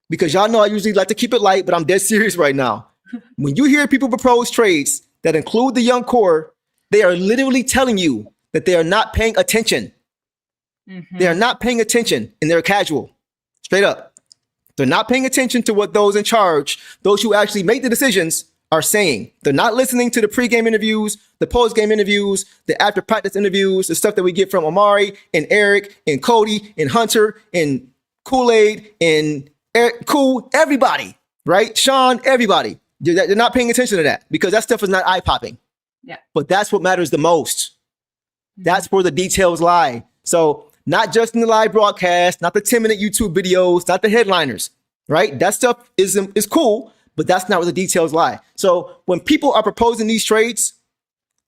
because y'all know I usually like to keep it light, but I'm dead serious right now. When you hear people propose trades that include the young core, they are literally telling you that they are not paying attention. They are not paying attention, and they're casual. Straight up. They're not paying attention to what those in charge, those who actually make the decisions, are saying. They're not listening to the pregame interviews, the postgame interviews, the after practice interviews, the stuff that we get from Amari and Eric and Cody and Hunter and Kool-Aid and Eric, Cool, everybody, right? Sean, everybody. They're not paying attention to that because that stuff is not eye-popping.
Yeah.
But that's what matters the most. That's where the details lie. So not just in the live broadcast, not the 10-minute YouTube videos, not the headliners, right? That stuff is cool, but that's not where the details lie. So when people are proposing these trades,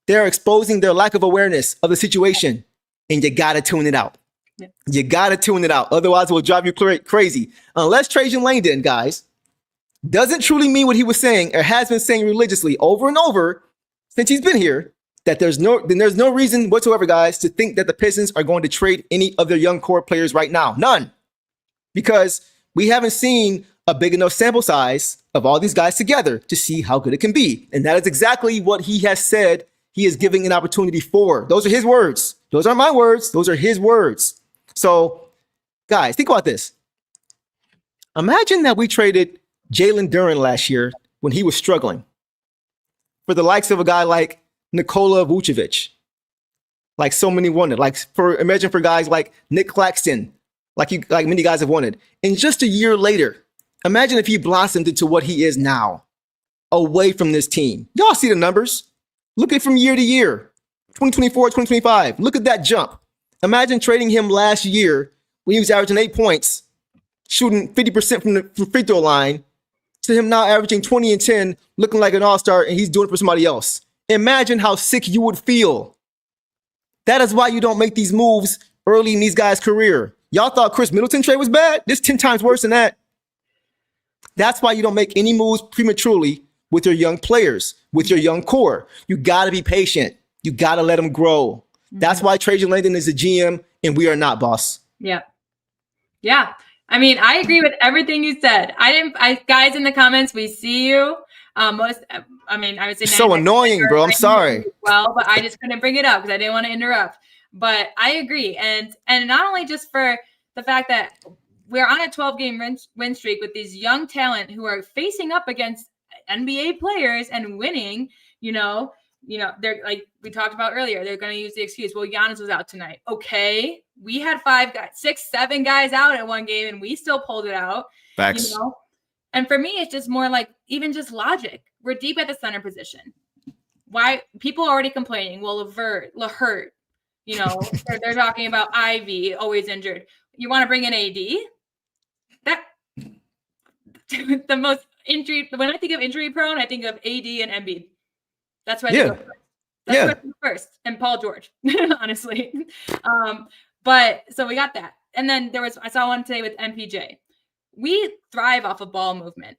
they're exposing their lack of awareness of the situation, and you got to tune it out. Yeah. You got to tune it out. Otherwise, it will drive you crazy. Unless Trajan Langdon, guys, doesn't truly mean what he was saying or has been saying religiously over and over since he's been here, that there's no reason whatsoever, guys, to think that the Pistons are going to trade any of their young core players right now. None. Because we haven't seen a big enough sample size of all these guys together to see how good it can be. And that is exactly what he has said he is giving an opportunity for. Those are his words. Those aren't my words. Those are his words. So, guys, think about this. Imagine that we traded Jalen Duren last year when he was struggling for the likes of a guy like Nikola Vucevic, like so many wanted, imagine for guys like Nick Claxton, like many guys have wanted. And just a year later, imagine if he blossomed into what he is now, away from this team. Y'all see the numbers. Look at from year to year, 2024, 2025. Look at that jump. Imagine trading him last year when he was averaging 8 points, shooting 50% from the free throw line, to him now averaging 20 and 10, looking like an all-star, and he's doing it for somebody else. Imagine how sick you would feel. That is why you don't make these moves early in these guys' career. Y'all thought Chris Middleton trade was bad? This 10 times worse than that. That's why you don't make any moves prematurely with your young players, with your young core. You got to be patient. You got to let them grow. That's why Trajan Langdon is a GM and we are not, boss.
Yeah. Yeah. I mean, I agree with everything you said. Guys in the comments, we see you. I would say
so annoying, bro. I'm sorry.
Well, but I just couldn't bring it up because I didn't want to interrupt. But I agree, and not only just for the fact that we're on a 12-game win streak with these young talent who are facing up against NBA players and winning. You know, they're like we talked about earlier. They're going to use the excuse, well, Giannis was out tonight. Okay, we had 5 guys, 6, 7 guys out at one game, and we still pulled it out.
Facts.
You know? And for me, it's just more like even just logic. We're deep at the center position. Why people are already complaining? Well, LeVert, they're talking about Ivy always injured. You want to bring in AD? That the most injury. When I think of injury prone, I think of AD and Embiid. That's why I think of first. That's what I think first, and Paul George, honestly. But so we got that, and then I saw one today with MPJ. We thrive off of ball movement.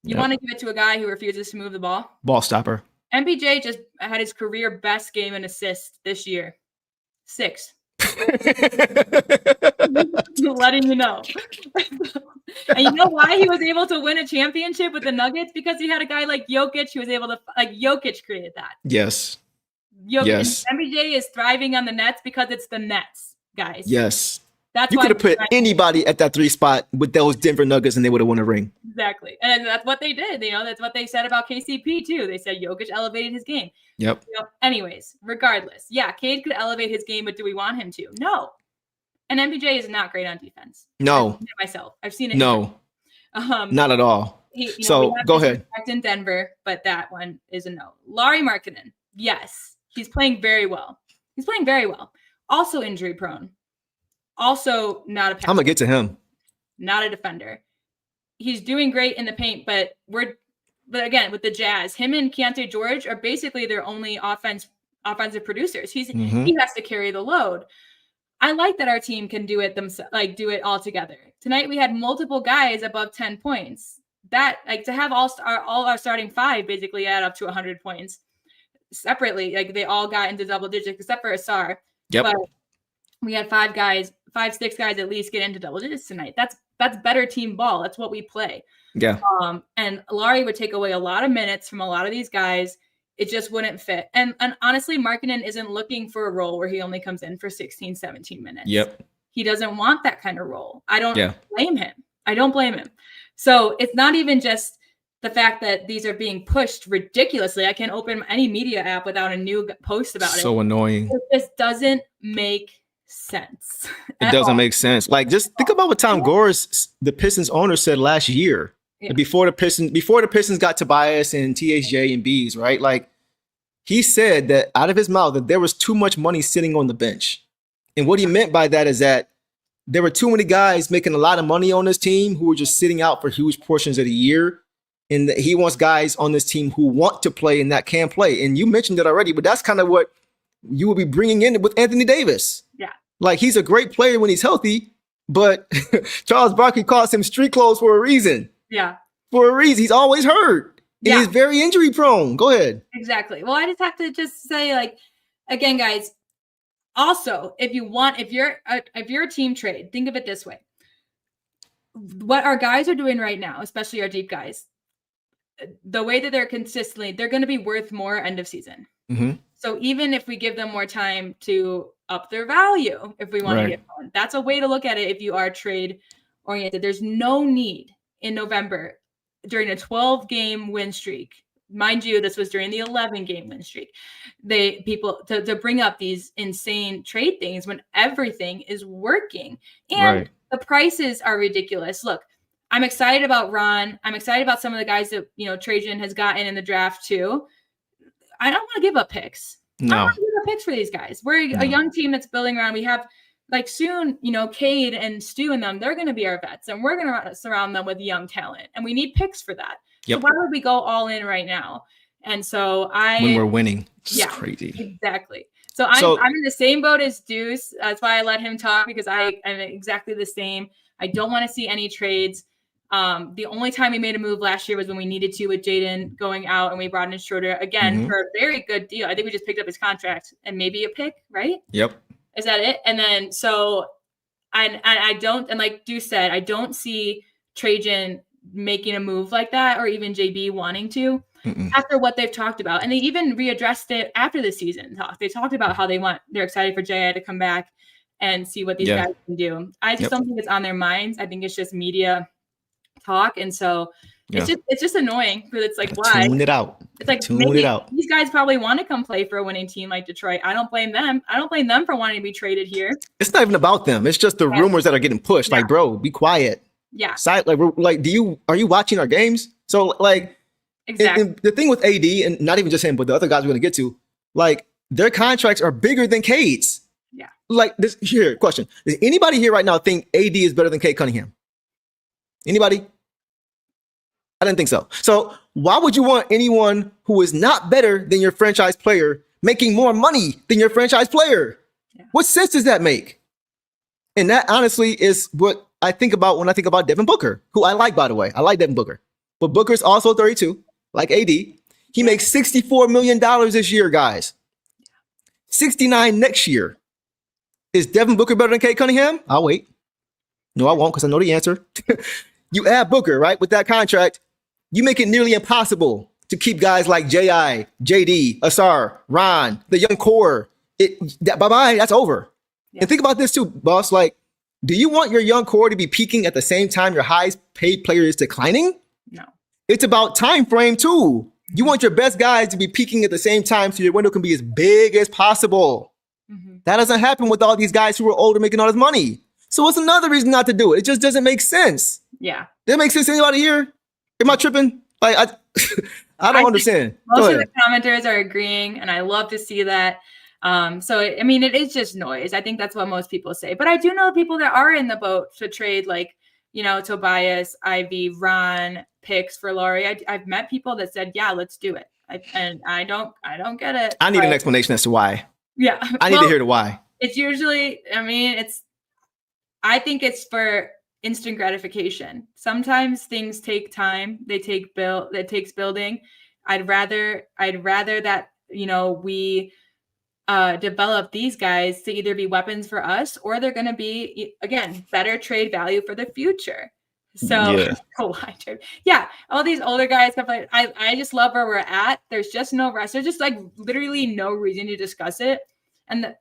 You want to give it to a guy who refuses to move the ball? Ball
stopper.
MPJ just had his career best game in assists this year. 6. Letting you know. And you know why he was able to win a championship with the Nuggets? Because he had a guy like Jokic who was able to, Jokic created that.
Yes.
Jokic. Yes. MPJ is thriving on the Nets because it's the Nets, guys.
Yes. That's you could have put anybody at that 3 spot with those Denver Nuggets and they would have won a ring.
Exactly. And that's what they did. That's what they said about KCP too. They said Jokic elevated his game.
Yep.
Anyways, regardless. Yeah, Cade could elevate his game, but do we want him to? No. And MPJ is not great on defense.
No.
I've seen it myself. I've seen it.
No. Not at all. Go ahead.
In Denver, but that one is a no. Lauri Markkanen, yes, he's playing very well. Also injury prone. Also not a passer.
I'm gonna get to him.
Not a defender. He's doing great in the paint, but again with the Jazz, him and Keontae George are basically their only offensive producers. He has to carry the load. I like that our team can do it do it all together. Tonight we had multiple guys above 10 points. That to have all our starting 5 basically add up to 100 points separately. They all got into double digits except for Ausar.
Yep.
But we had 5, 6 guys at least get into double digits tonight. That's better team ball. That's what we play.
Yeah.
And Lauri would take away a lot of minutes from a lot of these guys. It just wouldn't fit. And honestly, Markkanen isn't looking for a role where he only comes in for 16, 17 minutes.
Yep.
He doesn't want that kind of role. I don't blame him. So it's not even just the fact that these are being pushed ridiculously. I can't open any media app without a new post about it.
So annoying.
It just doesn't make sense.
It doesn't make sense. Just think about what Tom Gores, the Pistons owner, said last year. Yeah. Before the Pistons got Tobias and THJ and Bees, right? He said that out of his mouth that there was too much money sitting on the bench. And what he meant by that is that there were too many guys making a lot of money on this team who were just sitting out for huge portions of the year. And that he wants guys on this team who want to play and that can play. And you mentioned it already, but that's kind of what you will be bringing in with Anthony Davis.
Yeah.
He's a great player when he's healthy, but Charles Barkley calls him street clothes for a reason.
Yeah.
For a reason. He's always hurt. Yeah. He's very injury prone. Go ahead.
Exactly. Well, I just have to say, again, guys, also, if you're a team trade, think of it this way. What our guys are doing right now, especially our deep guys, the way that they're going to be worth more end of season.
Mm-hmm.
So even if we give them more time to up their value, if we want to get one, that's a way to look at it. If you are trade oriented, there's no need in November during a 12-game win streak. Mind you, this was during the 11-game win streak. People to bring up these insane trade things when everything is working and the prices are ridiculous. Look, I'm excited about Ron. I'm excited about some of the guys that Trajan has gotten in the draft too. I don't want to give up picks.
No.
I don't want to give up picks for these guys. We're a young team that's building around. We have soon, Cade and Stu and them, they're going to be our vets and we're going to surround them with young talent and we need picks for that.
Yep.
So why would we go all in right now? And so
when we're winning, it's crazy.
Exactly. So I'm in the same boat as Deuce. That's why I let him talk because I'm exactly the same. I don't want to see any trades. The only time we made a move last year was when we needed to with Jaden going out and we brought in Schroeder again for a very good deal. I think we just picked up his contract and maybe a pick, right?
Yep.
Is that it? And then I don't, and like Deuce said, I don't see Trajan making a move like that or even JB wanting to after what they've talked about. And they even readdressed it after the season talk. They talked about how they're excited for J.I. to come back and see what these guys can do. I just don't think it's on their minds. I think it's just media talk. And so it's just annoying because it's why?
Tune it out.
It's these guys probably want to come play for a winning team like Detroit. I don't blame them. I don't blame them for wanting to be traded here.
It's not even about them. It's just the rumors that are getting pushed. Bro, be quiet.
Yeah.
Are you watching our games? So
exactly.
And the thing with AD and not even just him, but the other guys we're going to get to, their contracts are bigger than Cade's.
Yeah.
Question. Does anybody here right now think AD is better than Cade Cunningham? Anybody? I didn't think so. So why would you want anyone who is not better than your franchise player making more money than your franchise player? Yeah. What sense does that make? And that honestly is what I think about when I think about Devin Booker, who I like, by the way. I like Devin Booker. But Booker's also 32, like AD. He makes $64 million this year, guys. 69 next year. Is Devin Booker better than Cade Cunningham? I'll wait. No, I won't because I know the answer. You add Booker, right, with that contract, you make it nearly impossible to keep guys like J.I., J.D., Ausar, Ron, the young core. Bye-bye, that's over. Yeah. And think about this too, boss. Do you want your young core to be peaking at the same time your highest paid player is declining?
No.
It's about time frame too. You want your best guys to be peaking at the same time so your window can be as big as possible. Mm-hmm. That doesn't happen with all these guys who are older making all this money. So what's another reason not to do it? It just doesn't make sense.
Yeah.
Does that make sense to anybody here? Am I tripping? Like I don't understand.
Most of the commenters are agreeing, and I love to see that. So it is just noise. I think that's what most people say. But I do know people that are in the boat to trade, like, Tobias, Ivey, Ron, picks for Laurie. I've met people that said, yeah, let's do it. And I don't get it.
I need an explanation as to why.
Yeah.
I need to hear the why.
It's usually, I think it's for instant gratification. Sometimes things take time. It takes building. I'd rather that, we develop these guys to either be weapons for us, or they're going to be, again, better trade value for the future. So yeah, all these older guys, stuff like I just love where we're at. There's just no rest. There's just like literally no reason to discuss it. And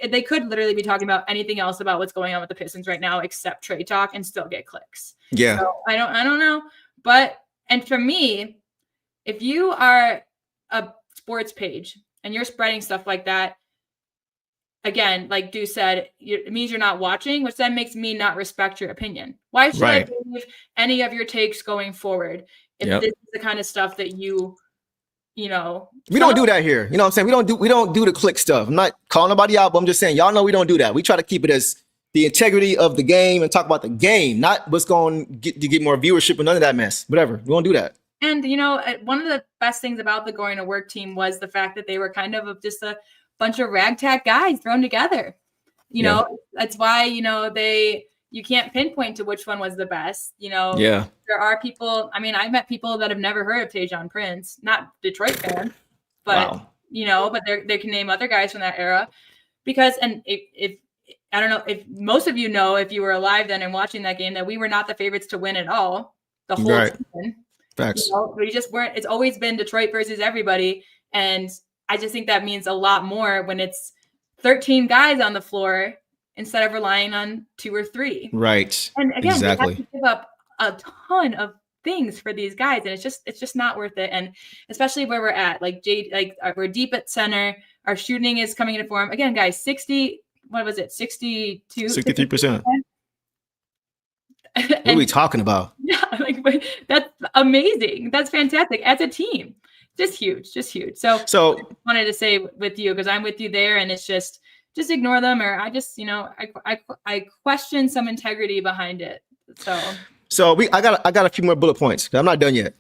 they could literally be talking about anything else about what's going on with the Pistons right now, except trade talk, and still get clicks.
Yeah.
So I don't know. And for me, if you are a sports page and you're spreading stuff like that, again, like Deuce said, it means you're not watching, which then makes me not respect your opinion. Why should I believe any of your takes going forward if this is the kind of stuff that we don't do that here. You know what I'm saying? We don't do the click stuff. I'm not calling nobody out, but I'm just saying, y'all know we don't do that. We try to keep it as the integrity of the game and talk about the game, not what's going to get more viewership and none of that mess. Whatever. We won't do that. And, one of the best things about the Going to Work team was the fact that they were kind of just a bunch of ragtag guys thrown together. That's why, you can't pinpoint to which one was the best. There are people. I've met people that have never heard of Tajon Prince, not Detroit fans, but but they can name other guys from that era. Because, and if I don't know if most of if you were alive then and watching that game, that we were not the favorites to win at all the whole season.
Facts.
We just weren't. It's always been Detroit versus everybody, and I just think that means a lot more when it's 13 guys on the floor instead of relying on 2 or 3.
Right.
And again, they have to give up a ton of things for these guys, and it's just not worth it. And especially where we're at, like we're deep at center. Our shooting is coming into form again, guys.
63%. What are we talking about?
Yeah, that's amazing. That's fantastic as a team. Just huge. So I wanted to say with you, because I'm with you there, and it's just ignore them, or I just, I question some integrity behind it. So
I got a few more bullet points. I'm not done yet.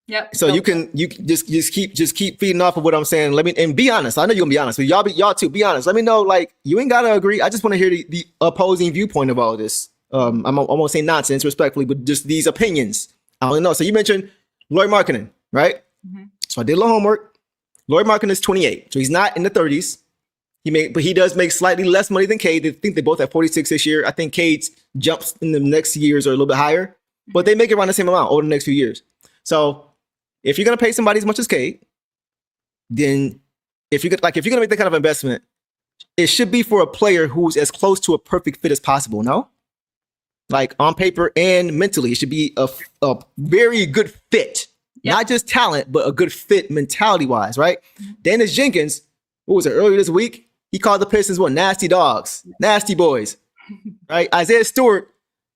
Yep.
So you just keep feeding off of what I'm saying. And be honest. I know you're gonna be honest, but y'all too. Be honest. Let me know. Like, you ain't gotta agree. I just want to hear the opposing viewpoint of all of this. I won't say nonsense respectfully, but just these opinions. I don't know. So you mentioned Lauri Markkanen, right? Mm-hmm. So I did a little homework. Lauri Markkanen is 28, so he's not in the 30s. But he does make slightly less money than Cade. I think they both have 46 this year. I think Cade's jumps in the next years are a little bit higher, but they make it around the same amount over the next few years. So if you're gonna pay somebody as much as Cade, then if you're gonna make that kind of investment, it should be for a player who's as close to a perfect fit as possible. No, like on paper and mentally, it should be a very good fit. Yep. Not just talent, but a good fit mentality-wise, right? Daniss Jenkins, what was it, earlier this week? He called the Pistons, nasty dogs, nasty boys, right? Isaiah Stewart,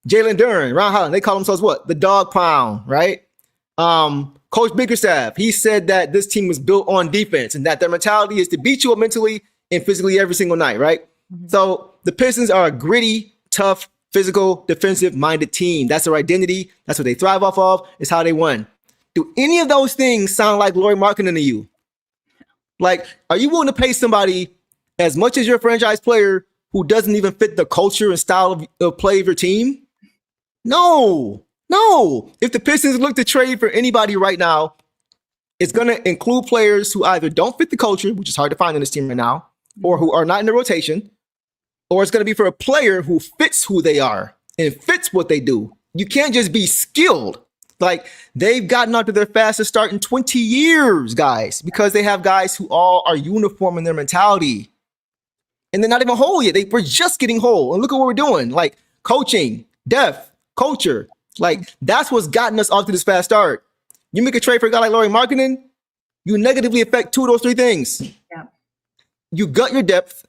Jalen Duren, Ron Holland, they call themselves what? The dog pound, right? Coach Bickerstaff, he said that this team was built on defense and that their mentality is to beat you up mentally and physically every single night, right? Mm-hmm. So the Pistons are a gritty, tough, physical, defensive-minded team. That's their identity. That's what they thrive off of. It's how they won. Do any of those things sound like Lauri Markkanen to you? Like, are you willing to pay somebody as much as your franchise player who doesn't even fit the culture and style of play of your team? No. If the Pistons look to trade for anybody right now, it's going to include players who either don't fit the culture, which is hard to find in this team right now, or who are not in the rotation, or it's going to be for a player who fits who they are and fits what they do. You can't just be skilled. Like, they've gotten out to their fastest start in 20 years, guys, because they have guys who all are uniform in their mentality. And they're not even whole yet. We're just getting whole. And look at what we're doing. Like, coaching, depth, culture. Like, that's what's gotten us off to this fast start. You make a trade for a guy like Lauri Markkanen, you negatively affect 2 of those 3 things. Yeah. You gut your depth,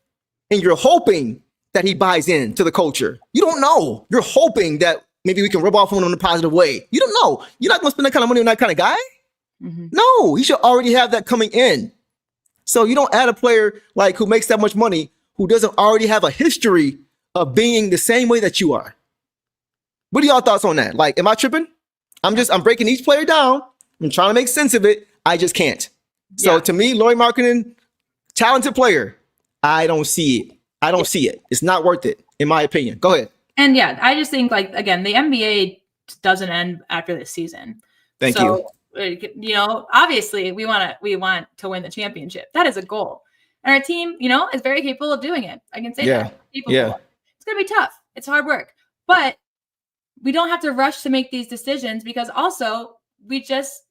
and you're hoping that he buys in to the culture. You don't know. You're hoping that maybe we can rub off on him in a positive way. You don't know. You're not going to spend that kind of money on that kind of guy. No, he should already have that coming in. So you don't add a player like who makes that much money, who doesn't already have a history of being the same way that you are. What are y'all thoughts on that? Like, am I tripping? I'm breaking each player down. I'm trying to make sense of it. I just can't. So to me, Lauri Markkanen, talented player. I don't see it. I don't see it. It's not worth it, in my opinion. Go ahead.
And yeah, I just think, like, again, the NBA doesn't end after this season.
Thank you.
You know, obviously we want to win the championship. That is a goal. And our team, you know, is very capable of doing it. I can say that.
Yeah.
It's going to be tough. It's hard work. But we don't have to rush to make these decisions because also we just,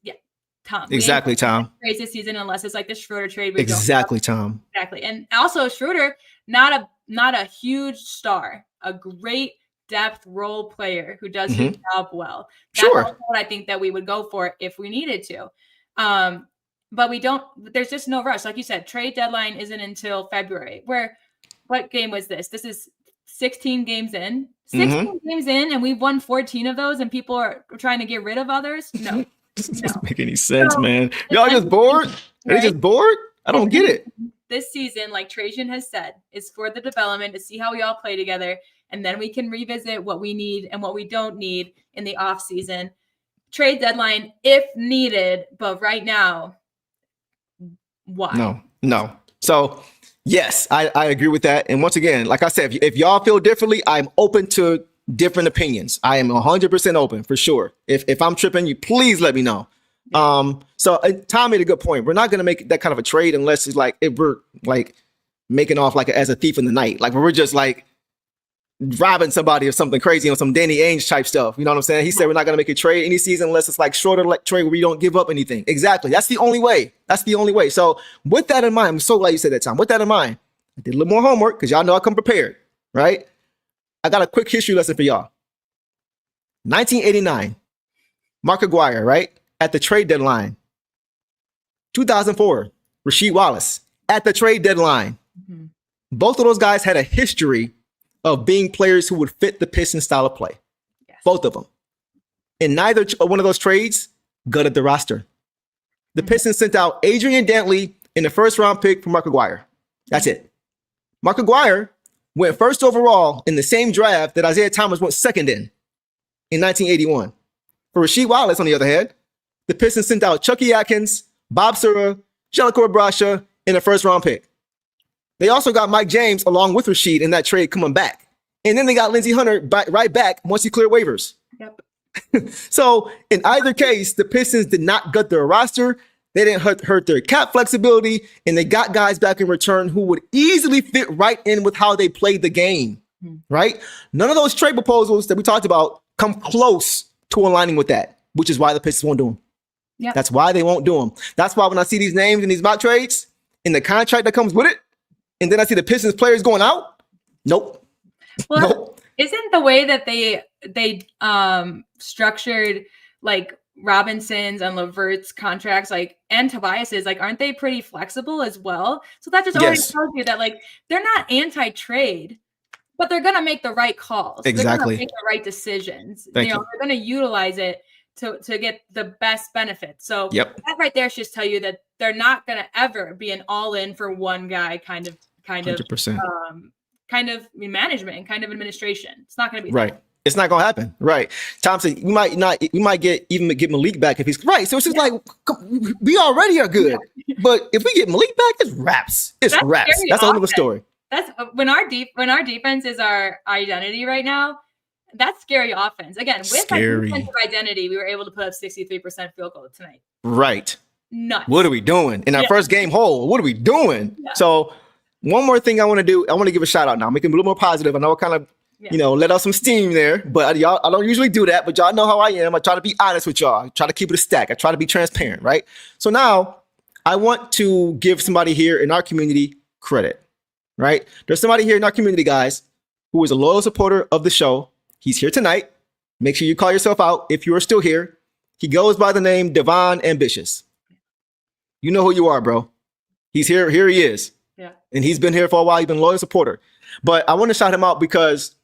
Tom.
Exactly, Tom.
Trades this season unless it's like the Schroeder trade.
Exactly, Tom.
Exactly. And also Schroeder, not a huge star, a great depth role player who does his job well. That's also what I think that we would go for if we needed to. But we don't, there's just no rush. Like you said, trade deadline isn't until February. What game was this? This is 16 games in. 16 games in, and we've won 14 of those, and people are trying to get rid of others? No.
This doesn't make any sense, man. Y'all just bored? Are they just bored? I don't get it.
This season, like Trajan has said, is for the development to see how we all play together, and then we can revisit what we need and what we don't need in the off season. Trade deadline if needed, but right now, why?
No. So yes, I agree with that. And once again, like I said, if y'all feel differently, I'm open to different opinions. I am 100% open for sure. If I'm tripping, you please let me know. So Tom made a good point. We're not going to make that kind of a trade unless it's like, if we're like making off like as a thief in the night, like we're just like robbing somebody or something crazy on some Danny Ainge type stuff. You know what I'm saying? He said we're not going to make a trade any season unless it's like shorter like trade where we don't give up anything. Exactly. That's the only way. So with that in mind, I'm so glad you said that, Tom. With that in mind, I did a little more homework because y'all know I come prepared, right? I got a quick history lesson for y'all. 1989, Mark Aguirre, right? At the trade deadline. 2004, Rasheed Wallace at the trade deadline. Both of those guys had a history of being players who would fit the Pistons style of play. Yes. Both of them. And neither one of those trades gutted the roster. The Pistons sent out Adrian Dantley in the first round pick for Mark Aguirre. That's it. Mark Aguirre went first overall in the same draft that Isaiah Thomas went second in 1981. For Rasheed Wallace, on the other hand, the Pistons sent out Chucky Atkins, Bob Sura, Jellicoe Brasha in the first round pick. They also got Mike James along with Rasheed in that trade coming back. And then they got Lindsey Hunter right back once he cleared waivers.
Yep.
So in either case, the Pistons did not gut their roster. They didn't hurt their cap flexibility, and they got guys back in return who would easily fit right in with how they played the game, right? None of those trade proposals that we talked about come close to aligning with that, which is why the Pistons won't do them.
Yep.
That's why they won't do them. That's why when I see these names in these mock trades and the contract that comes with it, and then I see the Pistons players going out, nope.
Isn't the way that they structured like Robinson's and LeVert's contracts, like, and Tobias's, like, aren't they pretty flexible as well? So that just already tells you that, like, they're not anti-trade, but they're gonna make the right calls.
Exactly.
They're gonna make the right decisions.
Thank you.
They're gonna utilize it to get the best benefit. So
that
right there should tell you that they're not gonna ever be an all-in for one guy kind of
100%.
Management and kind of administration. It's not gonna be
right. It's not gonna happen, right? Thompson, we might get Malik back if he's right. So it's just like we already are good, but if we get Malik back, it's raps. That's a whole other story.
That's when our defense is our identity right now. That's scary offense. Again, with our defensive identity, we were able to put up 63% field goal tonight. Right. Nuts.
What are we doing in our first game hole? What are we doing? Yeah. So one more thing I want to do. I want to give a shout out now. Make it a little more positive. I know I kind of let out some steam there, but y'all, I don't usually do that, but y'all know how I am. I try to be honest with y'all. I try to keep it a stack. I try to be transparent, right? So now I want to give somebody here in our community credit, right? There's somebody here in our community, guys, who is a loyal supporter of the show. He's here tonight. Make sure you call yourself out if you are still here. He goes by the name Devon Ambitious. You know who you are, bro. He's here. Here he is. Yeah. And he's been here for a while. He's been a loyal supporter. But I want to shout him out because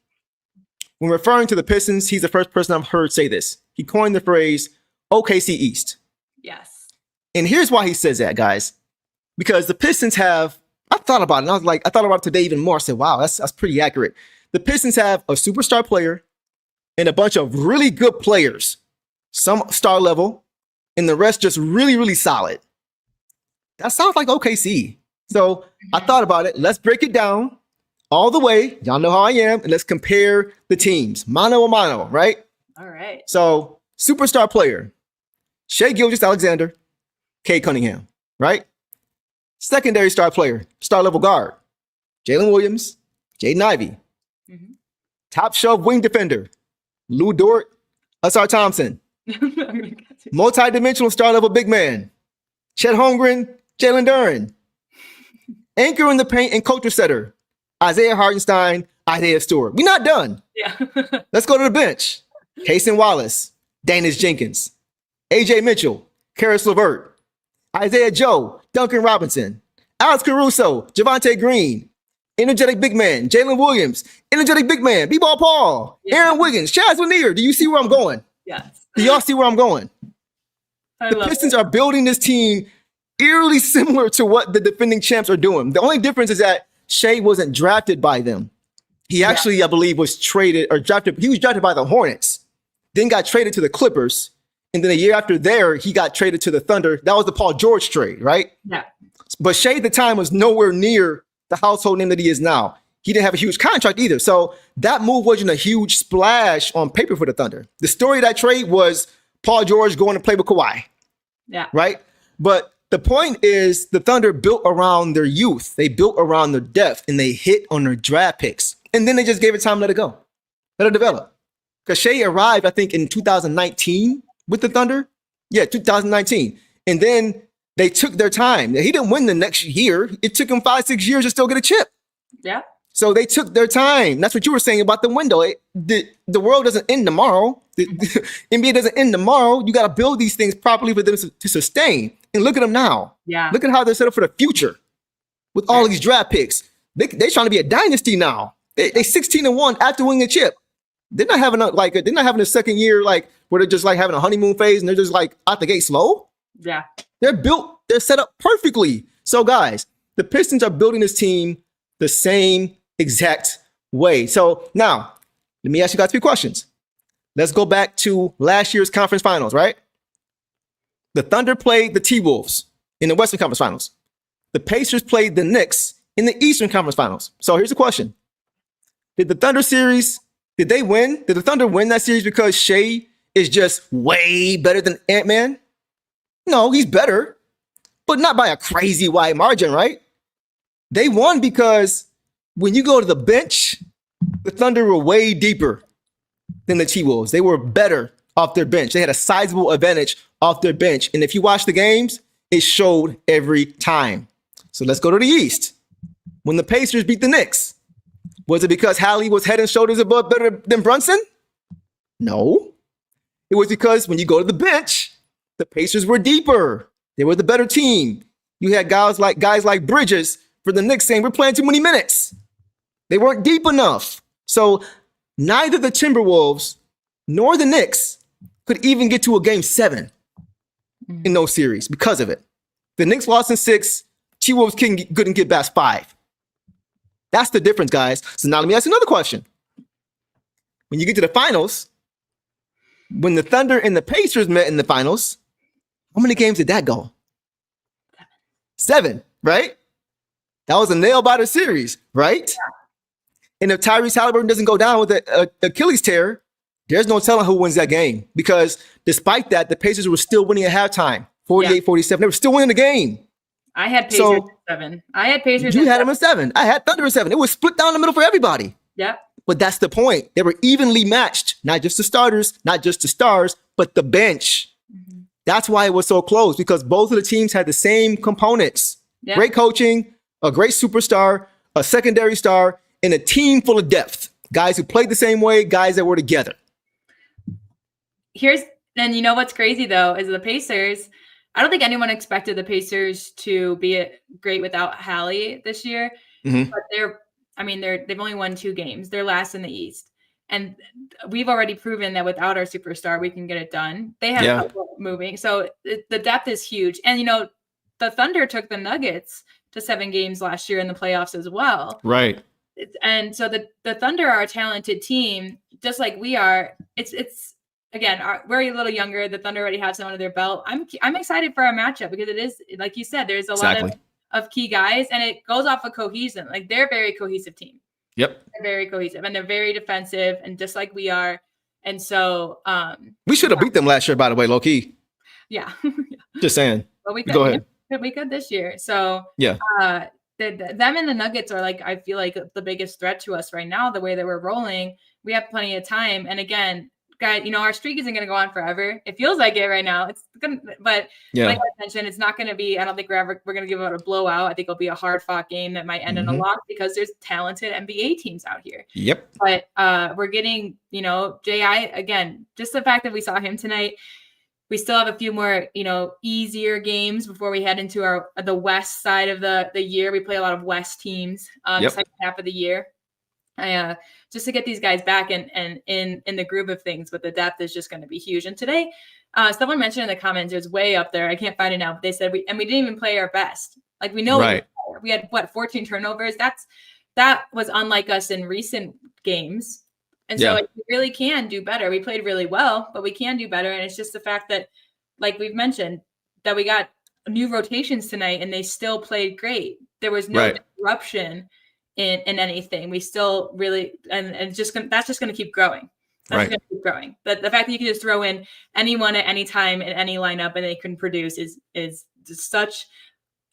When referring to the Pistons, he's the first person I've heard say this. He coined the phrase OKC East.
Yes.
And here's why he says that, guys. Because the Pistons have, I thought about it, and I thought about it today even more. I said, wow, that's pretty accurate. The Pistons have a superstar player and a bunch of really good players, some star level, and the rest just really, really solid. That sounds like OKC. So I thought about it. Let's break it down all the way. Y'all know how I am. And let's compare the teams. Mano a mano, right?
All right.
So superstar player, Shai Gilgeous-Alexander, Cade Cunningham, right? Secondary star player, star level guard, Jalen Williams, Jaden Ivey.
Mm-hmm.
Top shelf wing defender, Lou Dort, Ausar Thompson. Multi-dimensional star level big man, Chet Holmgren, Jalen Duren. Anchor in the paint and culture setter, Isaiah Hartenstein, Isaiah Stewart. We're not done.
Yeah.
Let's go to the bench. Cason Wallace, Daniss Jenkins, AJ Mitchell, Caris LeVert, Isaiah Joe, Duncan Robinson, Alex Caruso, Javonte Green, energetic big man, Jalen Williams, energetic big man, B-Ball Paul, Aaron Wiggins, Chaz Lanier. Do you see where I'm going?
Yes.
Do y'all see where I'm going?
The
Pistons are building this team eerily similar to what the defending champs are doing. The only difference is that Shai wasn't drafted by them. He actually, I believe, was traded or drafted. He was drafted by the Hornets, then got traded to the Clippers. And then a year after there, he got traded to the Thunder. That was the Paul George trade, right?
Yeah.
But Shai at the time was nowhere near the household name that he is now. He didn't have a huge contract either. So that move wasn't a huge splash on paper for the Thunder. The story of that trade was Paul George going to play with Kawhi.
Yeah.
Right? But the point is the Thunder built around their youth. They built around their depth, and they hit on their draft picks. And then they just gave it time to let it go. Let it develop. Because Shai arrived, I think, in 2019 with the Thunder. Yeah, 2019. And then they took their time. He didn't win the next year. It took him 5-6 years to still get a chip.
Yeah.
So they took their time. That's what you were saying about the window. The world doesn't end tomorrow. The NBA doesn't end tomorrow. You got to build these things properly for them to sustain. And look at them now.
Yeah.
Look at how they're set up for the future with all these draft picks. They're trying to be a dynasty now. They 16-1 after winning a chip. They're not having a second year like where they're just like having a honeymoon phase and they're just like out the gate slow.
Yeah.
They're set up perfectly. So guys, the Pistons are building this team the same exact way. So now let me ask you guys 3 questions. Let's go back to last year's conference finals, right? The Thunder played the T-Wolves in the Western Conference Finals. The Pacers played the Knicks in the Eastern Conference Finals. So here's the question. Did the Thunder series, did they win? Did the Thunder win that series because Shai is just way better than Ant-Man? No, he's better, but not by a crazy wide margin, right? They won because when you go to the bench, the Thunder were way deeper than the T-Wolves. They were better off their bench. They had a sizable advantage off their bench. And if you watch the games, it showed every time. So let's go to the East. When the Pacers beat the Knicks, was it because Hallie was head and shoulders above better than Brunson? No. It was because when you go to the bench, the Pacers were deeper. They were the better team. You had guys like Bridges for the Knicks saying, we're playing too many minutes. They weren't deep enough. So neither the Timberwolves nor the Knicks could even get to a game 7 in those series because of it. The Knicks lost in 6. T-Wolves couldn't get past 5. That's the difference, guys. So now let me ask another question. When you get to the finals, when the Thunder and the Pacers met in the finals, how many games did that go? 7, right? That was a nail-biter series, right? Yeah. And if Tyrese Halliburton doesn't go down with an Achilles tear, there's no telling who wins that game. Because despite that, the Pacers were still winning at halftime, 48-47. They were still winning the game.
I had Pacers at 7. I had Pacers
You had them at 7. I had Thunder at 7. It was split down the middle for everybody.
Yeah.
But that's the point. They were evenly matched. Not just the starters, not just the stars, but the bench. Mm-hmm. That's why it was so close, because both of the teams had the same components. Yeah. Great coaching, a great superstar, a secondary star, and a team full of depth. Guys who played the same way, guys that were together.
And you know what's crazy though, is the Pacers, I don't think anyone expected the Pacers to be great without Hallie this year. Mm-hmm. But they've only won 2 games. They're last in the East. And we've already proven that without our superstar, we can get it done. They have trouble moving. So the depth is huge. And, the Thunder took the Nuggets to 7 games last year in the playoffs as well.
Right.
And so the Thunder are a talented team, just like we are. It's again, we're a little younger. The Thunder already have some under their belt. I'm excited for our matchup because it is, like you said, there's a lot of key guys, and it goes off of cohesion. Like, they're a very cohesive team.
Yep.
They're very cohesive, and they're very defensive, and just like we are. And so
we should have beat them last year, by the way, low key.
Yeah.
Just saying.
Well, we could,
go ahead.
We could this year. So
yeah.
Them and the Nuggets are, like, I feel like the biggest threat to us right now, the way that we're rolling. We have plenty of time. And again, guys, our streak isn't going to go on forever. It feels like it right now. It's gonna, but like I mentioned, it's not going to be, I don't think we're going to give out a blowout. I think it'll be a hard fought game that might end in a loss because there's talented NBA teams out here.
Yep.
But we're getting, J.I. again, just the fact that we saw him tonight. We still have a few more, easier games before we head into the west side of the year. We play a lot of west teams the second half of the year. Just to get these guys back and in the groove of things, but the depth is just going to be huge. And today, someone mentioned in the comments, it was way up there. I can't find it now, but they said we didn't even play our best. Like, we know we had 14 turnovers. That was unlike us in recent games. And so we really can do better. We played really well, but we can do better. And it's just the fact that, like we've mentioned, that we got new rotations tonight and they still played great. There was no disruption in anything. We still really, and that's just going to keep growing. That's going to keep growing. But the fact that you can just throw in anyone at any time in any lineup and they can produce is such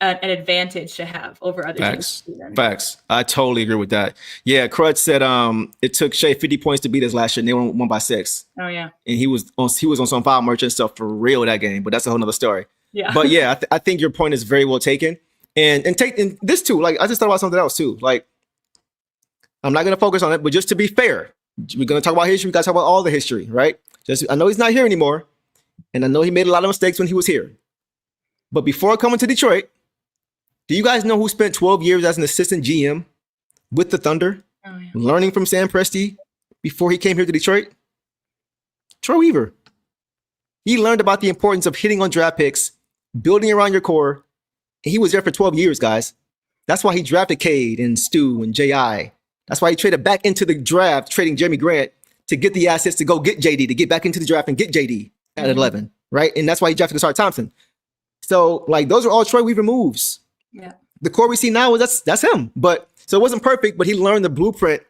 an advantage to have over other teams.
Facts. I totally agree with that. Yeah, Crutch said it took Shea 50 points to beat us last year, and they won by 6.
Oh yeah.
And he was on some foul merchant stuff for real that game, but that's a whole nother story.
Yeah.
But yeah, I think your point is very well taken. And this too, like, I just thought about something else too. Like, I'm not gonna focus on it, but just to be fair, we're gonna talk about history. We gotta talk about all the history, right? I know he's not here anymore, and I know he made a lot of mistakes when he was here. But before coming to Detroit, do you guys know who spent 12 years as an assistant GM with the Thunder, learning from Sam Presti before he came here to Detroit? Troy Weaver. He learned about the importance of hitting on draft picks, building around your core, and he was there for 12 years, guys. That's why he drafted Cade and Stu and J.I. That's why he traded back into the draft, trading Jeremy Grant to get the assets to go get JD, to get back into the draft and get JD at 11, right? And that's why he drafted Ausar Thompson. So, like, those are all Troy Weaver moves.
Yeah.
The core we see now, that's him. But so it wasn't perfect, but he learned the blueprint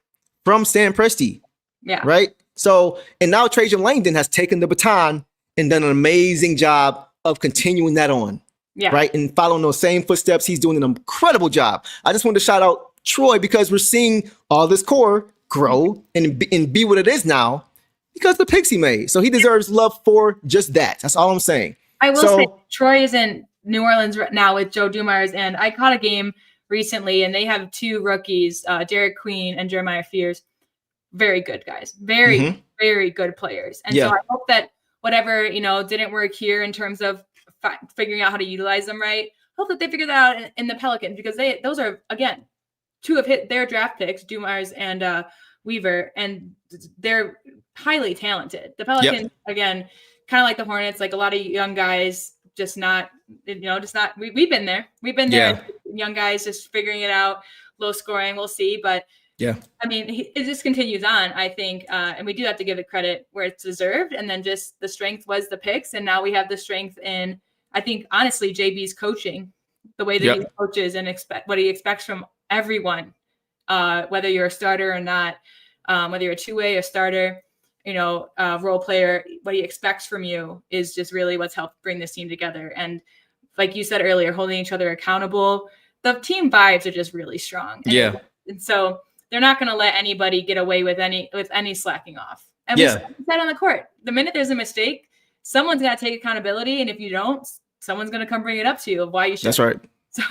from Sam Presti.
Yeah.
Right? So, and now Trajan Langdon has taken the baton and done an amazing job of continuing that on.
Yeah.
Right? And following those same footsteps. He's doing an incredible job. I just wanted to shout out Troy because we're seeing all this core grow and be what it is now because of the picks he made. So he deserves love for just that. That's all I'm saying.
I will say Troy is in New Orleans right now with Joe Dumars, and I caught a game recently, and they have 2 rookies, Derek Queen and Jeremiah Fears. Very good guys, very good players. And so I hope that whatever didn't work here in terms of figuring out how to utilize them right, hope that they figure that out in the Pelicans because those are again 2 have hit their draft picks, Dumars and Weaver, and they're highly talented. The Pelicans again, kind of like the Hornets, like a lot of young guys. Just not, we've been there. We've been there. Young guys just figuring it out, low scoring. We'll see. But I mean, it just continues on, I think. And we do have to give it credit where it's deserved. And then just the strength was the picks. And now we have the strength in, I think, honestly, JB's coaching, the way that he coaches and what he expects from everyone, whether you're a starter or not, whether you're a two-way or starter. Role player, what he expects from you is just really what's helped bring this team together. And like you said earlier, holding each other accountable, the team vibes are just really strong. And so they're not going to let anybody get away with any slacking off. And we said on the court, the minute there's a mistake, someone's got to take accountability. And if you don't, someone's going to come bring it up to you of why you should.
That's right.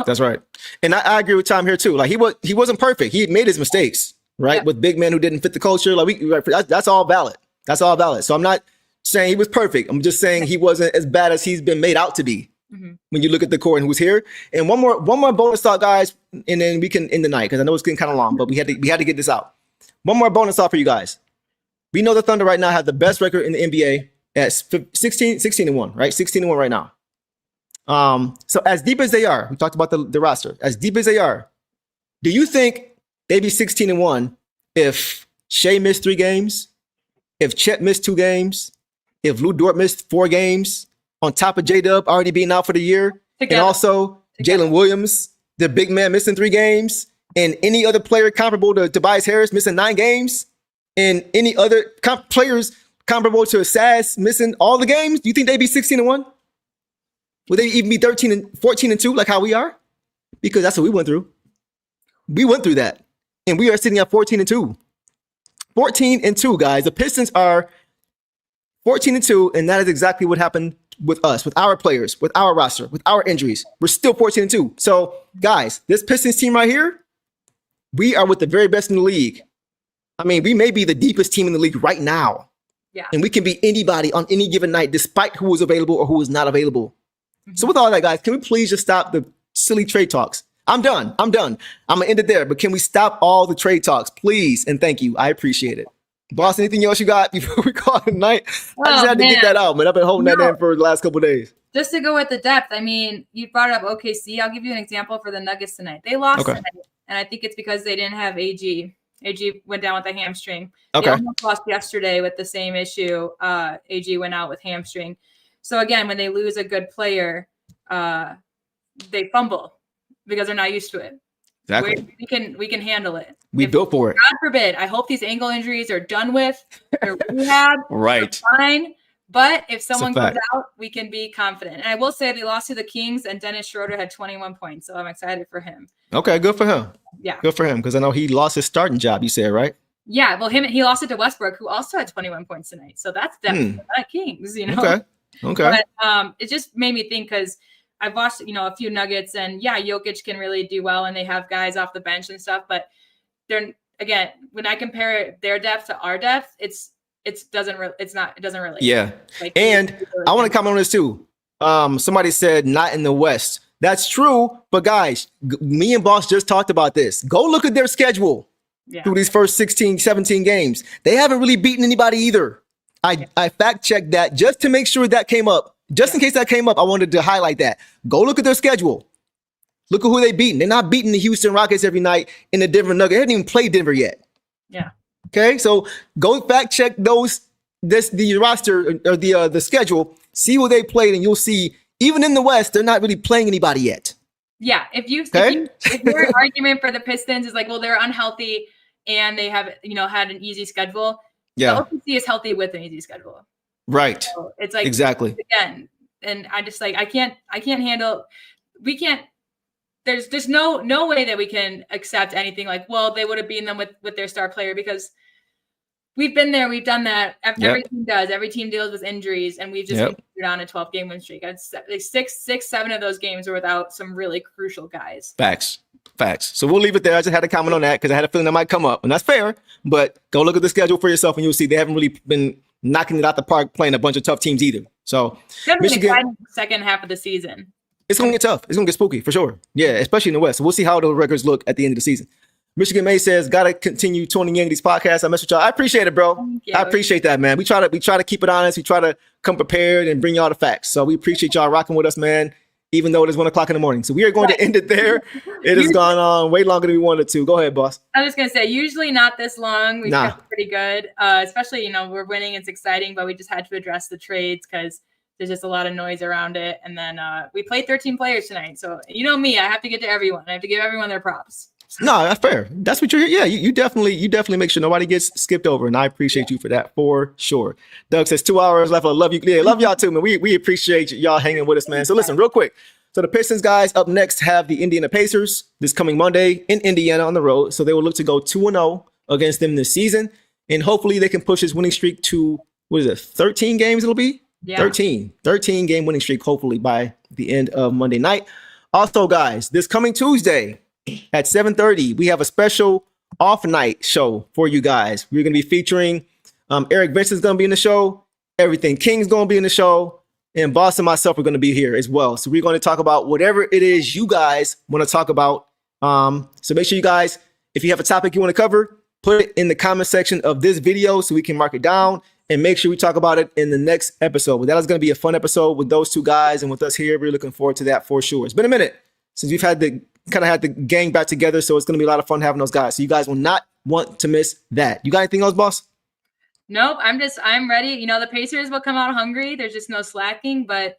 That's right. And I agree with Tom here too. Like he wasn't perfect. He made his mistakes, right? With big men who didn't fit the culture. Like that's all valid. That's all valid. So I'm not saying he was perfect. I'm just saying he wasn't as bad as he's been made out to be when you look at the core and who's here. And one more bonus thought, guys, and then we can end the night because I know it's getting kind of long, but we had to get this out. One more bonus thought for you guys. We know the Thunder right now have the best record in the NBA at 16-1, right? 16-1 right now. So as deep as they are, we talked about the roster, as deep as they are, do you think they'd be 16-1 if Shea missed 3 games, if Chet missed 2 games, if Lou Dort missed 4 games, on top of J-Dub already being out for the year, and also Jalen Williams, the big man, missing 3 games, and any other player comparable to Tobias Harris missing 9 games, and any other players comparable to Chaz missing all the games? Do you think they'd be 16-1? Would they even be 14-2 like how we are? Because that's what we went through. We went through that, and we are sitting at 14-2. 14-2, guys. The Pistons are 14-2, and that is exactly what happened with us, with our players, with our roster, with our injuries. We're still 14-2. So, guys, this Pistons team right here, we are with the very best in the league. I mean, we may be the deepest team in the league right now.
Yeah.
And we can be anybody on any given night, despite who is available or who is not available. So with all that, guys, can we please just stop the silly trade talks? I'm done. I'm going to end it there. But can we stop all the trade talks, please? And thank you. I appreciate it. Boss, anything else you got before we call it night? I just had to get that out, man. I've been holding that in for the last couple of days.
Just to go with the depth, I mean, you brought up OKC. I'll give you an example for the Nuggets tonight. They lost tonight, and I think it's because they didn't have AG. AG went down with a hamstring. They almost lost yesterday with the same issue. AG went out with hamstring. So again, when they lose a good player, they fumble because they're not used to it.
Exactly.
We can handle it.
We built for it.
God forbid. I hope these ankle injuries are done with. They're rehab.
Right.
They're fine. But if someone goes out, we can be confident. And I will say they lost to the Kings, and Dennis Schroeder had 21 points. So I'm excited for him.
Okay, good for him.
Yeah.
Good for him, because I know he lost his starting job, you said, right?
Yeah, well, he lost it to Westbrook, who also had 21 points tonight. So that's definitely not Kings, you know?
Okay.
But it just made me think because I've watched, a few Nuggets, and yeah, Jokic can really do well, and they have guys off the bench and stuff. But they're, again, when I compare their depth to our depth, it doesn't relate.
Yeah. And I want to comment on this too. Somebody said not in the West. That's true. But guys, me and Boss just talked about this. Go look at their schedule through these first 16, 17 games. They haven't really beaten anybody either. I fact checked that just to make sure that came up. Just in case that came up, I wanted to highlight that. Go look at their schedule. Look at who they beaten. They're not beating the Houston Rockets every night in the Denver Nuggets. They haven't even played Denver yet.
Yeah.
Okay, so go fact check the roster or the schedule. See who they played, and you'll see even in the West, they're not really playing anybody yet.
Yeah, if your argument for the Pistons is like, well, they're unhealthy and they have had an easy schedule.
Yeah,
the OKC is healthy with an easy schedule.
Right.
So it's like
exactly
again, and I just I can't handle. We can't. There's no way that we can accept anything like, well, they would have beaten them with their star player, because we've been there, we've done that. Every team does. Every team deals with injuries, and we've just continued on a 12-game win streak. It's like 7 of those games were without some really crucial guys.
Facts. So we'll leave it there. I just had to comment on that because I had a feeling that might come up, and that's fair. But go look at the schedule for yourself, and you'll see they haven't really been knocking it out the park playing a bunch of tough teams either. So
Michigan, second half of the season.
It's going to get tough. It's going to get spooky for sure. Yeah, especially in the West. So we'll see how those records look at the end of the season. Michigan May says, got to continue tuning in these podcasts. I mess with y'all. I appreciate it, bro. I appreciate that, man. We try to keep it honest. We try to come prepared and bring y'all the facts. So we appreciate y'all rocking with us, man, even though it is 1 o'clock in the morning. So we are going to end it there. It has gone on way longer than we wanted to. Go ahead, boss.
I was just going to say, usually not this long. We've kept pretty good, especially, we're winning. It's exciting, but we just had to address the trades because there's just a lot of noise around it. And then we played 13 players tonight. So me, I have to get to everyone. I have to give everyone their props.
No, that's fair. That's what you're here. Yeah, you definitely make sure nobody gets skipped over. And I appreciate you for that for sure. Doug says 2 hours left. I love you. Yeah, love y'all too, man. We appreciate y'all hanging with us, man. So listen, real quick. So the Pistons guys up next have the Indiana Pacers this coming Monday in Indiana on the road. So they will look to go 2-0 against them this season. And hopefully they can push his winning streak to, 13 games it'll be? Yeah. 13 game winning streak, hopefully by the end of Monday night. Also, guys, this coming Tuesday at 7:30, we have a special off night show for you guys. We're going to be featuring Eric Vincent's going to be in the show. Everything King's going to be in the show. And Boss and myself are going to be here as well. So we're going to talk about whatever it is you guys want to talk about. So make sure you guys, if you have a topic you want to cover, put it in the comment section of this video so we can mark it down and make sure we talk about it in the next episode. But that is going to be a fun episode with those two guys and with us here. We're looking forward to that for sure. It's been a minute since we've had the gang back together, so it's going to be a lot of fun having those guys. So you guys will not want to miss that. You got anything else, boss?
Nope. I'm ready. You know, the Pacers will come out hungry. There's just no slacking, but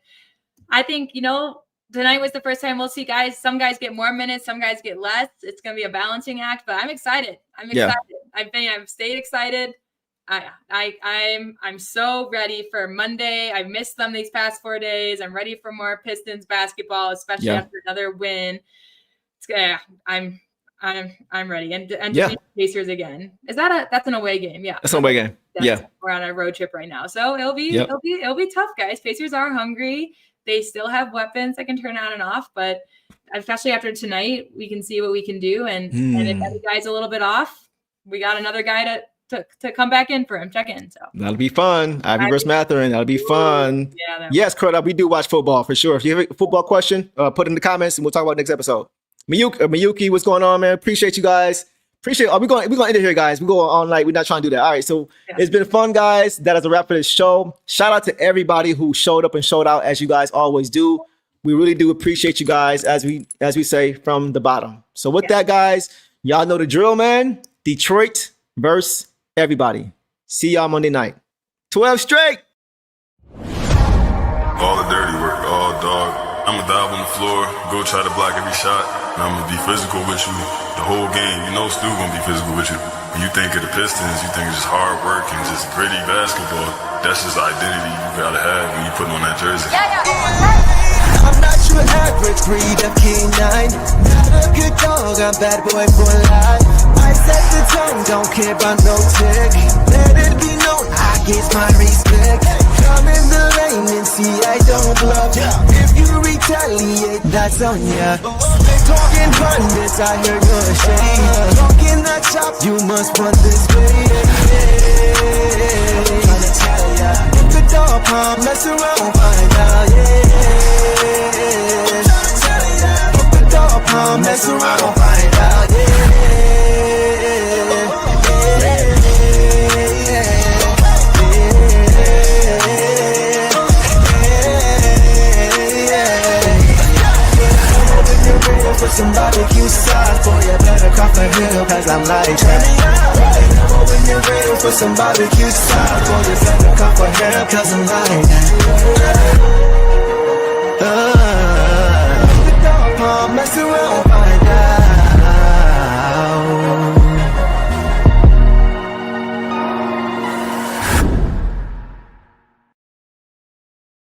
I think, you know, tonight was the first time we'll see some guys get more minutes, some guys get less. It's going to be a balancing act, but I'm excited. I've stayed excited. I'm so ready for Monday. I've missed them these past 4 days. I'm ready for more Pistons basketball, especially after another win. I'm ready. And to beat the Pacers again. That's an away game? Yeah.
That's an away game.
We're on a road trip right now. So it'll be tough, guys. Pacers are hungry. They still have weapons that can turn on and off, but especially after tonight, we can see what we can do. And if any guy's a little bit off, we got another guy to come back in for him, check in. So that'll
be fun. Ivy versus Matherin. That'll be fun. Yeah. Yes, Crowd, we do watch football for sure. If you have a football question, put it in the comments and we'll talk about it next episode. Miyuki, what's going on, man? Appreciate you guys. We're going to end it here, guys. We go on like we're not trying to do that. All right, so It's been fun, guys. That is a wrap for this show. Shout out to everybody who showed up and showed out as you guys always do. We really do appreciate you guys, as we say, from the bottom. So with that, guys, y'all know the drill, man. Detroit versus everybody. See y'all Monday night. 12 straight.
All the dirty work, all dog. I'ma dive on the floor, go try to block every shot, and I'ma be physical with you the whole game. You know Stu gonna be physical with you. When you think of the Pistons, you think it's just hard work and just gritty basketball. That's just the identity you gotta have when you put on that jersey.
I'm not your average breed of canine. Not a good dog, I'm bad boy for life. I set the tone, don't care about no tick. Let it be known, I get my respect. Come in the lane and see I don't bluff. If you retaliate, that's on ya. Talking pundits, I hear your shade. Talking that chop, you must run this way. Tryna tell ya, if the dog palm, mess around, find out, if the dog palm, mess around, find out, for some barbecue sauce, boy, you better crop a hill, cause I'm like that. When you're ready for some barbecue sauce, boy, you better crop a hill, cause I'm like that. Mess around.